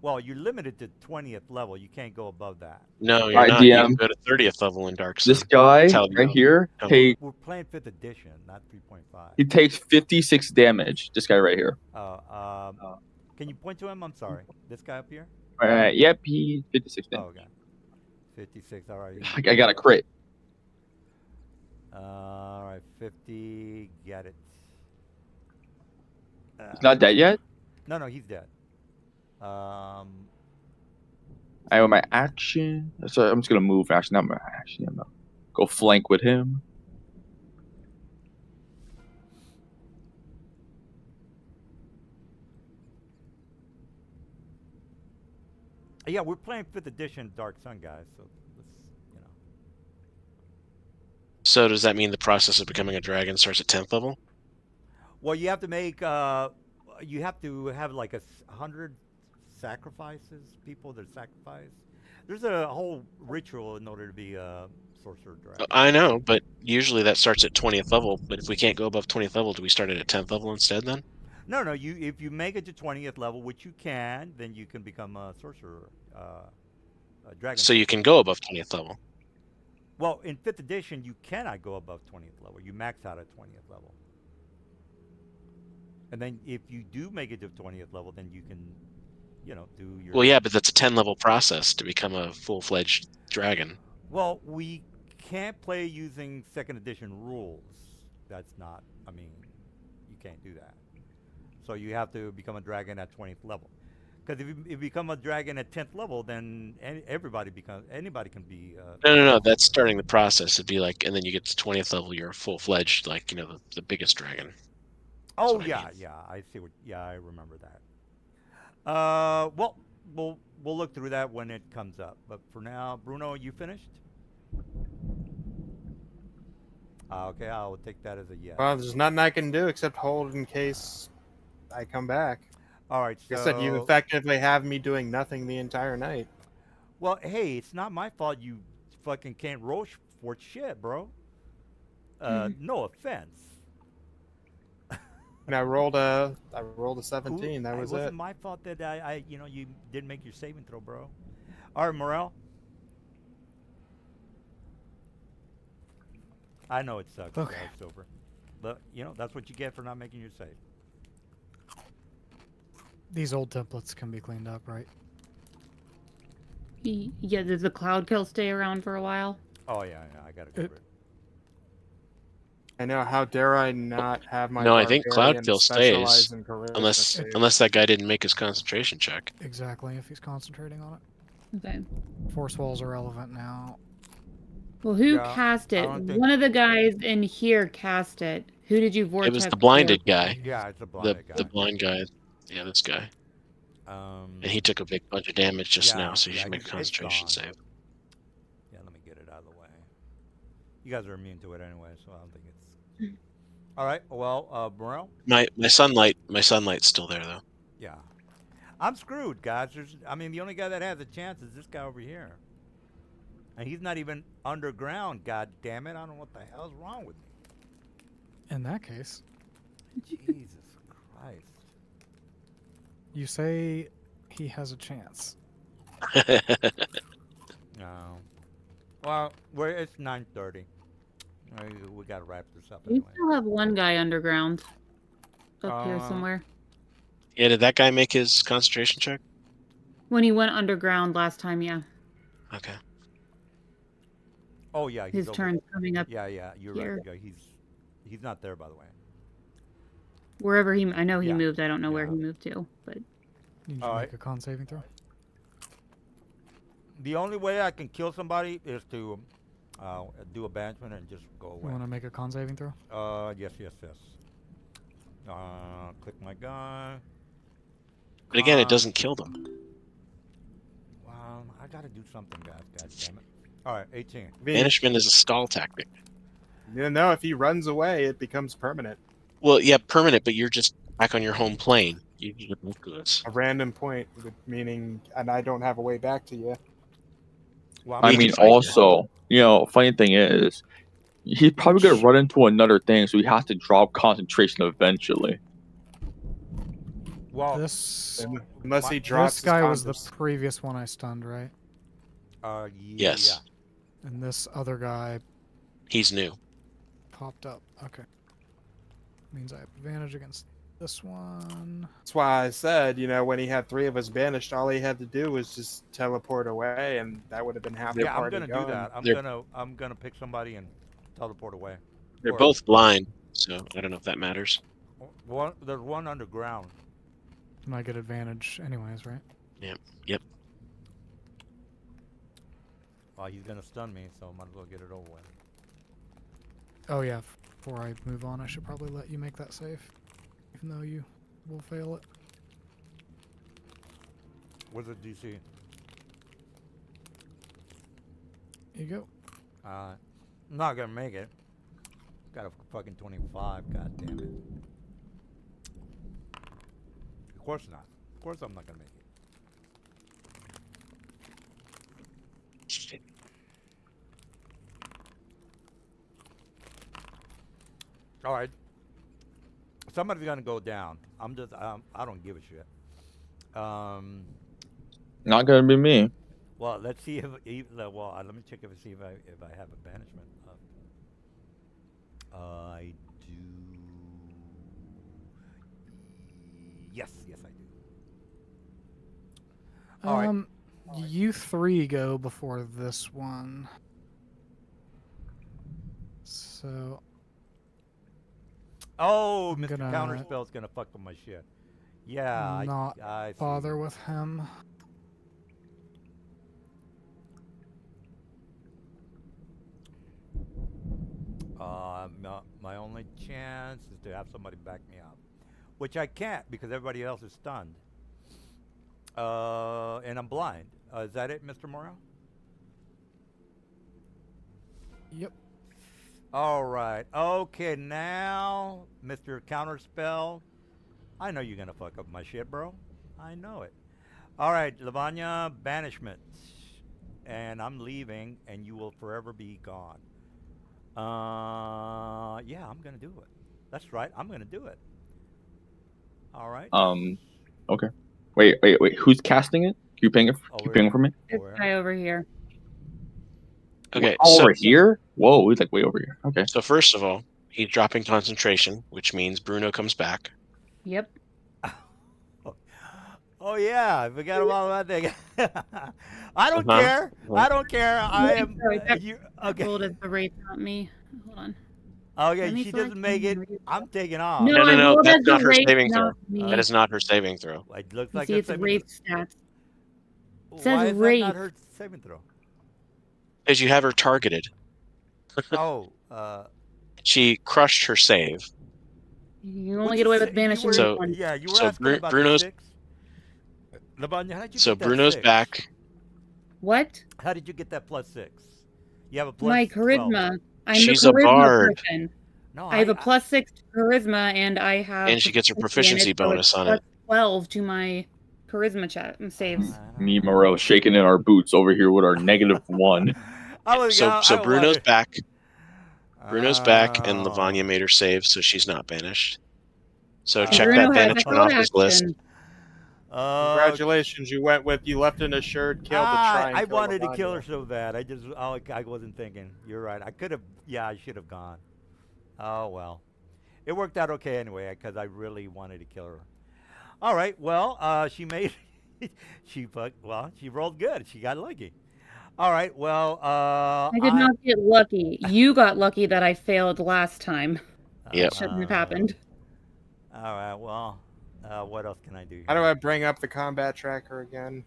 Well, you're limited to 20th level. You can't go above that. No, you're Alright, not. You DM. can go to 30th level in Dark Sun. This guy That's how right here, We're playing 5th edition, not 3.5. he takes 56 damage. This guy right here. Can you point to him? I'm sorry. This guy up here? Yep, he 56 damage. Oh, okay. 56. All right. I got a crit. All right. 50. Get it. He's not dead yet. No, he's dead. I have my action. So I'm just gonna move. Actually, not my action. I'm gonna go flank with him. Yeah, we're playing 5th edition Dark Sun, guys. So let's, So does that mean the process of becoming a dragon starts at 10th level? Well, you have to make. You have to have like 100 sacrifices. People that sacrifice. There's a whole ritual in order to be a sorcerer dragon. I know, but usually that starts at 20th level. But if we can't go above 20th level, do we start it at 10th level instead then? No. If you make it to 20th level, which you can, then you can become a sorcerer, a dragon. So you can go above 20th level. Well, in 5th edition, you cannot go above 20th level. You max out at 20th level. And then if you do make it to 20th level, then you can, do your... Well, yeah, but that's a 10-level process to become a full-fledged dragon. Well, we can't play using 2nd edition rules. That's not... I mean, you can't do that. So you have to become a dragon at 20th level. Because if you become a dragon at 10th level, then anybody can be... No. That's starting the process. It'd be like, and then you get to 20th level, you're a full-fledged, like, the biggest dragon. Oh, I yeah, mean. yeah. I see what... Yeah, I remember that. Well, we'll look through that when it comes up. But for now, Bruno, you finished? Okay, I will take that as a yes. Well, there's nothing I can do except hold in case I come back. All right, Like I said, you so effectively have me doing nothing the entire night. well, hey, it's not my fault you fucking can't roll for shit, bro. No offense. And I rolled a 17. That It was wasn't it. my fault that you didn't make your saving throw, bro. All right, Morel. I know it sucks. Okay. It's over. But that's what you get for not making your save. These old templates can be cleaned up, right? Yeah, does the cloud kill stay around for a while? Oh yeah, I gotta cover it. I know. How dare I not have my No, I think Cloud barbarian Kill specialize stays in charisma unless saves. that guy didn't make his concentration check. Exactly, if he's concentrating on it. Okay. Force walls are relevant now. Well, who Yeah, cast I it? don't think- One of the guys in here cast it. Who did you vortex? It was the blinded guy. Yeah, it's a The blinded guy. the blind guy. Yeah, this guy. And he took a big bunch of damage just now, so he should make a it's concentration gone. save. Yeah, let me get it out of the way. You guys are immune to it anyway, so I don't think it's. All right. Well, Morel. My sunlight's still there though. Yeah. I'm screwed, guys. The only guy that has a chance is this guy over here. And he's not even underground, god damn it. I don't know what the hell's wrong with me. In that case, Jesus Christ. you say he has a chance. No. Well, it's 9:30. We gotta wrap this up We anyway. still have one guy underground. Up here somewhere. Yeah, did that guy make his concentration check? When he went underground last time, yeah. Okay. Oh yeah, he's His over turn's coming up there. Yeah, you're here. right. Yeah, he's not there, by the way. Wherever I know he Yeah. moved. I don't know where Yeah. he moved to, but You need All to right. make a con saving throw. The only way I can kill somebody is to do a banishment and just go You away. want to make a con saving throw? Yes. Click my gun. But again, it doesn't kill them. Wow, I gotta do something, guys. God damn it. All right, 18. Banishment is a stall tactic. No, if he runs away, it becomes permanent. Well, yeah, permanent, but you're just back on your home plane. You don't do this. A random point, meaning, and I don't have a way back to you. Well, We I can mean, fight you. also, funny thing is, he's probably gonna run into another thing, so he has to drop concentration eventually. well, This Unless he my- drops. this guy his was the convers- previous one I stunned, right? Yes. And this other guy He's new. popped up. Okay. Means I have advantage against this one. That's why I said, when he had 3 of us banished, all he had to do was just teleport away, and that would have been half the Yeah, I'm party gonna do gone. that. They're- I'm gonna pick somebody and teleport away. They're Or- both blind, so I don't know if that matters. There's one underground. And I get advantage anyways, right? Yep. Well, he's gonna stun me, so might as well get it over with. Oh yeah, before I move on, I should probably let you make that save. Even though you will fail it. What's the DC? Here you go. I'm not gonna make it. Got a fucking 25. God damn it. Of course not. Of course I'm not gonna make it. Shit. All right. Somebody's gonna go down. I don't give a shit. Not gonna be me. Well, let's see if let me check if I have a banishment. I do. Yes, I do. All right. You 3 go before this one. So Oh, I'm Mr. gonna Counterspell's gonna fuck with my shit. Yeah, not I see. bother with him. My only chance is to have somebody back me up, which I can't because everybody else is stunned. And I'm blind. Is that it, Mr. Morrow? Yep. All right. Okay, now, Mr. Counterspell. I know you're gonna fuck up my shit, bro. I know it. All right, Lavanya, banishment, and I'm leaving, and you will forever be gone. Yeah, I'm gonna do it. That's right. I'm gonna do it. All right. Okay. Wait. Who's casting it? Keep paying it. Keep Over paying it here. for me. This Over guy here. over here. Okay, Over here. Whoa, he's like way over here. Okay. so first of all, he's dropping concentration, which means Bruno comes back. Yep. Oh yeah, I forgot about that thing. I don't Uh-huh. care. I don't care. I am. Sorry, that, You that okay? rolled as the race, not me. Hold on. Okay, Let me she select doesn't make it. him. I'm taking off. No, No, I rolled that's as not the her race, saving throw. not me. That is not her saving throw. It looks You like see, a it's saving race stats. throw. It says Why is that race. not her saving throw? Because you have her targeted. Oh, She crushed her save. You what'd only you get away say? with banishing So- one. Yeah, you were so asking about the Bruno's- 6. Lavanya, how did you So get that Bruno's 6? back. What? How did you get that +6? You have a plus My 12. charisma. I'm She's the a charisma bard. person. No, I have a +6 to charisma, and I have. And she gets her proficiency in proficiency it, so it's bonus on it. +12 to my charisma chat saves. Me, Moreau, shaking in our boots over here with our -1. So Bruno's back. Bruno's back, and Oh. Lavanya made her save, so she's not banished. So And check Bruno that has a banishment held off his list. action. Congratulations, you went with you left an assured kill to try and I kill wanted to kill her Lavanya. so bad. I wasn't thinking. You're right. I could have. Yeah, I should have gone. Oh well, it worked out okay anyway because I really wanted to kill her. All right. Well, she made. She rolled good. She got lucky. All right. Well, I did not get lucky. You got lucky that I failed last time. Yep. Shouldn't have happened. All right. Well, what else can I do? How do I bring up the combat tracker again?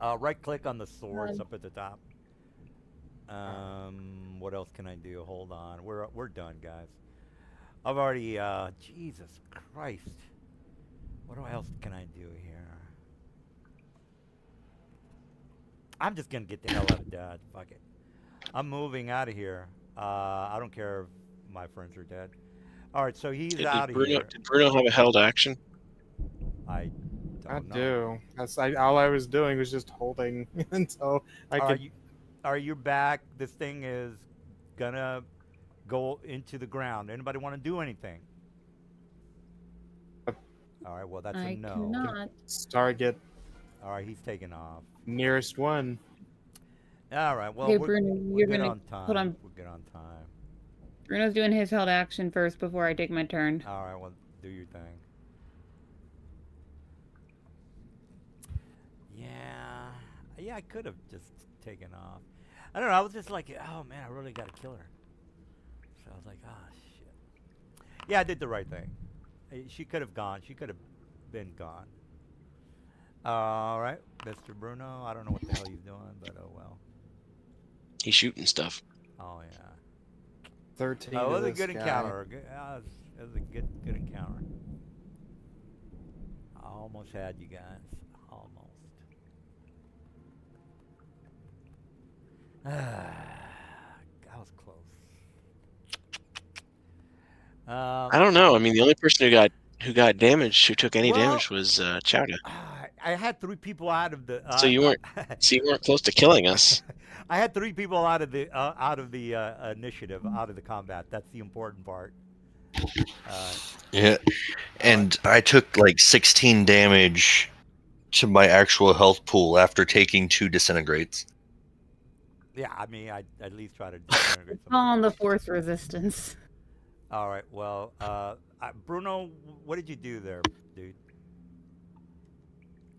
Right click on the swords up at the top. What else can I do? Hold on. We're done, guys. I've already Jesus Christ. What else can I do here? I'm just gonna get the hell out of Dodge. Fuck it. I'm moving out of here. I don't care if my friends are dead. All right, so he's out of here. Did Bruno have a held action? I I don't know. do. That's all I was doing was just holding until I could. Are you back? This thing is gonna go into the ground. Anybody want to do anything? All right. Well, that's a no. Cannot. Target All right, he's taking off. nearest one. All right. Well, Okay, we're, Bruno, we're you're good gonna on time. hold on. We're good on time. Bruno's doing his held action first before I take my turn. All right. Well, do your thing. Yeah, I could have just taken off. I don't know. I was just like, oh man, I really got to kill her. So I was like, ah, shit. Yeah, I did the right thing. She could have gone. She could have been gone. All right, Mr. Bruno. I don't know what the hell he's doing, but oh well. He's shooting stuff. Oh yeah. 13. Oh, it was to a good this guy. encounter. It was a good encounter. I almost had you guys. Almost. That was close. I don't know. I mean, the only person who got damaged, who took any Well, damage, was Chowda. I had 3 people out of the. So you weren't close to killing us. I had 3 people out of the initiative, out of the combat. That's the important part. Yeah, and I took like 16 damage to my actual health pool after taking 2 disintegrates. Yeah, I mean, I at least try to disintegrate some. On the force resistance. All right. Well, Bruno, what did you do there, dude?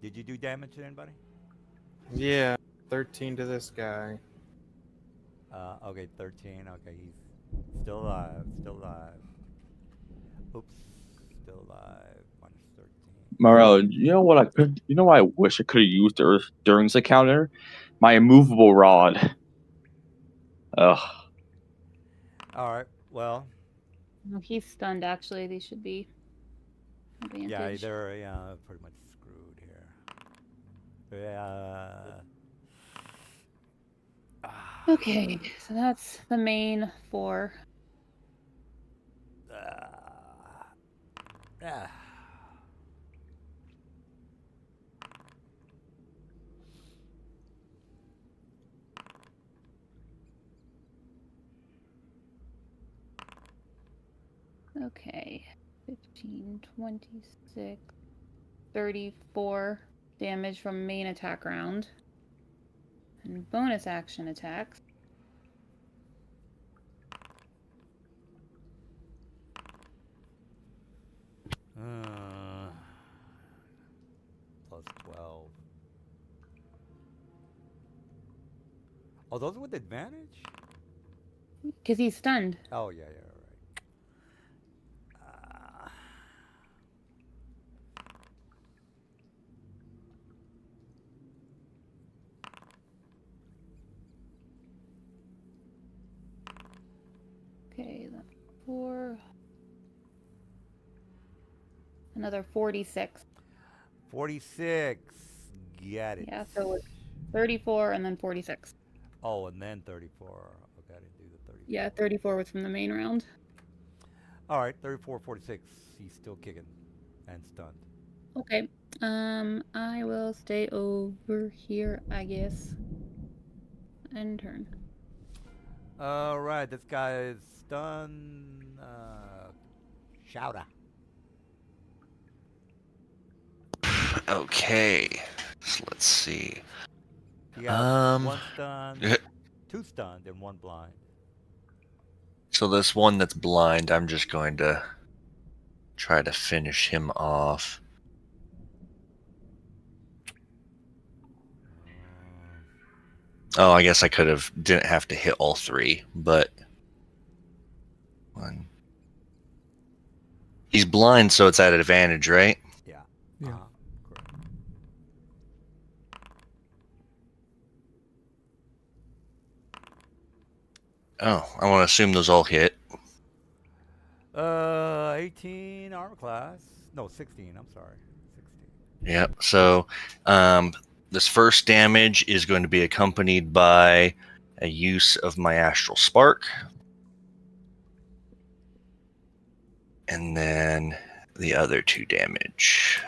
Did you do damage to anybody? Yeah, 13 to this guy. Okay, 13. Okay, he's still alive. Still alive. Oops, still alive. -13. Morello, you know what I wish I could have used during this encounter? My immovable rod. Ugh. All right. Well, No, he's stunned. Actually, they should be. yeah, Advantage. they're pretty much screwed here. Yeah. Okay, so that's the main 4. Ah. Okay, 15, 26, 34 damage from main attack round. And bonus action attacks. Plus 12. Oh, those with advantage? Because he's stunned. Oh, yeah, right. Okay, that's 4. Another 46. 46. Get it. Yeah, so it's 34 and then 46. Oh, and then 34. Okay, I didn't do the 34. Yeah, 34 was from the main round. All right, 34, 46. He's still kicking and stunned. Okay. I will stay over here, I guess. And turn. All right, this guy is stunned. Shouter. Okay. So let's see. You got one stunned, 2 stunned, and 1 blind. So this one that's blind, I'm just going to try to finish him off. Oh, I guess I didn't have to hit all 3, but 1. He's blind, so it's at advantage, right? Yeah. Yeah. Correct. Oh, I want to assume those all hit. 18 armor class. No, 16. I'm sorry. 16. Yep. So this first damage is going to be accompanied by a use of my astral spark. And then the other 2 damage.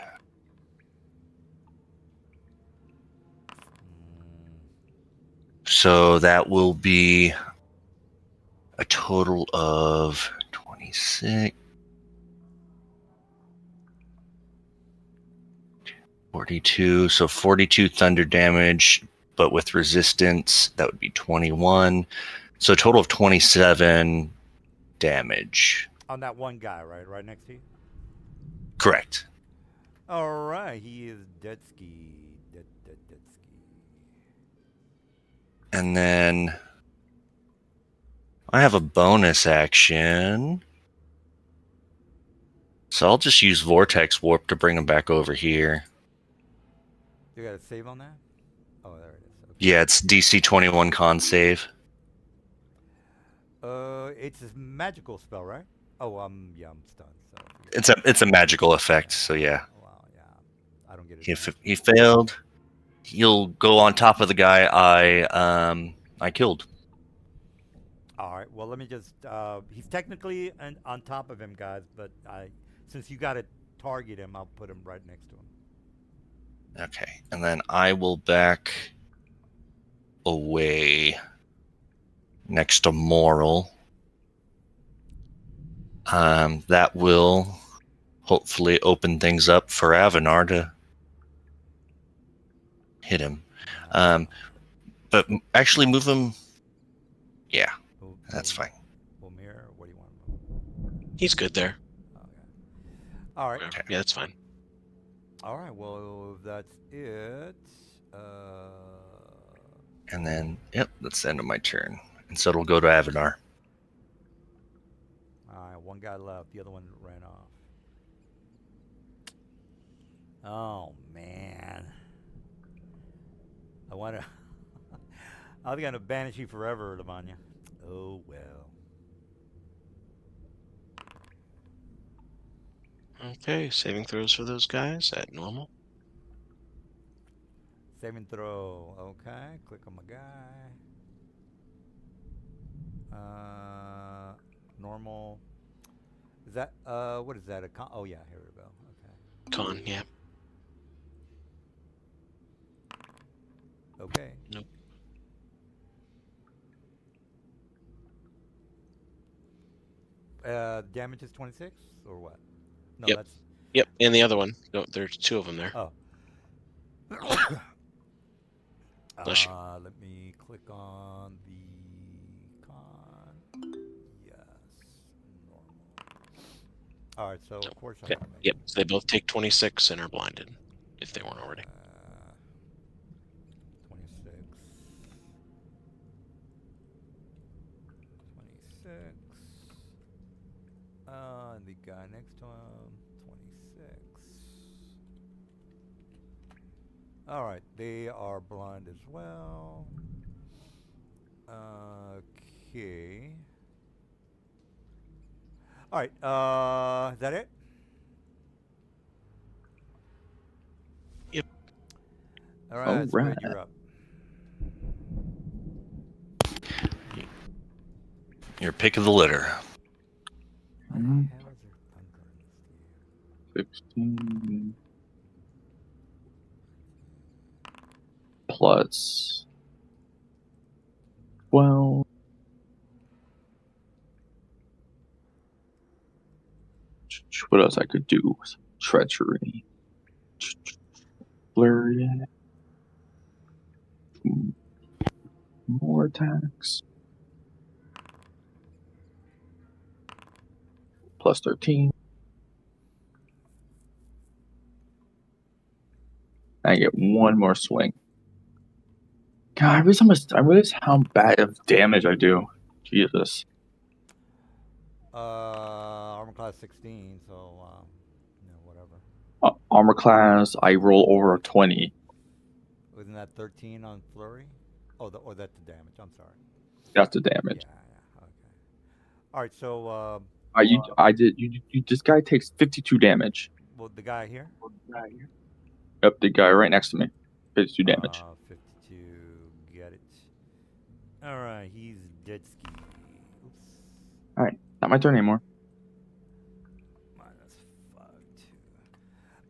So that will be a total of 26, 42. So 42 thunder damage, but with resistance, that would be 21. So a total of 27 damage. On that one guy, right? Right next to you? Correct. All right. He is dead ski. Dead ski. And then I have a bonus action. So I'll just use Vortex Warp to bring him back over here. You got a save on that? Oh, there it is. Okay. Yeah, it's DC 21 con save. It's a magical spell, right? Oh, yeah, I'm stunned. It's So a magical effect, so yeah. Wow, yeah. I don't get it. He failed. He'll go on top of the guy I killed. All right. Well, let me just. He's technically on top of him, guys. But since you got to target him, I'll put him right next to him. Okay, and then I will back away next to Moral. That will hopefully open things up for Avanar to hit him. But actually move him. Yeah, that's fine. Mir, what do you want? He's good there. Okay. All right. Yeah, that's fine. All right. Well, that's it. And then, yep, that's the end of my turn. And so it'll go to Avanar. All right. One guy left. The other one ran off. Oh man. I want to. I was gonna banish you forever, Lavanya. Oh well. Okay, saving throws for those guys at normal. Saving throw. Okay. Click on my guy. Normal. Is that what is that? A con? Oh yeah, here we go. Okay. Con, yeah. Okay. Nope. Damage is 26 or what? No, Yep. that's. Yep, and the other one. No, there's two of them there. Oh. Bless you. Let me click on the con. Yes, normal. All right, so of course I'm Yep. gonna make. Yep. So they both take 26 and are blinded, if they weren't already. 26. 26. And the guy next to him, 26. All right, they are blind as well. Okay. All right, is that it? Yep. All right, Squid, Alright. you're up. Your pick of the litter. Why the hell is there thunder in this game? 16 plus 12. What else I could do? Treachery. Flurry. More attacks. Plus 13. I get one more swing. God, I realize how bad of damage I do. Jesus. Armor class 16, so whatever. Armor class, I roll over a 20. Wasn't that 13 on flurry? Oh, that's the damage. I'm sorry. That's the damage. Yeah. Okay. All right. So, This guy takes 52 damage. well, the guy here. Yep, the guy right next to me. 52 damage. 52. Get it. All right. He's dead ski. Oops. Alright, not my turn anymore. Minus 5, 2.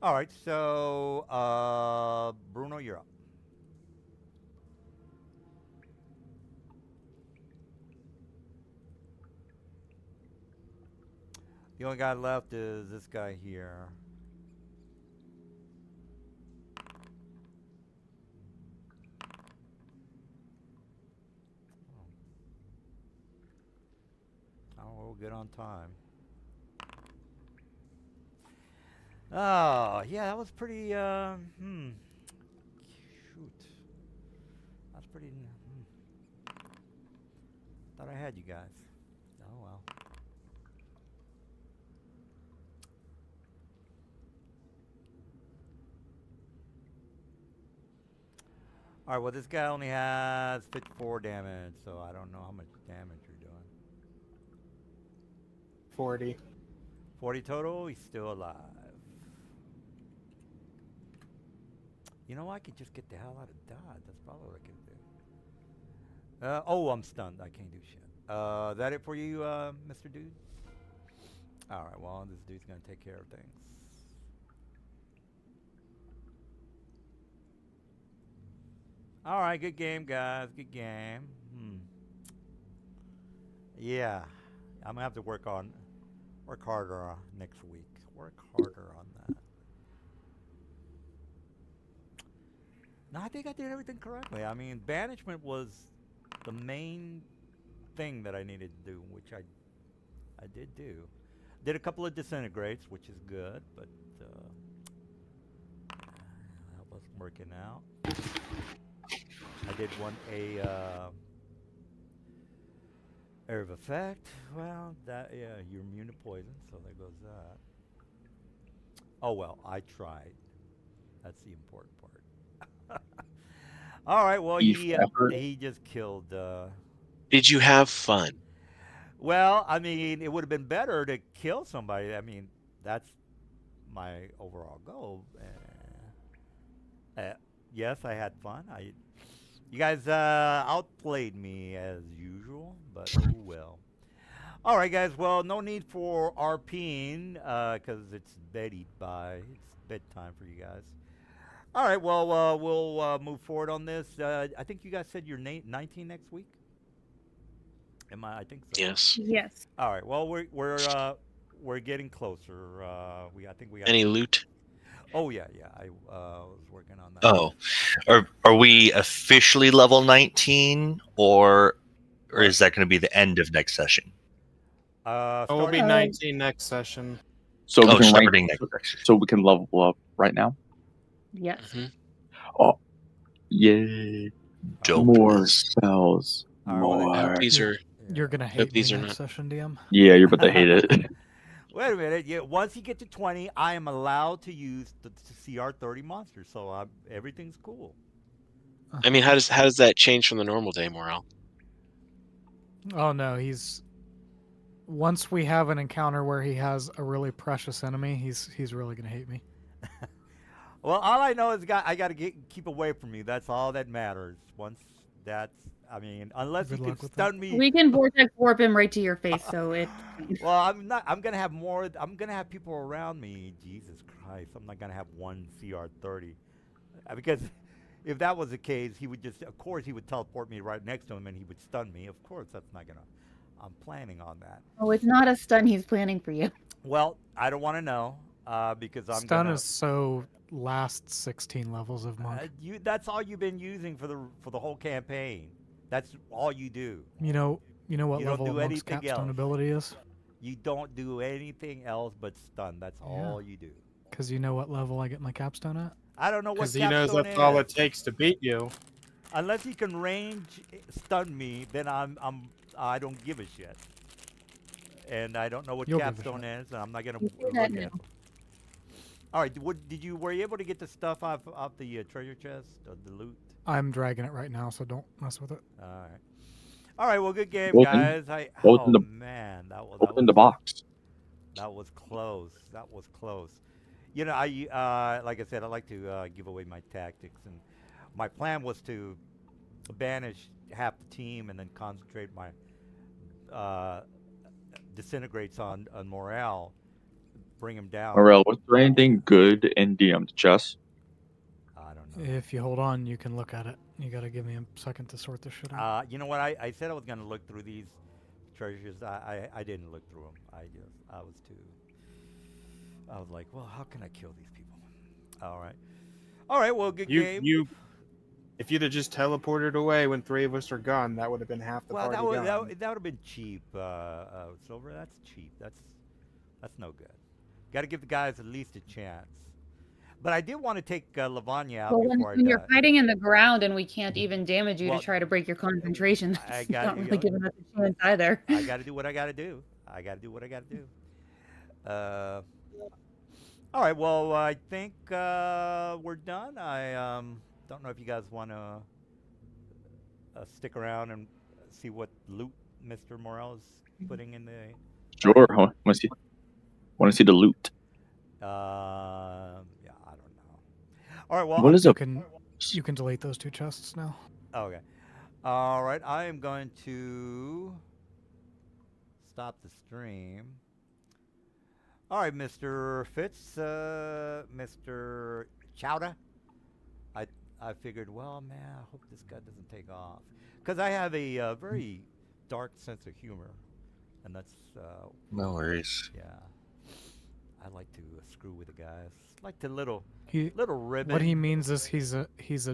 All right. So, Bruno, you're up. The only guy left is this guy here. Oh, we'll get on time. Oh, yeah, that was pretty, shoot. That's pretty, thought I had you guys. Oh, well. All right, well, this guy only has 54 damage, so I don't know how much damage you're doing. 40. 40 total, he's still alive. You know, I could just get the hell out of Dodge. That's probably what I could do. Oh, I'm stunned. I can't do shit. Is that it for you, Mr. Dude? All right, well, this dude's going to take care of things. All right, good game, guys. Good game. Yeah, I'm gonna have to work harder next week. Work harder on that. No, I think I did everything correctly. I mean, banishment was the main thing that I needed to do, which I did do. Did a couple of disintegrates, which is good, but that wasn't working out. I did area of effect. Well, you're immune to poison, so there goes that. Oh well, I tried. That's the important part. All right, well, he just killed. Did you have fun? Well, I mean, it would have been better to kill somebody. I mean, that's my overall goal. Yes, I had fun. You guys outplayed me as usual, but oh well. All right, guys. Well, no need for RPing because it's it's bedtime for you guys. All right. Well, we'll move forward on this. I think you guys said you're 19 next week. Am I? I think so. Yes. Yes. All right. Well, we're getting closer. I think we got. Any loot? Oh yeah, yeah. I was working on that. Oh, are we officially level 19, or What? is that going to be the end of next session? Oh, we'll be Uh, 19 next session. So we Oh, can rank, starting next session. so we can level up right now. Yes. Mhm. Oh, yay! Dope. More spells. All right, well, I hope More. these are. You're gonna hate me these are next not- session, DM. Yeah, you're about to hate it. Wait a minute. Yeah, once you get to 20, I am allowed to use the CR30 monster, so everything's cool. I mean, how does that change from the normal day morale? Oh no, once we have an encounter where he has a really precious enemy, he's really gonna hate me. Well, all I know is I got to keep away from you. That's all that matters. Unless Good you can luck with stun me. We can vortex warp him right to your face, so it. Well, I'm not. I'm gonna have more. I'm gonna have people around me. Jesus Christ! I'm not gonna have one CR30, because if that was the case, he would just. Of course, he would teleport me right next to him, and he would stun me. Of course, that's not gonna. I'm planning on that. Oh, it's not a stun he's planning for you. Well, I don't want to know because I'm Stun gonna. is so last 16 levels of monk. That's all you've been using for the whole campaign. That's all you do. You know what you don't level do of monk's anything capstone else. ability is? You don't do anything else but stun. That's all you do. Because you know what level I get my capstone at? I don't know what Because he knows capstone that's all is. it takes to beat you. Unless he can range stun me, then I don't give a shit. And I don't know what You'll give a capstone is, and I'm not gonna You say look that at now. it. All right, were you able to get the stuff off the treasure chest or the loot? I'm dragging it right now, so don't mess with it. All right. Well, good game, Both in- guys. both in the- Man, Open the box. That was close. That was close. You know, like I said, I like to give away my tactics, and my plan was to banish half the team and then concentrate my disintegrates on morale, bring him down. Morel, was there anything good in DM's chest? I don't know. If you hold on, you can look at it. You gotta give me a second to sort this shit out. You know what? I said I was gonna look through these treasures. I didn't look through them. I was like, well, how can I kill these people? All right. Well, good game. If you'd have just teleported away when 3 of us are gone, that would have been half the Well, party that gone. would have been cheap, Silver. That's cheap. That's no good. Got to give the guys at least a chance. But I did want to take Lavanya out Well, before when I you're die. hiding in the ground and we can't even damage you Well, to try to break your concentration, I that's got not you really go. giving us a chance either. I got to do what I got to do. All right. Well, I think we're done. I don't know if you guys want to stick around and see what loot Mr. Morel is putting in the. Sure. I want to see the loot. Yeah, I don't know. All right. Well, What is You a can delete those 2 chests now. okay. All right. I am going to stop the stream. All right, Mr. Fitz, Mr. Chowder. I figured, well, man, I hope this guy doesn't take off, because I have a very dark sense of humor, and that's No worries. yeah. I like to screw with the guys, like the little He ribbon. What he means is he's a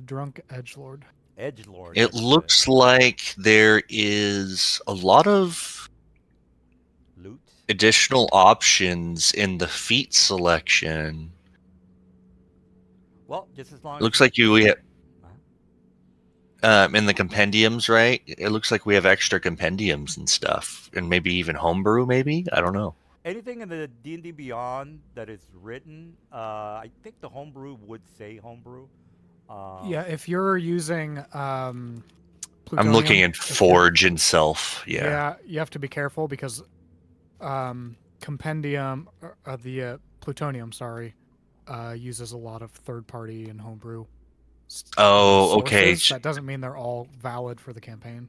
drunk edgelord. Edgelord. It looks like there is a lot of loot. additional options in the feat selection. Well, just as long. It looks like we have in the compendiums, right? It looks like we have extra compendiums and stuff, and maybe even homebrew. Maybe I don't know. Anything in the D&D Beyond that is written, I think the homebrew would say homebrew. Yeah, if you're using I'm plutonium, looking at if you're- Forge and Self. Yeah. you have to be careful because compendium the plutonium, sorry, uses a lot of third party and homebrew Oh, okay. sources. That doesn't mean they're all valid for the campaign.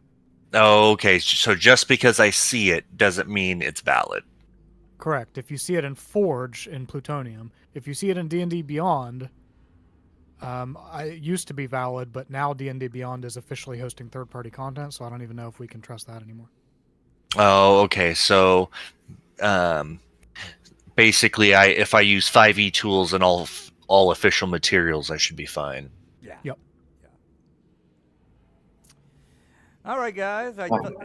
Oh, okay. So just because I see it doesn't mean it's valid. Correct. If you see it in Forge in Plutonium, if you see it in D&D Beyond, it used to be valid, but now D&D Beyond is officially hosting third-party content, so I don't even know if we can trust that anymore. Oh, okay. So, basically, if I use 5e tools and all official materials, I should be fine. Yeah. Yep. Yeah. All right, guys.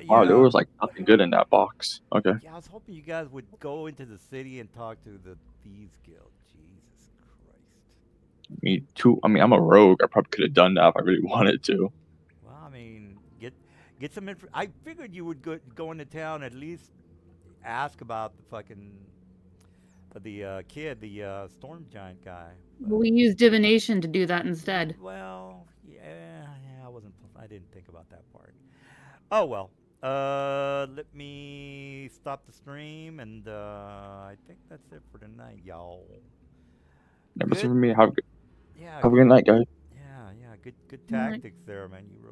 Wow, there was like nothing good in that box. Okay. Yeah, I was hoping you guys would go into the city and talk to the Thieves Guild. Jesus Christ. Me too. I mean, I'm a rogue. I probably could have done that if I really wanted to. Well, I mean, get some info. I figured you would go into town at least ask about the fucking kid, the storm giant guy. But, We use divination to do that instead. well, yeah, I didn't think about that part. Oh well. Let me stop the stream, and I think that's it for tonight, y'all. Never Good. see for me. Have Yeah, a good night, guys. yeah, good Night. tactics there, man. You